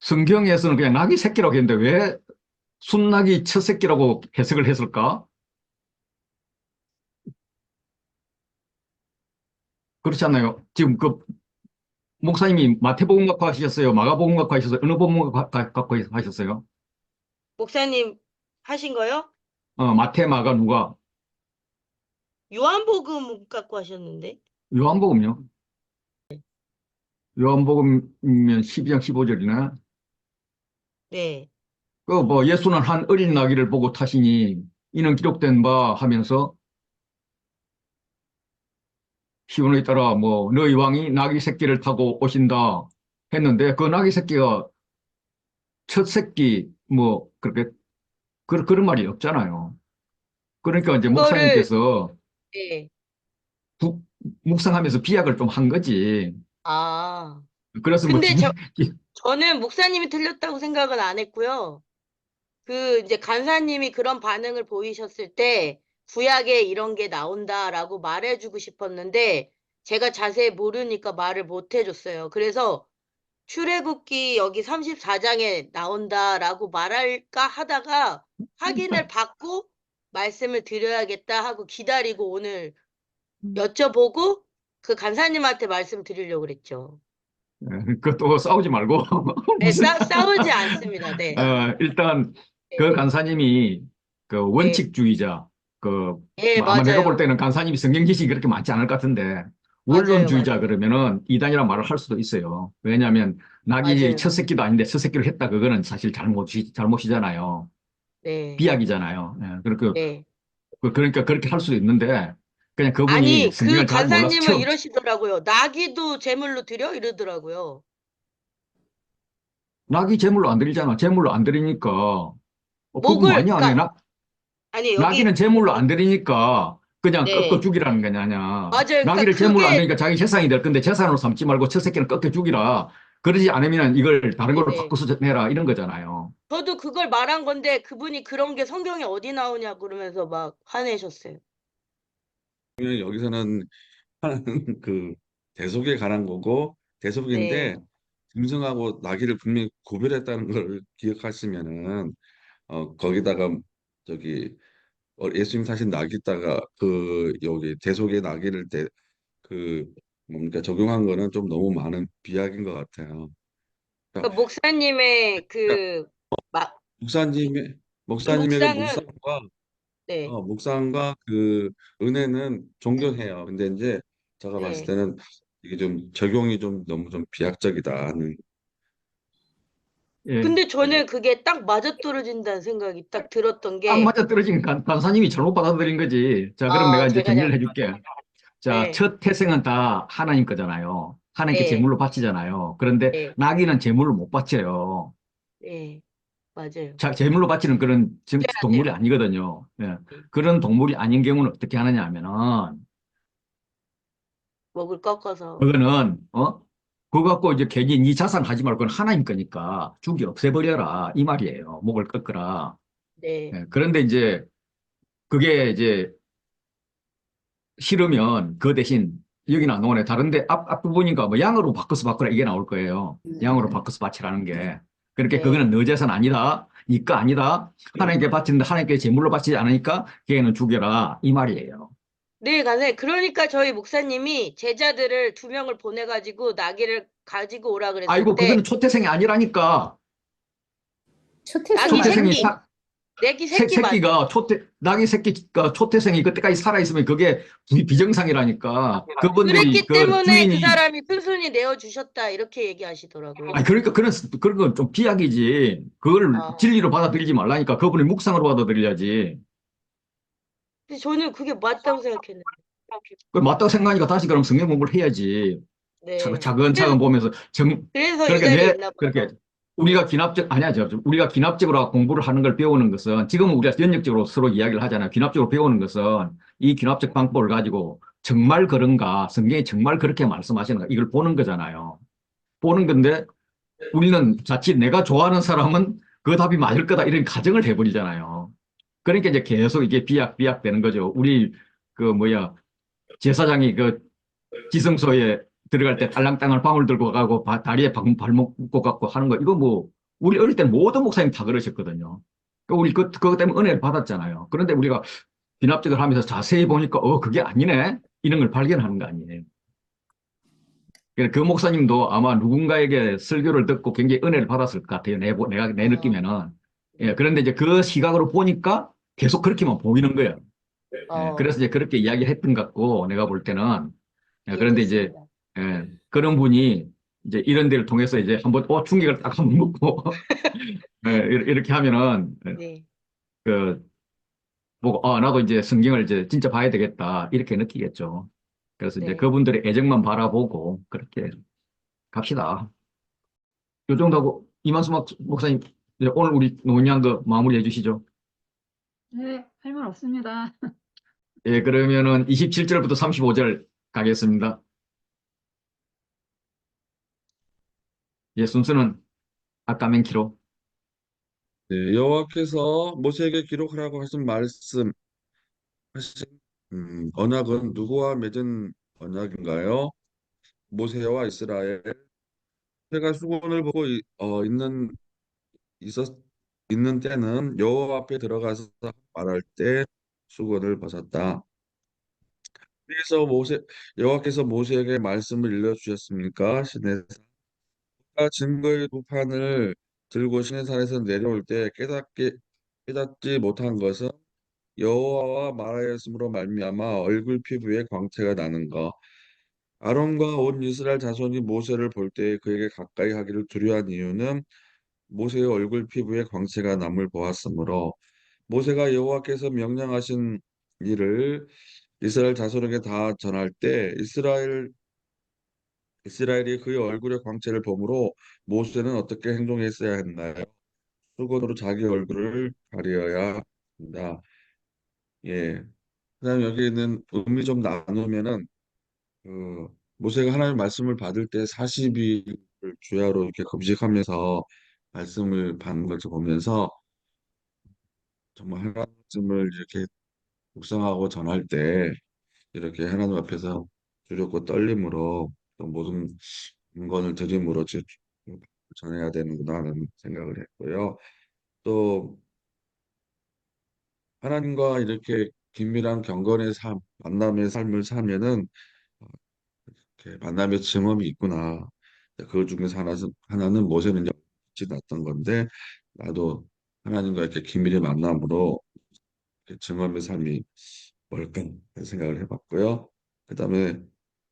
성경에서는 그냥 나귀 새끼라고 했는데 왜 순나귀 첫 새끼라고 해석을 했을까? 그렇지 않나요? 지금 그 목사님이 마태복음 갖고 하셨어요? 마가복음 갖고 하셨어요? 어느 복음 갖고 하셨어요? 목사님 하신 거요? 마태, 마가, 누가? 요한복음 갖고 하셨는데. 요한복음요? 요한복음이면 12장 15절이나? 네, 그 뭐 예수는 한 어린 나귀를 보고 타시니 이는 기록된 바 하면서 시온에 따라 뭐 너희 왕이 나귀 새끼를 타고 오신다 했는데 그 나귀 새끼가 첫 새끼 뭐 그렇게 그런 말이 없잖아요. 그러니까 이제 그거를, 목사님께서 네. 묵- 묵상하면서 비약을 좀 한 거지. 아. 그래서 뭐 근데 저는 목사님이 틀렸다고 생각은 안 했고요. 이제 간사님이 그런 반응을 보이셨을 때 구약에 이런 게 나온다라고 말해주고 싶었는데 제가 자세히 모르니까 말을 못 해줬어요. 그래서 출애굽기 여기 34장에 나온다라고 말할까 하다가 확인을 받고 말씀을 드려야겠다 하고 기다리고 오늘 여쭤보고 그 간사님한테 말씀 드리려고 그랬죠. 그것도 싸우지 말고 네, 무슨 싸우지 않습니다. 네. 일단 네, 그 네. 간사님이 그 네. 원칙주의자 그 예, 뭐 아마 내가 볼 맞아요. 때는 간사님이 성경 지식이 그렇게 많지 않을 것 같은데 원론주의자 맞아요. 그러면은 이단이란 말을 할 수도 있어요. 왜냐하면 낙이 첫 맞아요. 새끼도 아닌데 첫 새끼를 했다 그거는 사실 잘못이잖아요. 네, 비약이잖아요. 네. 그러니까 그렇게 할 수도 있는데 그냥 그분이 아니, 성경을 잘 몰라서 간사님은 처음 이러시더라고요. 나귀도 제물로 드려? 이러더라고요. 낙이 제물로 안 드리잖아. 제물로 안 드리니까 그분 많이 안 해. 그러니까, 아니, 나귀는 여기, 제물로 안 드리니까 그냥 꺾어 네. 죽이라는 거냐. 맞아요. 그러니까 나귀를 제물로 안 그게, 드리니까 자기 재산이 될 건데 재산으로 삼지 말고 첫 새끼는 꺾어 죽이라. 그러지 않으면 이걸 다른 걸로 네. 바꿔서 내라 이런 거잖아요. 저도 그걸 말한 건데 그분이 그런 게 성경에 어디 나오냐 그러면서 막 화내셨어요. 그냥 여기서는 하는 그 대속에 관한 거고 대속인데 네, 짐승하고 나귀를 분명히 구별했다는 걸 기억하시면은 거기다가 저기 예수님 사신 나귀다가 그 여기 대속의 나귀를 그 뭡니까 적용한 거는 좀 너무 많은 비약인 것 같아요. 그 그러니까 목사님의 막, 목사님의 이 목사님의 그 묵상은, 네, 묵상과 그 은혜는 존경해요. 근데 이제 제가 봤을 네. 때는 이게 좀 적용이 좀 너무 좀 비약적이다 하는. 예. 근데 저는 그게 딱 맞아떨어진다는 생각이 딱 들었던 딱 게, 맞아 떨어진 간사님이 잘못 받아들인 거지. 자, 그럼 내가 이제 제가 정리를 해줄게. 자, 네, 첫 태생은 다 하나님 거잖아요. 하나님께 네, 제물로 바치잖아요. 그런데 네, 나귀는 제물을 못 바쳐요. 네, 맞아요. 자, 제물로 바치는 그런 그래야 동물이 돼요. 아니거든요. 예. 네. 그런 동물이 아닌 경우는 어떻게 하느냐 하면은, 목을 꺾어서, 그거는, 그거 갖고 이제 괜히 네 자산 하지 말고 그건 하나님 거니까 죽이 없애버려라. 이 말이에요. 목을 꺾어라. 네, 예. 그런데 이제 그게 이제 싫으면 그 대신 여기는 안 나오네. 다른데 앞부분인가 뭐 양으로 바꿔서 바꾸라 이게 나올 거예요. 양으로 바꿔서 바치라는 게. 그렇게 네, 그거는 너 재산 아니다. 니거 아니다. 하나님께 바치는데 하나님께 제물로 바치지 않으니까 걔는 죽여라. 이 말이에요. 네, 간사님. 그러니까 저희 목사님이 제자들을 2명을 보내가지고 나귀를 가지고 오라 그랬을 아이고, 때, 그거는 초태생이 아니라니까. 초태생이 나귀 초태생이 새끼, 내기 새끼 맞아. 새끼가 낙이 새끼가 초태생이 그때까지 살아있으면 그게 비정상이라니까. 그분들이 그랬기 때문에 그 주인이, 사람이 순순히 내어주셨다 이렇게 얘기하시더라고요. 아니, 그러니까 그런 건 좀 비약이지. 그걸 아, 진리로 받아들이지 말라니까. 그분이 묵상으로 받아들여야지. 근데 저는 그게 맞다고 생각했는데. 그 맞다고 생각하니까 다시 그럼 성경 공부를 해야지. 네. 차근차근 보면서 그래서 이 그러니까 자리에 있나 그렇게 봐요. 아니야, 우리가 귀납적으로 공부를 하는 걸 배우는 것은 지금은 우리가 연역적으로 서로 이야기를 하잖아요. 귀납적으로 배우는 것은 이 귀납적 방법을 가지고 정말 그런가, 성경이 정말 그렇게 말씀하시는가, 이걸 보는 거잖아요. 보는 건데 우리는 자칫 내가 좋아하는 사람은 그 답이 맞을 거다 이런 가정을 해버리잖아요. 그러니까 이제 계속 이게 비약되는 거죠. 우리 그 뭐야 제사장이 그 지성소에 들어갈 때 딸랑땅을 방울 들고 가고 다리에 발목 묶고 갖고 하는 거 이거 뭐 우리 어릴 때 모든 목사님 다 그러셨거든요. 그러니까 우리 그거 때문에 은혜를 받았잖아요. 그런데 우리가 비납득을 하면서 자세히 보니까 그게 아니네 이런 걸 발견하는 거 아니에요. 그러니까 그 목사님도 아마 누군가에게 설교를 듣고 굉장히 은혜를 받았을 것 같아요. 내 느낌에는. 예, 그런데 이제 그 시각으로 보니까 계속 그렇게만 보이는 거예요. 예, 그래서 이제 그렇게 이야기를 했던 것 같고 내가 볼 때는. 예, 그런데 이제 이해됐습니다. 그런 분이 이제 이런 데를 통해서 이제 한번 충격을 딱 한번 먹고 이렇게 하면은 네. 그 보고 나도 이제 성경을 이제 진짜 봐야 되겠다 이렇게 느끼겠죠. 그래서 이제 네. 그분들의 애정만 바라보고 그렇게 갑시다. 요 정도 하고 이만수 목사님 이제 오늘 우리 논의한 거 마무리해 주시죠. 네, 할 말 없습니다. 예, 그러면은 27절부터 35절 가겠습니다. 예, 순서는 아까 맨키로. 네, 여호와께서 모세에게 기록하라고 하신 언약은 누구와 맺은 언약인가요? 모세와 이스라엘. 해가 수건을 보고 있었 있는 때는 여호와 앞에 들어가서 말할 때 수건을 벗었다. 그래서 여호와께서 모세에게 말씀을 일러 주셨습니까? 시내가 증거의 두 판을 들고 시내산에서 내려올 때 깨닫지 못한 것은 여호와와 말하였으므로 말미암아 얼굴 피부에 광채가 나는 것. 아론과 온 이스라엘 자손이 모세를 볼 때 그에게 가까이 하기를 두려워한 이유는 모세의 얼굴 피부에 광채가 남을 보았으므로 모세가 여호와께서 명령하신 일을 이스라엘 자손에게 다 전할 때 이스라엘이 그의 얼굴에 광채를 보므로 모세는 어떻게 행동했어야 했나요? 수건으로 자기 얼굴을 가려야 한다. 예. 그다음 여기 있는 의미 좀 나누면은 그 모세가 하나님의 말씀을 받을 때 40일을 주야로 이렇게 금식하면서 말씀을 받는 것을 보면서 정말 하나님 말씀을 이렇게 묵상하고 전할 때 이렇게 하나님 앞에서 두렵고 떨림으로 또 모든 물건을 드림으로 전해야 되는구나 하는 생각을 했고요. 또 하나님과 이렇게 긴밀한 경건의 삶, 만남의 삶을 사면은 이렇게 만남의 증험이 있구나. 그 중에서 하나는 모세는 같이 났던 건데 나도 하나님과 이렇게 긴밀히 만남으로 이렇게 증험의 삶이 뭘까 하는 생각을 해봤고요. 그다음에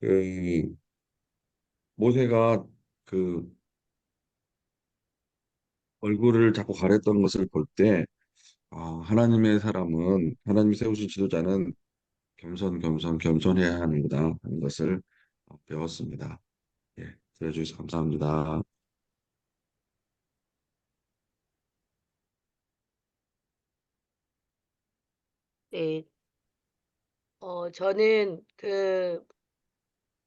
그 모세가 그 얼굴을 자꾸 가렸던 것을 볼 때 하나님의 사람은 하나님이 세우신 지도자는 겸손해야 하는구나 하는 것을 배웠습니다. 예, 들어주셔서 감사합니다. 네. 저는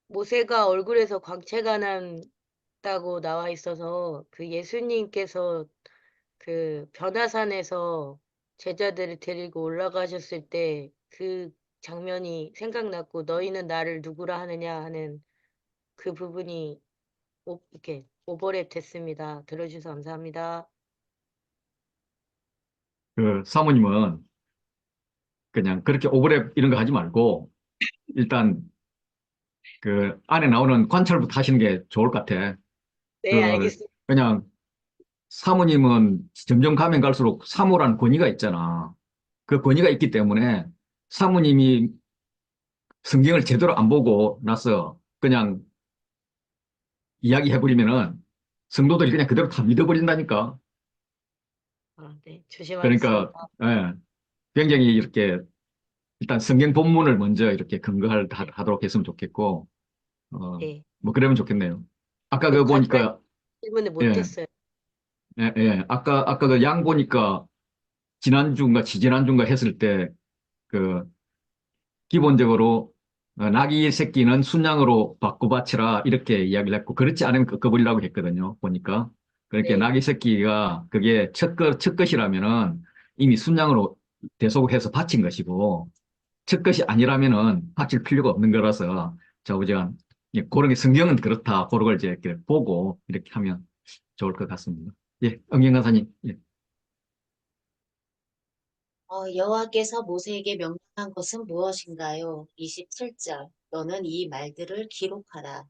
모세가 얼굴에서 광채가 난다고 나와 있어서 그 예수님께서 그 변화산에서 제자들을 데리고 올라가셨을 때 그 장면이 생각났고 너희는 나를 누구라 하느냐 하는 그 부분이 이렇게 오버랩 됐습니다. 들어주셔서 감사합니다. 그 사모님은 그냥 그렇게 오버랩 이런 거 하지 말고 일단 그 안에 나오는 관찰부터 하시는 게 좋을 것 같아. 네, 그 알겠습니다. 그냥 사모님은 점점 가면 갈수록 사모라는 권위가 있잖아. 그 권위가 있기 때문에 사모님이 성경을 제대로 안 보고 나서 그냥 이야기해버리면은 성도들이 그냥 그대로 다 믿어버린다니까. 네, 그러니까, 조심하겠습니다. 예, 굉장히 이렇게 일단 성경 본문을 먼저 이렇게 근거하도록 했으면 좋겠고, 네. 뭐 그러면 좋겠네요. 아까 또 그 간단히 보니까, 질문을 예, 못했어요. 아까 그 양 보니까 지난주인가 지지난주인가 했을 때 그 기본적으로 나귀 새끼는 순양으로 바꿔바치라 이렇게 이야기를 했고 그렇지 않으면 꺾어버리라고 했거든요. 보니까. 그러니까 네. 나귀 새끼가 그게 첫 것이라면은 이미 순양으로 대속해서 바친 것이고 첫 것이 아니라면은 바칠 필요가 없는 거라서 좌우지간 그런 게 성경은 그렇다. 그런 걸 이제 이렇게 보고 이렇게 하면 좋을 것 같습니다. 예, 응영 강사님. 예. 여호와께서 모세에게 명령한 것은 무엇인가요? 27절. 너는 이 말들을 기록하라.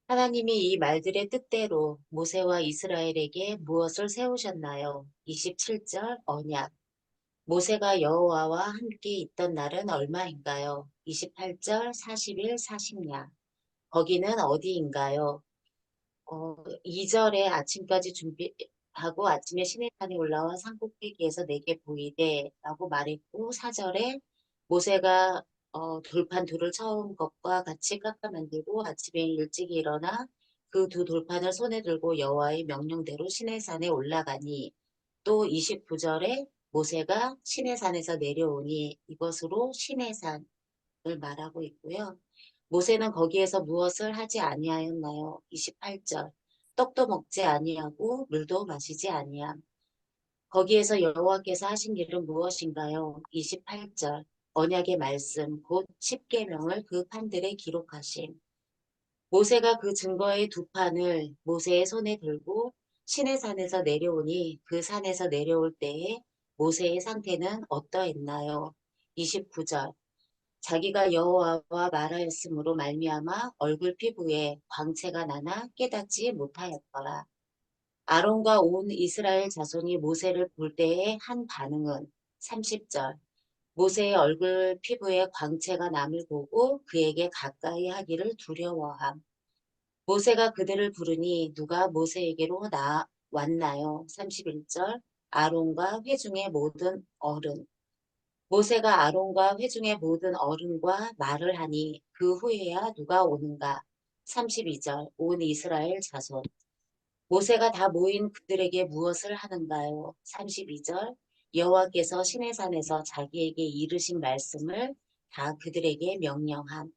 하나님이 이 말들의 뜻대로 모세와 이스라엘에게 무엇을 세우셨나요? 27절 언약. 모세가 여호와와 함께 있던 날은 얼마인가요? 28절 40일 40냐. 거기는 어디인가요? 2절에 아침까지 준비하고 아침에 시내산에 올라와 산꼭대기에서 내게 보이되 라고 말했고 4절에 모세가 돌판 둘을 처음 것과 같이 깎아 만들고 아침에 일찍 일어나 그 두 돌판을 손에 들고 여호와의 명령대로 시내산에 올라가니 또 29절에 모세가 시내산에서 내려오니 이것으로 시내산을 말하고 있고요. 모세는 거기에서 무엇을 하지 아니하였나요? 28절. 떡도 먹지 아니하고 물도 마시지 아니함. 거기에서 여호와께서 하신 일은 무엇인가요? 28절. 언약의 말씀 곧 십계명을 그 판들에 기록하심. 모세가 그 증거의 두 판을 모세의 손에 들고 시내산에서 내려오니 그 산에서 내려올 때에 모세의 상태는 어떠했나요? 29절. 자기가 여호와와 말하였으므로 말미암아 얼굴 피부에 광채가 나나 깨닫지 못하였더라. 아론과 온 이스라엘 자손이 모세를 볼 때의 한 반응은 30절. 모세의 얼굴 피부에 광채가 남을 보고 그에게 가까이 하기를 두려워함. 모세가 그들을 부르니 누가 모세에게로 왔나요? 31절. 아론과 회중의 모든 어른. 모세가 아론과 회중의 모든 어른과 말을 하니 그 후에야 누가 오는가? 32절 온 이스라엘 자손. 모세가 다 모인 그들에게 무엇을 하는가요? 32절 여호와께서 시내산에서 자기에게 이르신 말씀을 다 그들에게 명령함.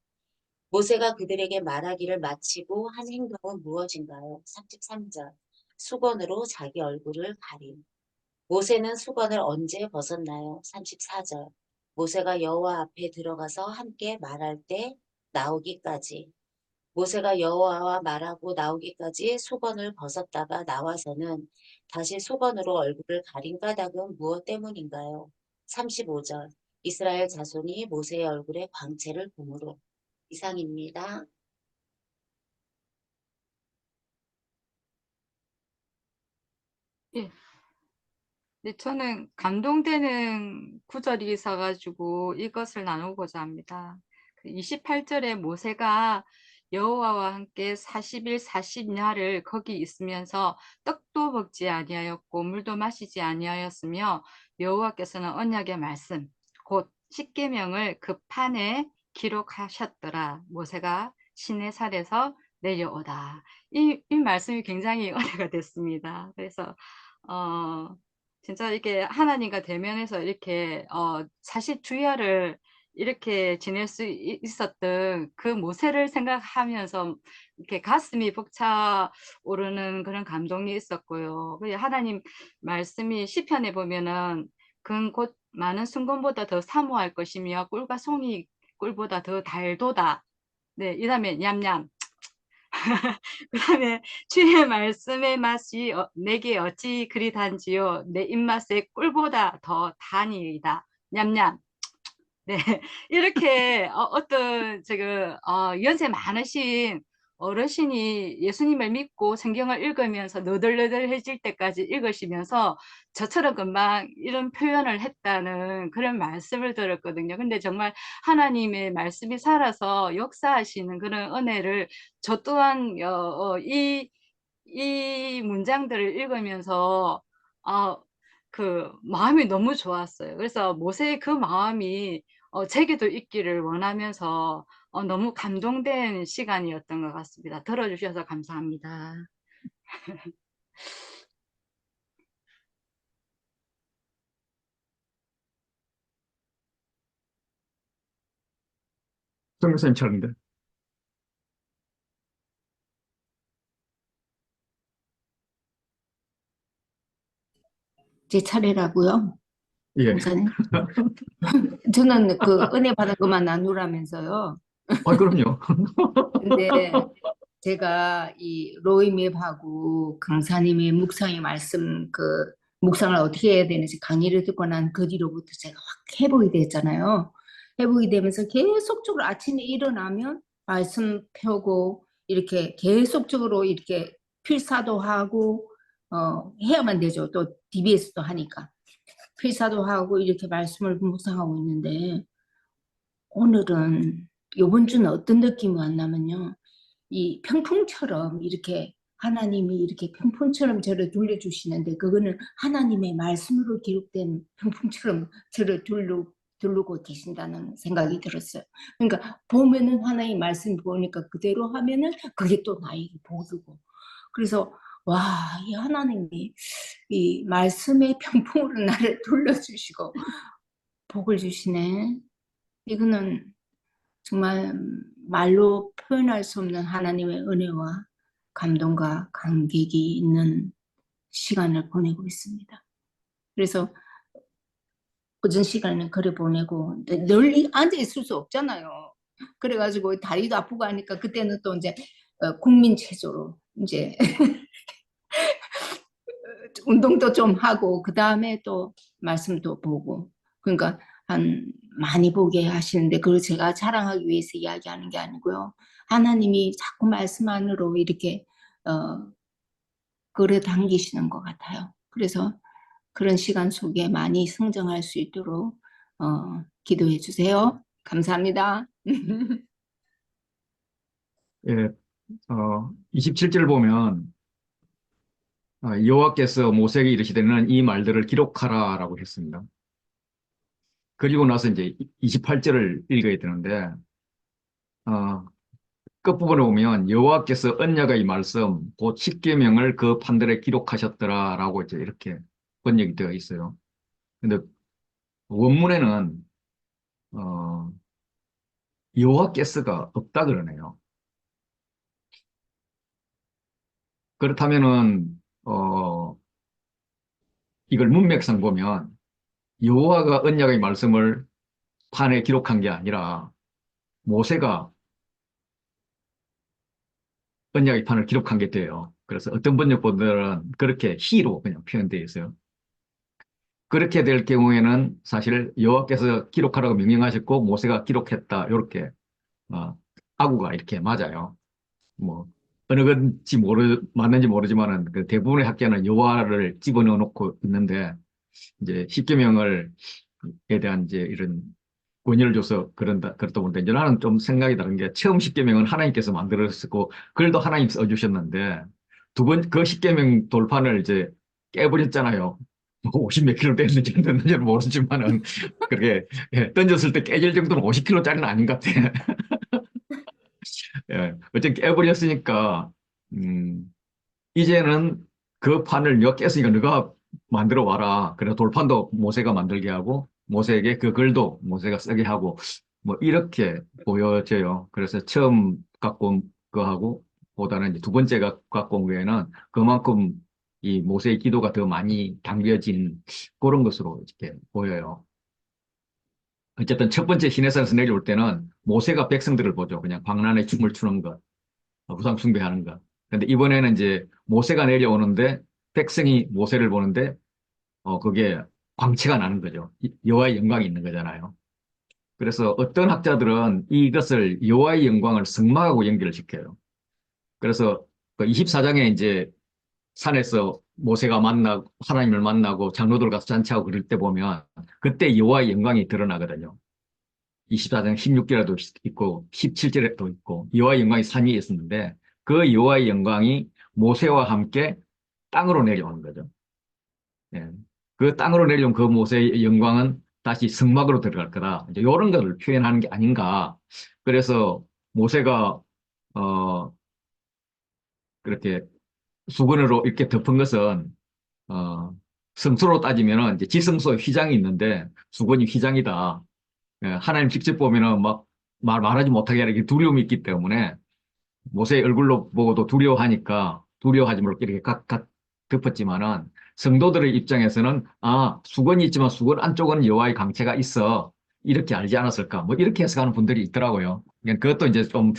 모세가 그들에게 말하기를 마치고 한 행동은 무엇인가요? 33절 수건으로 자기 얼굴을 가림. 모세는 수건을 언제 벗었나요? 34절. 모세가 여호와 앞에 들어가서 함께 말할 때 나오기까지. 모세가 여호와와 말하고 나오기까지 수건을 벗었다가 나와서는 다시 수건으로 얼굴을 가린 까닭은 무엇 때문인가요? 35절. 이스라엘 자손이 모세의 얼굴에 광채를 보므로. 이상입니다. 예. 네, 저는 감동되는 구절이 있어가지고 이것을 나누고자 합니다. 28절에 모세가 여호와와 함께 40일 40야를 거기 있으면서 떡도 먹지 아니하였고 물도 마시지 아니하였으며 여호와께서는 언약의 말씀 곧 십계명을 그 판에 기록하셨더라. 모세가 시내산에서 내려오다. 이 말씀이 굉장히 은혜가 됐습니다. 그래서 진짜 이게 하나님과 대면해서 이렇게 사실 주야를 이렇게 지낼 수 있었던 그 모세를 생각하면서 이렇게 가슴이 벅차오르는 그런 감동이 있었고요. 하나님 말씀이 시편에 보면은 곧 많은 순금보다 더 사모할 것이며 꿀과 송이 꿀보다 더 달도다. 네, 이다음에 냠냠. 그다음에 주의 말씀의 맛이 내게 어찌 그리 단지요 내 입맛에 꿀보다 더 다니이다. 냠냠. 네, 이렇게 어떤 지금 연세 많으신 어르신이 예수님을 믿고 성경을 읽으면서 너덜너덜해질 때까지 읽으시면서 저처럼 금방 이런 표현을 했다는 그런 말씀을 들었거든요. 근데 정말 하나님의 말씀이 살아서 역사하시는 그런 은혜를 저 또한 이 문장들을 읽으면서 그 마음이 너무 좋았어요. 그래서 모세의 그 마음이 제게도 있기를 원하면서 너무 감동된 시간이었던 것 같습니다. 들어주셔서 감사합니다. 정선생 차례인데. 제 차례라고요, 예. 목사님? 저는 그 은혜 받은 것만 나누라면서요. 그럼요. 근데 제가 이 로이맵하고 강사님의 묵상의 말씀 그 묵상을 어떻게 해야 되는지 강의를 듣고 난 그 뒤로부터 제가 확 회복이 됐잖아요. 회복이 되면서 계속적으로 아침에 일어나면 말씀 펴고 이렇게 계속적으로 이렇게 필사도 하고 해야만 되죠. 또 DBS도 하니까 필사도 하고 이렇게 말씀을 묵상하고 있는데 오늘은 요번 주는 어떤 느낌이 왔냐면요. 이 평풍처럼 이렇게 하나님이 이렇게 평풍처럼 저를 돌려주시는데 그거는 하나님의 말씀으로 기록된 평풍처럼 저를 두르고 계신다는 생각이 들었어요. 그러니까 보면은 하나님 말씀 보니까 그대로 하면은 그게 또 나에게 복이고. 그래서 와, 이 하나님이 이 말씀의 평풍으로 나를 돌려주시고 복을 주시네. 이거는 정말 말로 표현할 수 없는 하나님의 은혜와 감동과 감격이 있는 시간을 보내고 있습니다. 그래서 오전 시간을 그래 보내고 늘 앉아 있을 수 없잖아요. 그래가지고 다리도 아프고 하니까 그때는 또 이제 국민 체조로 이제 운동도 좀 하고 그 다음에 또 말씀도 보고 그러니까 많이 보게 하시는데 그걸 제가 자랑하기 위해서 이야기하는 게 아니고요. 하나님이 자꾸 말씀 안으로 이렇게 끌어 당기시는 것 같아요. 그래서 그런 시간 속에 많이 성장할 수 있도록 기도해 주세요. 감사합니다. 예, 27절 보면 여호와께서 모세에게 이르시되 너는 이 말들을 기록하라라고 했습니다. 그리고 나서 이제 28절을 읽어야 되는데 끝부분에 보면 여호와께서 언약의 말씀 곧 십계명을 그 판들에 기록하셨더라라고 이제 이렇게 번역이 되어 있어요. 근데 원문에는 여호와께서가 없다 그러네요. 그렇다면은 이걸 문맥상 보면 여호와가 언약의 말씀을 판에 기록한 게 아니라 모세가 언약의 판을 기록한 게 돼요. 그래서 어떤 번역본들은 그렇게 히로 그냥 표현되어 있어요. 그렇게 될 경우에는 사실 여호와께서 기록하라고 명령하셨고 모세가 기록했다 이렇게 아구가 이렇게 맞아요. 뭐 어느 건지 맞는지 모르지만은 그 대부분의 학계는 여호와를 집어넣어 놓고 있는데 이제 십계명을에 대한 이제 이런 권위를 줘서 그렇다 보는데 이제 나는 좀 생각이 다른 게 처음 십계명은 하나님께서 만들었고 글도 하나님 써주셨는데 두 번 그 십계명 돌판을 이제 깨버렸잖아요. 뭐 50몇 킬로 됐는지 안 됐는지는 모르지만은 그렇게 던졌을 때 깨질 정도는 50킬로짜리는 아닌 것 같아. 어쨌든 깨버렸으니까 이제는 그 판을 몇 깼으니까 너가 만들어 와라. 그래서 돌판도 모세가 만들게 하고 모세에게 그 글도 모세가 쓰게 하고 뭐 이렇게 보여져요. 그래서 처음 갖고 온 거하고 보다는 이제 두 번째가 갖고 온 거에는 그만큼 이 모세의 기도가 더 많이 담겨진 그런 것으로 이렇게 보여요. 어쨌든 첫 번째 시내산에서 내려올 때는 모세가 백성들을 보죠. 그냥 광란에 춤을 추는 것, 우상 숭배하는 것. 근데 이번에는 이제 모세가 내려오는데 백성이 모세를 보는데 그게 광채가 나는 거죠. 여호와의 영광이 있는 거잖아요. 그래서 어떤 학자들은 이것을 여호와의 영광을 성막하고 연결을 시켜요. 그래서 그 24장에 이제 산에서 모세가 하나님을 만나고 장로들 가서 잔치하고 그럴 때 보면 그때 여호와의 영광이 드러나거든요. 24장 16절에도 있고 17절에도 있고 여호와의 영광이 산 위에 있었는데 그 여호와의 영광이 모세와 함께 땅으로 내려오는 거죠. 예. 그 땅으로 내려온 그 모세의 영광은 다시 성막으로 들어갈 거다. 이제 이런 것을 표현하는 게 아닌가. 그래서 모세가 그렇게 수건으로 이렇게 덮은 것은 성소로 따지면은 이제 지성소에 휘장이 있는데 수건이 휘장이다. 예, 하나님 직접 보면은 막 말하지 못하게 이렇게 두려움이 있기 때문에 모세의 얼굴로 보고도 두려워하니까 두려워하지 말고 이렇게 각 덮었지만은 성도들의 입장에서는 수건이 있지만 수건 안쪽은 여호와의 강체가 있어 이렇게 알지 않았을까 뭐 이렇게 해석하는 분들이 있더라고요. 그러니까 그것도 이제 좀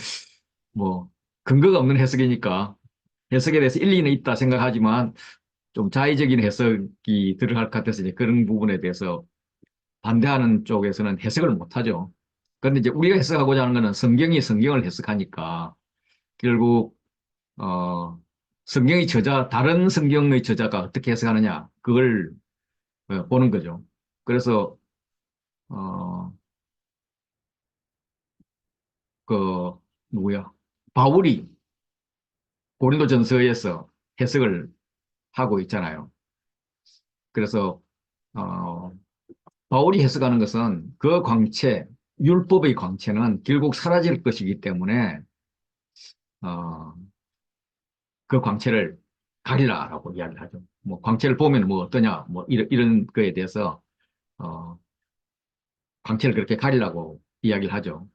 뭐 근거가 없는 해석이니까 해석에 대해서 일리는 있다 생각하지만 좀 자의적인 해석이 들어갈 것 같아서 이제 그런 부분에 대해서 반대하는 쪽에서는 해석을 못하죠. 그런데 이제 우리가 해석하고자 하는 것은 성경이 성경을 해석하니까 결국 성경의 저자, 다른 성경의 저자가 어떻게 해석하느냐 그걸 보는 거죠. 그래서 그 누구야? 바울이 고린도전서에서 해석을 하고 있잖아요. 그래서 바울이 해석하는 것은 그 광채, 율법의 광채는 결국 사라질 것이기 때문에 그 광채를 가리라라고 이야기를 하죠. 뭐 광채를 보면 뭐 어떠냐, 뭐 이런 거에 대해서 광채를 그렇게 가리라고 이야기를 하죠.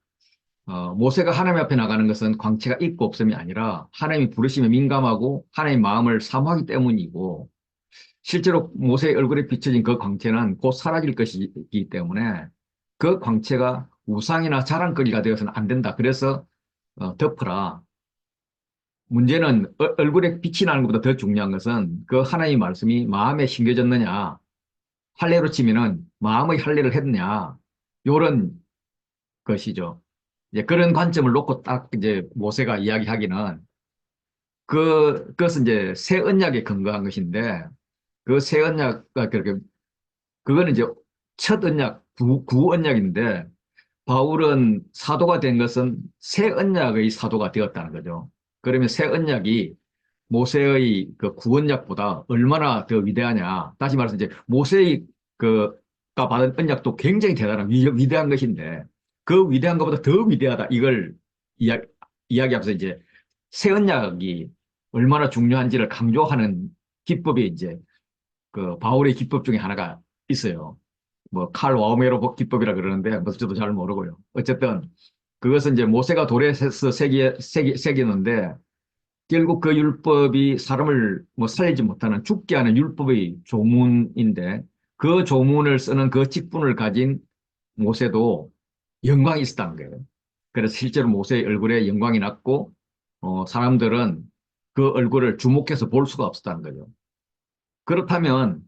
모세가 하나님 앞에 나가는 것은 광채가 있고 없음이 아니라 하나님이 부르심에 민감하고 하나님의 마음을 사모하기 때문이고 실제로 모세의 얼굴에 비춰진 그 광채는 곧 사라질 것이기 때문에 그 광채가 우상이나 자랑거리가 되어서는 안 된다. 그래서 덮어라. 문제는 얼굴에 빛이 나는 것보다 더 중요한 것은 그 하나님의 말씀이 마음에 심겨졌느냐. 할례로 치면은 마음의 할례를 했느냐. 요런 것이죠. 이제 그런 관점을 놓고 딱 이제 모세가 이야기하기는 그것은 이제 새 언약에 근거한 것인데 그 새 언약과 그렇게 그거는 이제 첫 언약, 구 언약인데 바울은 사도가 된 것은 새 언약의 사도가 되었다는 거죠. 그러면 새 언약이 모세의 그 구언약보다 얼마나 더 위대하냐. 다시 말해서 이제 모세의 그가 받은 언약도 굉장히 대단한 위대한 것인데 그 위대한 것보다 더 위대하다. 이걸 이야기하면서 이제 새 언약이 얼마나 중요한지를 강조하는 기법이 이제 그 바울의 기법 중에 하나가 있어요. 뭐 칼 와우메로 기법이라 그러는데 뭐 저도 잘 모르고요. 어쨌든 그것은 이제 모세가 돌에 새기는데 결국 그 율법이 사람을 뭐 살리지 못하는 죽게 하는 율법의 조문인데 그 조문을 쓰는 그 직분을 가진 모세도 영광이 있었다는 거예요. 그래서 실제로 모세의 얼굴에 영광이 났고 사람들은 그 얼굴을 주목해서 볼 수가 없었다는 거죠. 그렇다면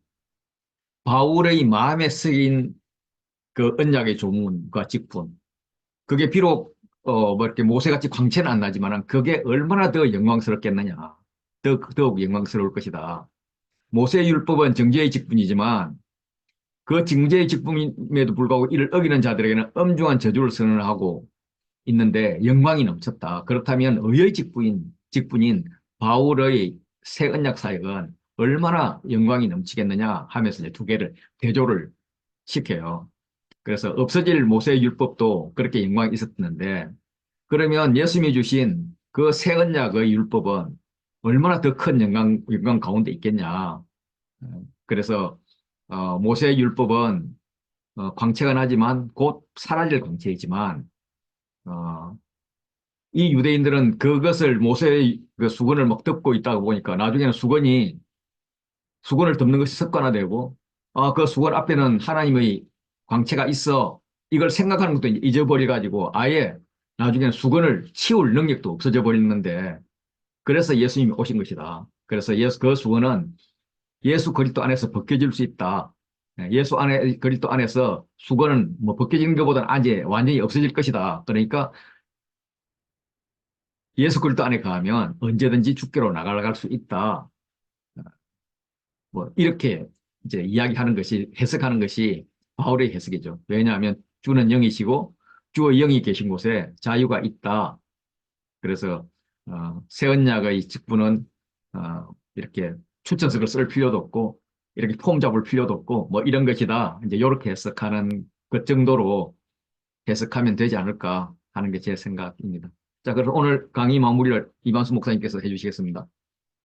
바울의 마음에 쓰인 그 언약의 조문과 직분 그게 비록 뭐 이렇게 모세같이 광채는 안 나지만 그게 얼마나 더 영광스럽겠느냐. 더욱 영광스러울 것이다. 모세의 율법은 정죄의 직분이지만 그 정죄의 직분임에도 불구하고 이를 어기는 자들에게는 엄중한 저주를 선언하고 있는데 영광이 넘쳤다. 그렇다면 의의 직분인 바울의 새 언약 사역은 얼마나 영광이 넘치겠느냐 하면서 이제 두 개를 대조를 시켜요. 그래서 없어질 모세의 율법도 그렇게 영광이 있었는데 그러면 예수님이 주신 그 새 언약의 율법은 얼마나 더 큰 영광 가운데 있겠냐. 그래서 모세의 율법은 광채가 나지만 곧 사라질 광채이지만 이 유대인들은 그것을 모세의 그 수건을 막 덮고 있다고 보니까 나중에는 수건을 덮는 것이 습관화되고 그 수건 앞에는 하나님의 광채가 있어 이걸 생각하는 것도 잊어버려가지고 아예 나중에는 수건을 치울 능력도 없어져 버리는데 그래서 예수님이 오신 것이다. 그래서 그 수건은 예수 그리스도 안에서 벗겨질 수 있다. 그리스도 안에서 수건은 뭐 벗겨지는 것보다는 아직 완전히 없어질 것이다. 그러니까 예수 그리스도 안에 거하면 언제든지 주께로 나아갈 수 있다. 뭐 이렇게 이제 이야기하는 것이 해석하는 것이 바울의 해석이죠. 왜냐하면 주는 영이시고 주의 영이 계신 곳에 자유가 있다. 그래서 새 언약의 직분은 이렇게 추천석을 쓸 필요도 없고 이렇게 폼 잡을 필요도 없고 뭐 이런 것이다. 이제 이렇게 해석하는 것 정도로 해석하면 되지 않을까 하는 게 제 생각입니다. 자, 그래서 오늘 강의 마무리를 이만수 목사님께서 해주시겠습니다.